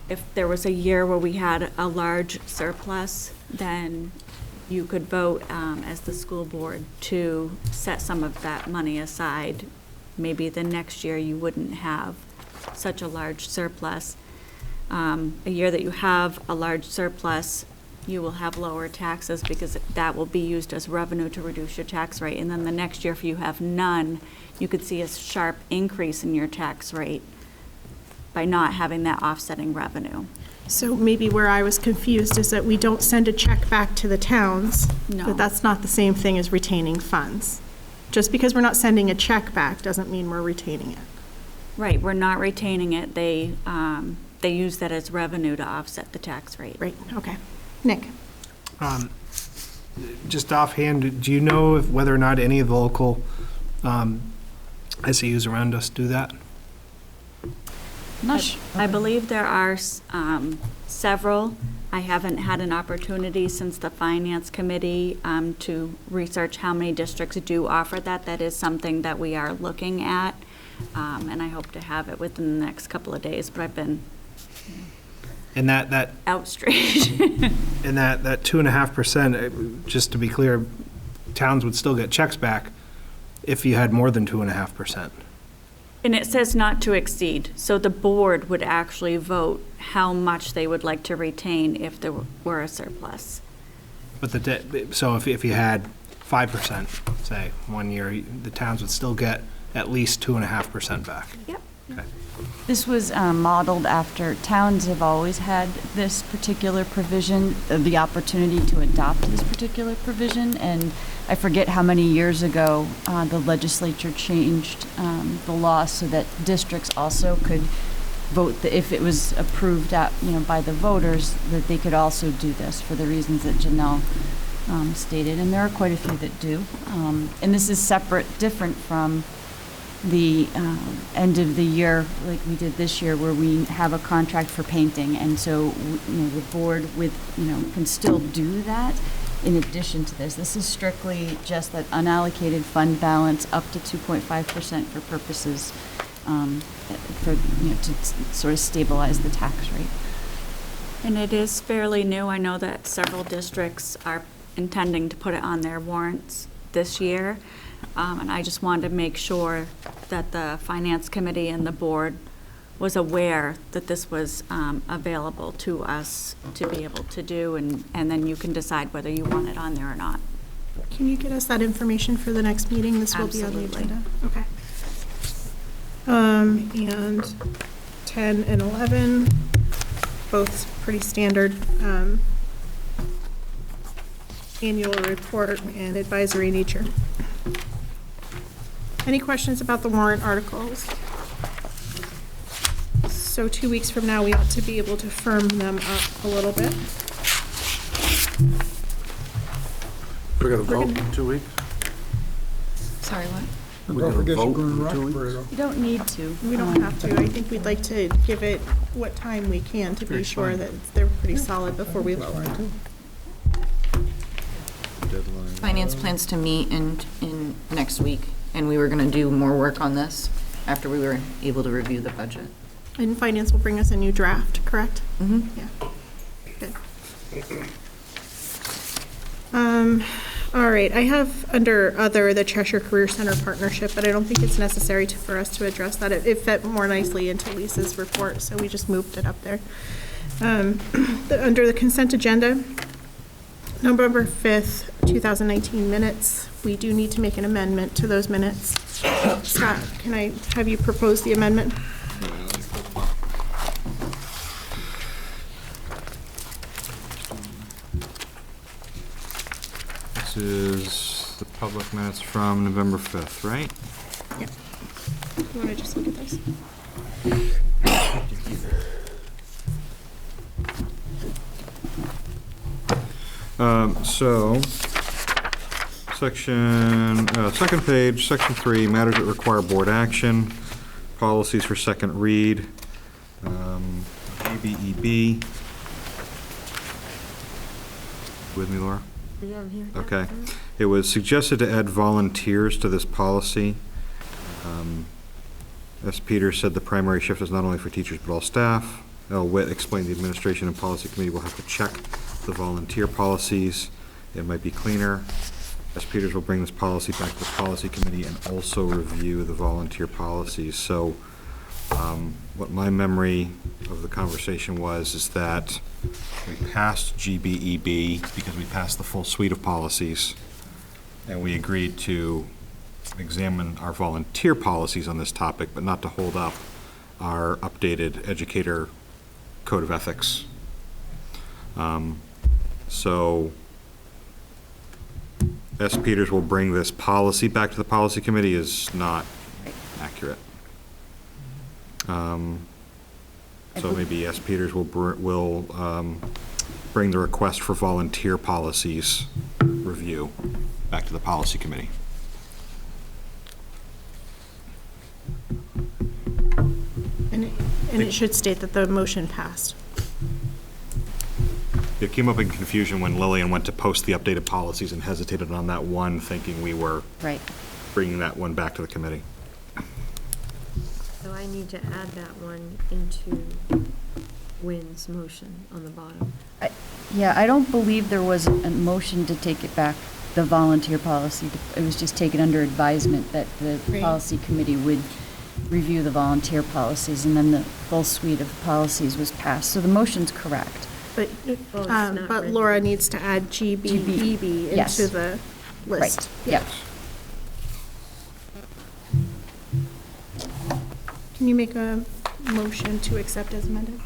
If there was a year where we had a large surplus, then you could vote as the school board to set some of that money aside. Maybe the next year you wouldn't have such a large surplus. A year that you have a large surplus, you will have lower taxes because that will be used as revenue to reduce your tax rate. And then the next year, if you have none, you could see a sharp increase in your tax rate by not having that offsetting revenue. So maybe where I was confused is that we don't send a check back to the towns. No. But that's not the same thing as retaining funds. Just because we're not sending a check back doesn't mean we're retaining it. Right, we're not retaining it. They use that as revenue to offset the tax rate. Right, okay. Nick? Just offhand, do you know whether or not any of the local SAUs around us do that? I believe there are several. I haven't had an opportunity since the Finance Committee to research how many districts do offer that. That is something that we are looking at, and I hope to have it within the next couple of days, but I've been And that out straight. and that 2.5%, just to be clear, towns would still get checks back if you had more than 2.5%. And it says not to exceed, so the board would actually vote how much they would like to retain if there were a surplus. But so if you had 5%, say, one year, the towns would still get at least 2.5% back. Yep. Okay. This was modeled after, towns have always had this particular provision, the opportunity to adopt this particular provision, and I forget how many years ago the legislature changed the law so that districts also could vote, if it was approved by the voters, that they could also do this for the reasons that Janelle stated, and there are quite a few that do. And this is separate, different from the end of the year, like we did this year, where we have a contract for painting, and so the board can still do that. In addition to this, this is strictly just that unallocated fund balance up to 2.5% for purposes to sort of stabilize the tax rate. And it is fairly new. I know that several districts are intending to put it on their warrants this year. And I just wanted to make sure that the Finance Committee and the board was aware that this was available to us to be able to do, and then you can decide whether you want it on there or not. Can you get us that information for the next meeting? This will be on the Absolutely. agenda. Okay. And 10 and 11, both pretty standard annual report and advisory nature. Any questions about the warrant articles? So 2 weeks from now, we ought to be able to firm them up a little bit. We're going to vote in 2 weeks? Sorry, what? We're Don't gonna forget you're vote going in to 2 Roxbury, weeks? though. You don't need to. We don't have to. I think we'd like to give it what time we can to be sure that they're pretty solid before we vote. Finance plans to meet in next week, and we were going to do more work on this after we were able to review the budget. And finance will bring us a new draft, correct? Mm-hmm. Yeah. Good. All right, I have under other, the Cheshire Career Center partnership, but I don't think it's necessary for us to address that. It fit more nicely into Lisa's report, so we just moved it up there. Under the consent agenda, November 5th, 2019 minutes, we do need to make an amendment to those minutes. Scott, can I have you propose the amendment? This is the public minutes from November 5th, right? Yeah. You want to just look at those? So, second page, section 3, matters that require board action, policies for second read, ABEB. With me, Laura? Yeah, I'm here. Okay. It was suggested to add volunteers to this policy. As Peter said, the primary shift is not only for teachers but all staff. L. Witt explained the administration and policy committee will have to check the volunteer policies. It might be cleaner. S. Peters will bring this policy back to the policy committee and also review the volunteer policies. So what my memory of the conversation was is that we passed GBEB because we passed the full suite of policies, and we agreed to examine our volunteer policies on this topic, but not to hold up our updated educator code of ethics. So S. Peters will bring this policy back to the policy committee is not accurate. So maybe S. Peters will bring the request for volunteer policies review back to the policy committee. And it should state that the motion passed. It came up in confusion when Lillian went to post the updated policies and hesitated on that one, thinking we were Right. bringing that one back to the committee. So I need to add that one into Wynn's motion on the bottom. Yeah, I don't believe there was a motion to take it back, the volunteer policy. It was just taken under advisement that the Right. policy committee would review the volunteer policies, and then the full suite of policies was passed. So the motion's correct. But, Well, it's not but written. Laura needs to add GBEB Yes. into the list. Right, yeah. Can you make a motion to accept as amended?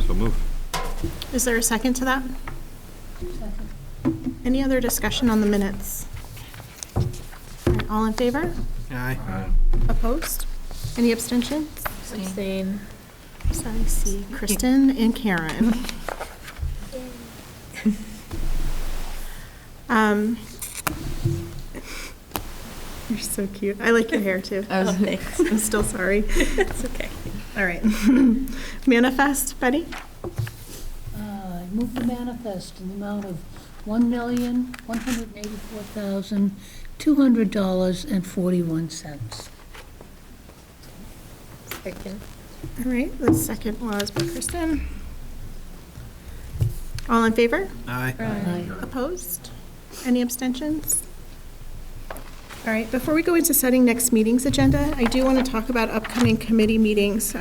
So move. Is there a second to that? Any other discussion on the minutes? All right, all in favor? Aye. Opposed? Any abstentions? Abstain. So I see Kristen and Karen. You're so cute. I like your hair too. Oh, thanks. I'm still sorry. It's okay. All right. Manifest, Betty? I move the manifest in the amount of $1,184,200.41. Second. All right, the second was by Kristen. All in favor? Aye. Aye. Opposed? Any abstentions? All right, before we go into setting next meeting's agenda, I do want to talk about upcoming committee meetings.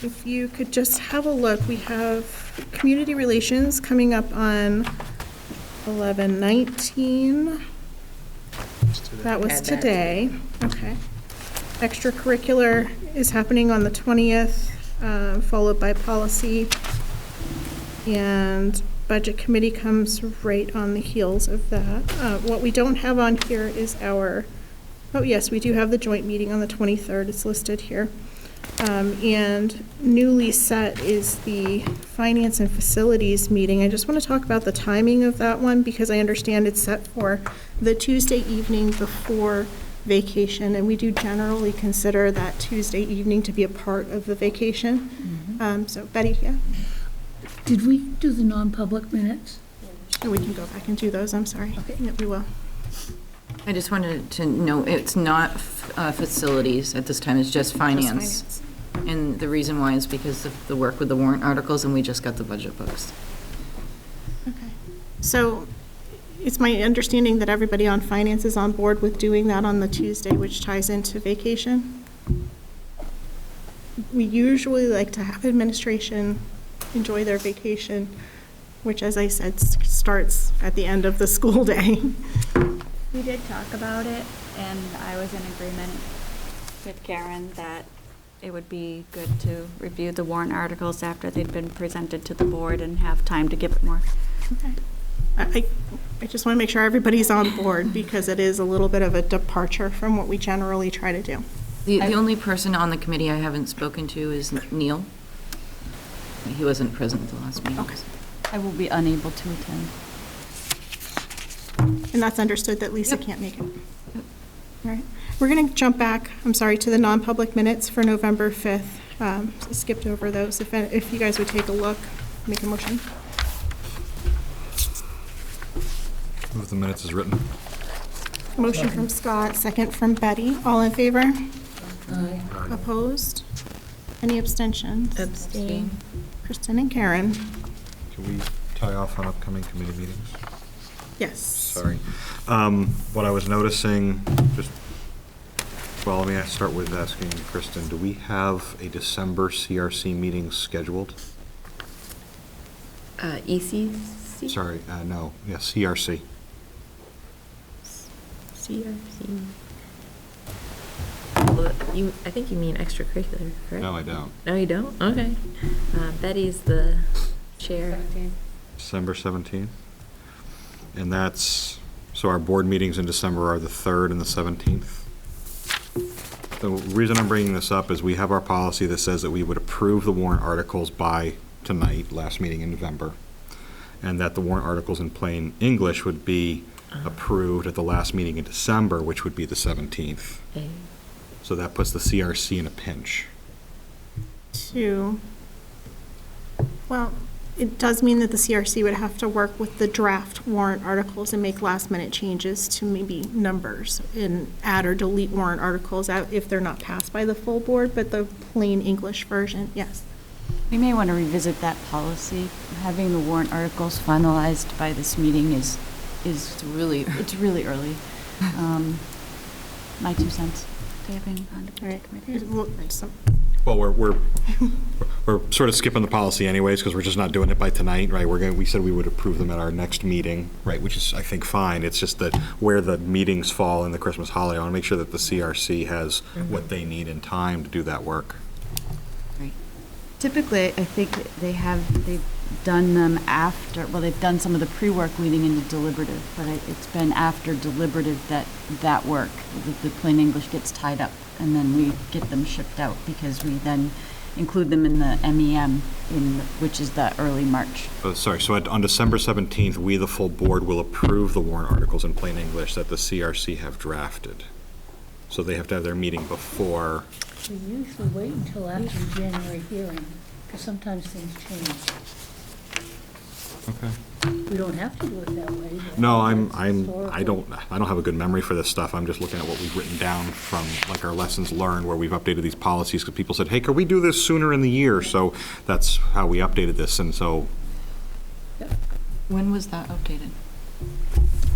If you could just have a look, we have Community Relations coming up on 11/19. That was Add that. today. Okay. Extracurricular is happening on the 20th, followed by policy. And Budget Committee comes right on the heels of that. What we don't have on here is our, oh yes, we do have the joint meeting on the 23rd. It's listed here. And newly set is the Finance and Facilities meeting. I just want to talk about the timing of that one because I understand it's set for the Tuesday evening before vacation, and we do generally consider that Tuesday evening to be a part of the vacation. So Betty, yeah? Did we do the non-public minutes? So we can go back and do those, I'm sorry. Okay. Yeah, we will. I just wanted to know, it's not facilities at this time, it's just finance. And the reason why is because of the work with the warrant articles, and we just got the budget books. Okay. So it's my understanding that everybody on finance is on board with doing that on the Tuesday, which ties into vacation. We usually like to have administration enjoy their vacation, which, as I said, starts at the end of the school day. We did talk about it, and I was in agreement with Karen that it would be good to review the warrant articles after they'd been presented to the board and have time to give it more. Okay. I just want to make sure everybody's on board because it is a little bit of a departure from what we generally try to do. The only person on the committee I haven't spoken to is Neil. He wasn't present at the last meeting. Okay. I will be unable to attend. And that's understood that Lisa can't make it. All right. We're going to jump back, I'm sorry, to the non-public minutes for November 5th. Skipped over those. If you guys would take a look, make a motion. Move the minutes as written. Motion from Scott, second from Betty. All in favor? Aye. Opposed? Any abstentions? Abstain. Kristen and Karen? Can we tie off on upcoming committee meetings? Yes. Sorry. What I was noticing, let me start with asking Kristen, do we have a December CRC meeting scheduled? ECC? Sorry, no, yeah, CRC. CRC. Well, I think you mean extracurricular, correct? No, I don't. No, you don't? Okay. Betty's the chair. December 17th? And that's, so our board meetings in December are the 3rd and the 17th? The reason I'm bringing this up is we have our policy that says that we would approve the warrant articles by tonight, last meeting in November, and that the warrant articles in plain English would be approved at the last meeting in December, which would be the 17th. Okay. So that puts the CRC in a pinch. Well, it does mean that the CRC would have to work with the draft warrant articles and make last-minute changes to maybe numbers and add or delete warrant articles out if they're not passed by the full board, but the plain English version, yes. We may want to revisit that policy. Having the warrant articles finalized by this meeting is really early. My 2 cents. Well, we're sort of skipping the policy anyways, because we're just not doing it by tonight, right? We said we would approve them at our next meeting, right, which is, I think, fine. It's just that where the meetings fall in the Christmas holiday, I want to make sure that the CRC has what they need in time to do that work. Typically, I think they've done them after, well, they've done some of the pre-work leading into deliberative, but it's been after deliberative that work, the plain English gets tied up, and then we get them shipped out, because we then include them in the MEM, which is the early March. Sorry, so on December 17th, we, the full board, will approve the warrant articles in plain English that the CRC have drafted. So they have to have their meeting before. We usually wait until after the January hearing, because sometimes things change. Okay. We don't have to do it that way. No, I don't have a good memory for this stuff. I'm just looking at what we've written down from like our lessons learned where we've updated these policies because people said, hey, could we do this sooner in the year? So that's how we updated this. And so. When was that updated?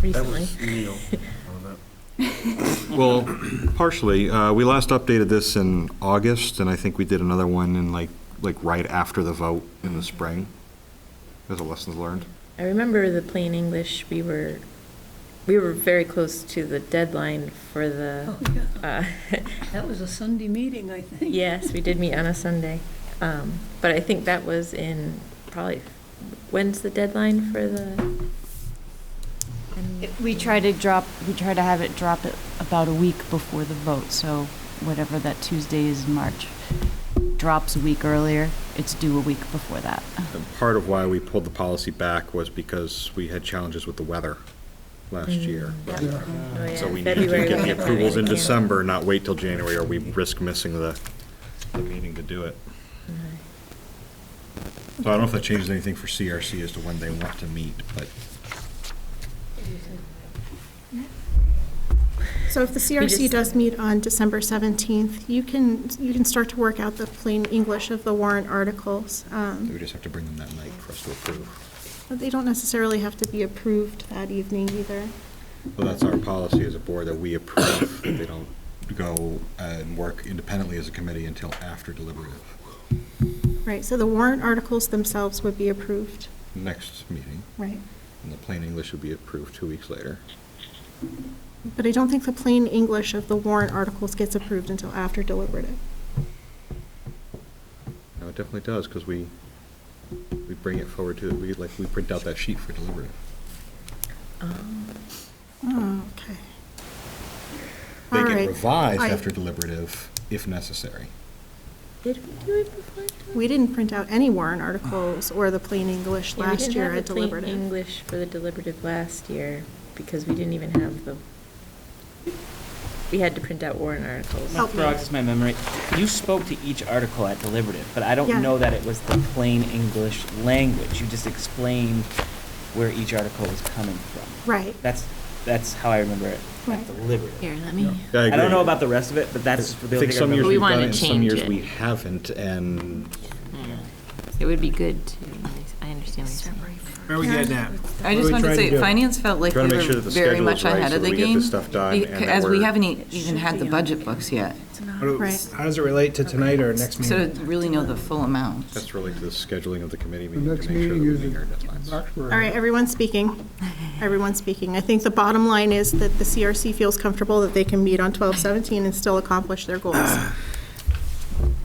Recently. Well, partially. We last updated this in August, and I think we did another one in like right after the vote in the spring. As a lessons learned. I remember the plain English, we were very close to the deadline for the. Oh, yeah. That was a Sunday meeting, I think. Yes, we did meet on a Sunday. But I think that was in probably, when's the deadline for the? We try to have it drop it about a week before the vote, so whatever that Tuesday is in March. drops a week earlier, it's due a week before that. And part of why we pulled the policy back was because we had challenges with the weather last year. Oh, yeah. So we needed to February get when the it approvals in came. December, not wait till January, or we risk missing the meeting to do it. So I don't know if that changes anything for CRC as to when they want to meet, but So if the CRC does meet on December 17th, you can start to work out the plain English of the warrant articles. we just have to bring them that night for us to approve. But they don't necessarily have to be approved that evening either. Well, that's our policy as a board, that we approve. They don't go and work independently as a committee until after deliberative. Right, so the warrant articles themselves would be approved. Next meeting. Right. And the plain English would be approved 2 weeks later. But I don't think the plain English of the warrant articles gets approved until after deliberative. No, it definitely does, because we bring it forward to, we print out that sheet for deliberative. Oh, okay. They All get right. revised after deliberative if necessary. Did we do it before? We didn't print out any warrant articles or the plain English Yeah, we last didn't year have at the plain deliberative. English for the deliberative last year because we didn't even have the, we had to print out warrant articles. Help me. Frogs is my memory. You spoke to each article at deliberative, but I don't Yeah. know that it was the plain English language. You just explained where each article was coming from. Right. That's how I remember it Right. at deliberative. Here, let me. I I don't agree. know about the rest of it, but that's the I only think thing I some years remember. we've wanted done it, to and some change years it. we haven't, and It would be good to, I understand what you're saying. Where are we getting at? I just wanted to say, finance felt like we Trying to were make sure that the very schedule much is right ahead so of that the we get game. this stuff done and that As we we're- haven't even had the budget books yet, Right. How does it relate to tonight or next so meeting? to really know the full amount. that's related to the scheduling of the committee The meeting next to make sure meeting that is we meet our in deadlines. Roxbury. All right, everyone's speaking. Everyone's speaking. I think the bottom line is that the CRC feels comfortable that they can meet on 12/17 and still accomplish their goals.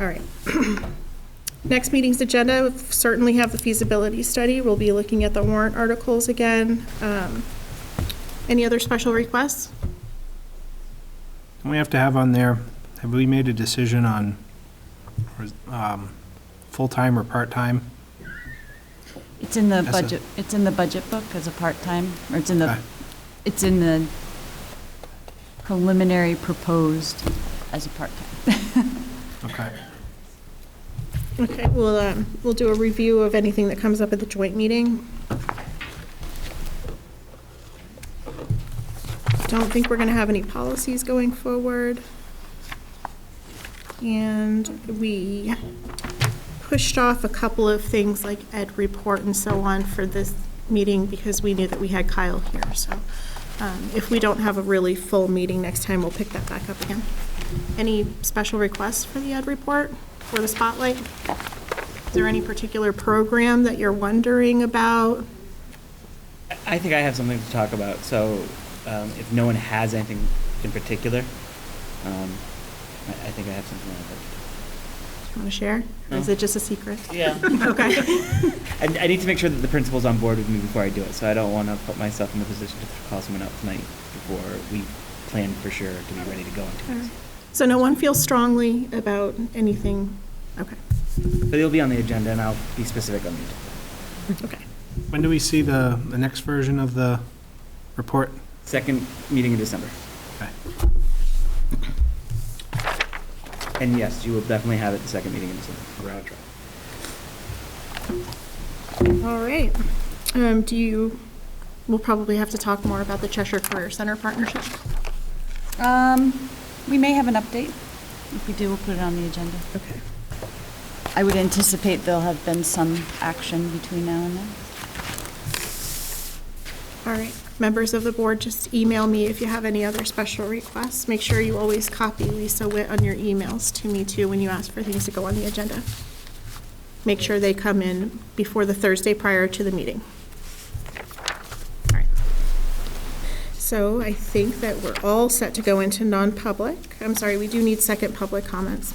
All right. Next meeting's agenda, we certainly have the feasibility study. We'll be looking at the warrant articles again. Any other special requests? And we have to have on there, have we made a decision on full-time or part-time? It's in the That's a- budget, it's in the budget book as a part-time, or it's in Okay. the preliminary proposed as a part-time. Okay. Okay, we'll do a review of anything that comes up at the joint meeting. Don't think we're gonna have any policies going forward. And we pushed off a couple of things like ed report and so on for this meeting because we knew that we had Kyle here, so. If we don't have a really full meeting next time, we'll pick that back up again. Any special requests for the ed report or the spotlight? Is there any particular program that you're wondering about? I think I have something to talk about, so if no one has anything in particular, I think I have something like that. Do you want to share? Or is No. it just a secret? Yeah. Okay. I need to make sure that the principal's on board with me before I do it, so I don't want to put myself in the position to call someone out tonight before we plan for sure to be ready to go into All it. right. So no one feels strongly about anything? Okay. But it'll be on the agenda, and I'll be specific on the agenda. Okay. When do we see the next version of the report? Second meeting in December. Okay. And yes, you will definitely have it the second meeting in December. We're on track. All right. We'll probably have to talk more about the Cheshire Career Center partnership. We may have an update. If we do, we'll put it on the agenda. Okay. I would anticipate there'll have been some action between now and then. All right. Members of the board, just email me if you have any other special requests. Make sure you always copy Lisa Witt on your emails to me too when you ask for things to go on the agenda. Make sure they come in before the Thursday prior to the meeting. All right. So I think that we're all set to go into non-public. I'm sorry, we do need second public comments.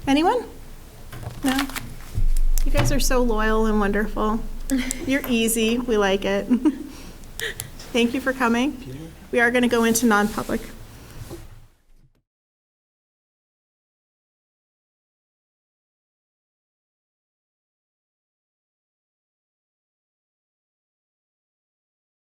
Anyone? No? You guys are so loyal and wonderful. You're easy. We like it. Thank you for coming. We are going to go into non-public.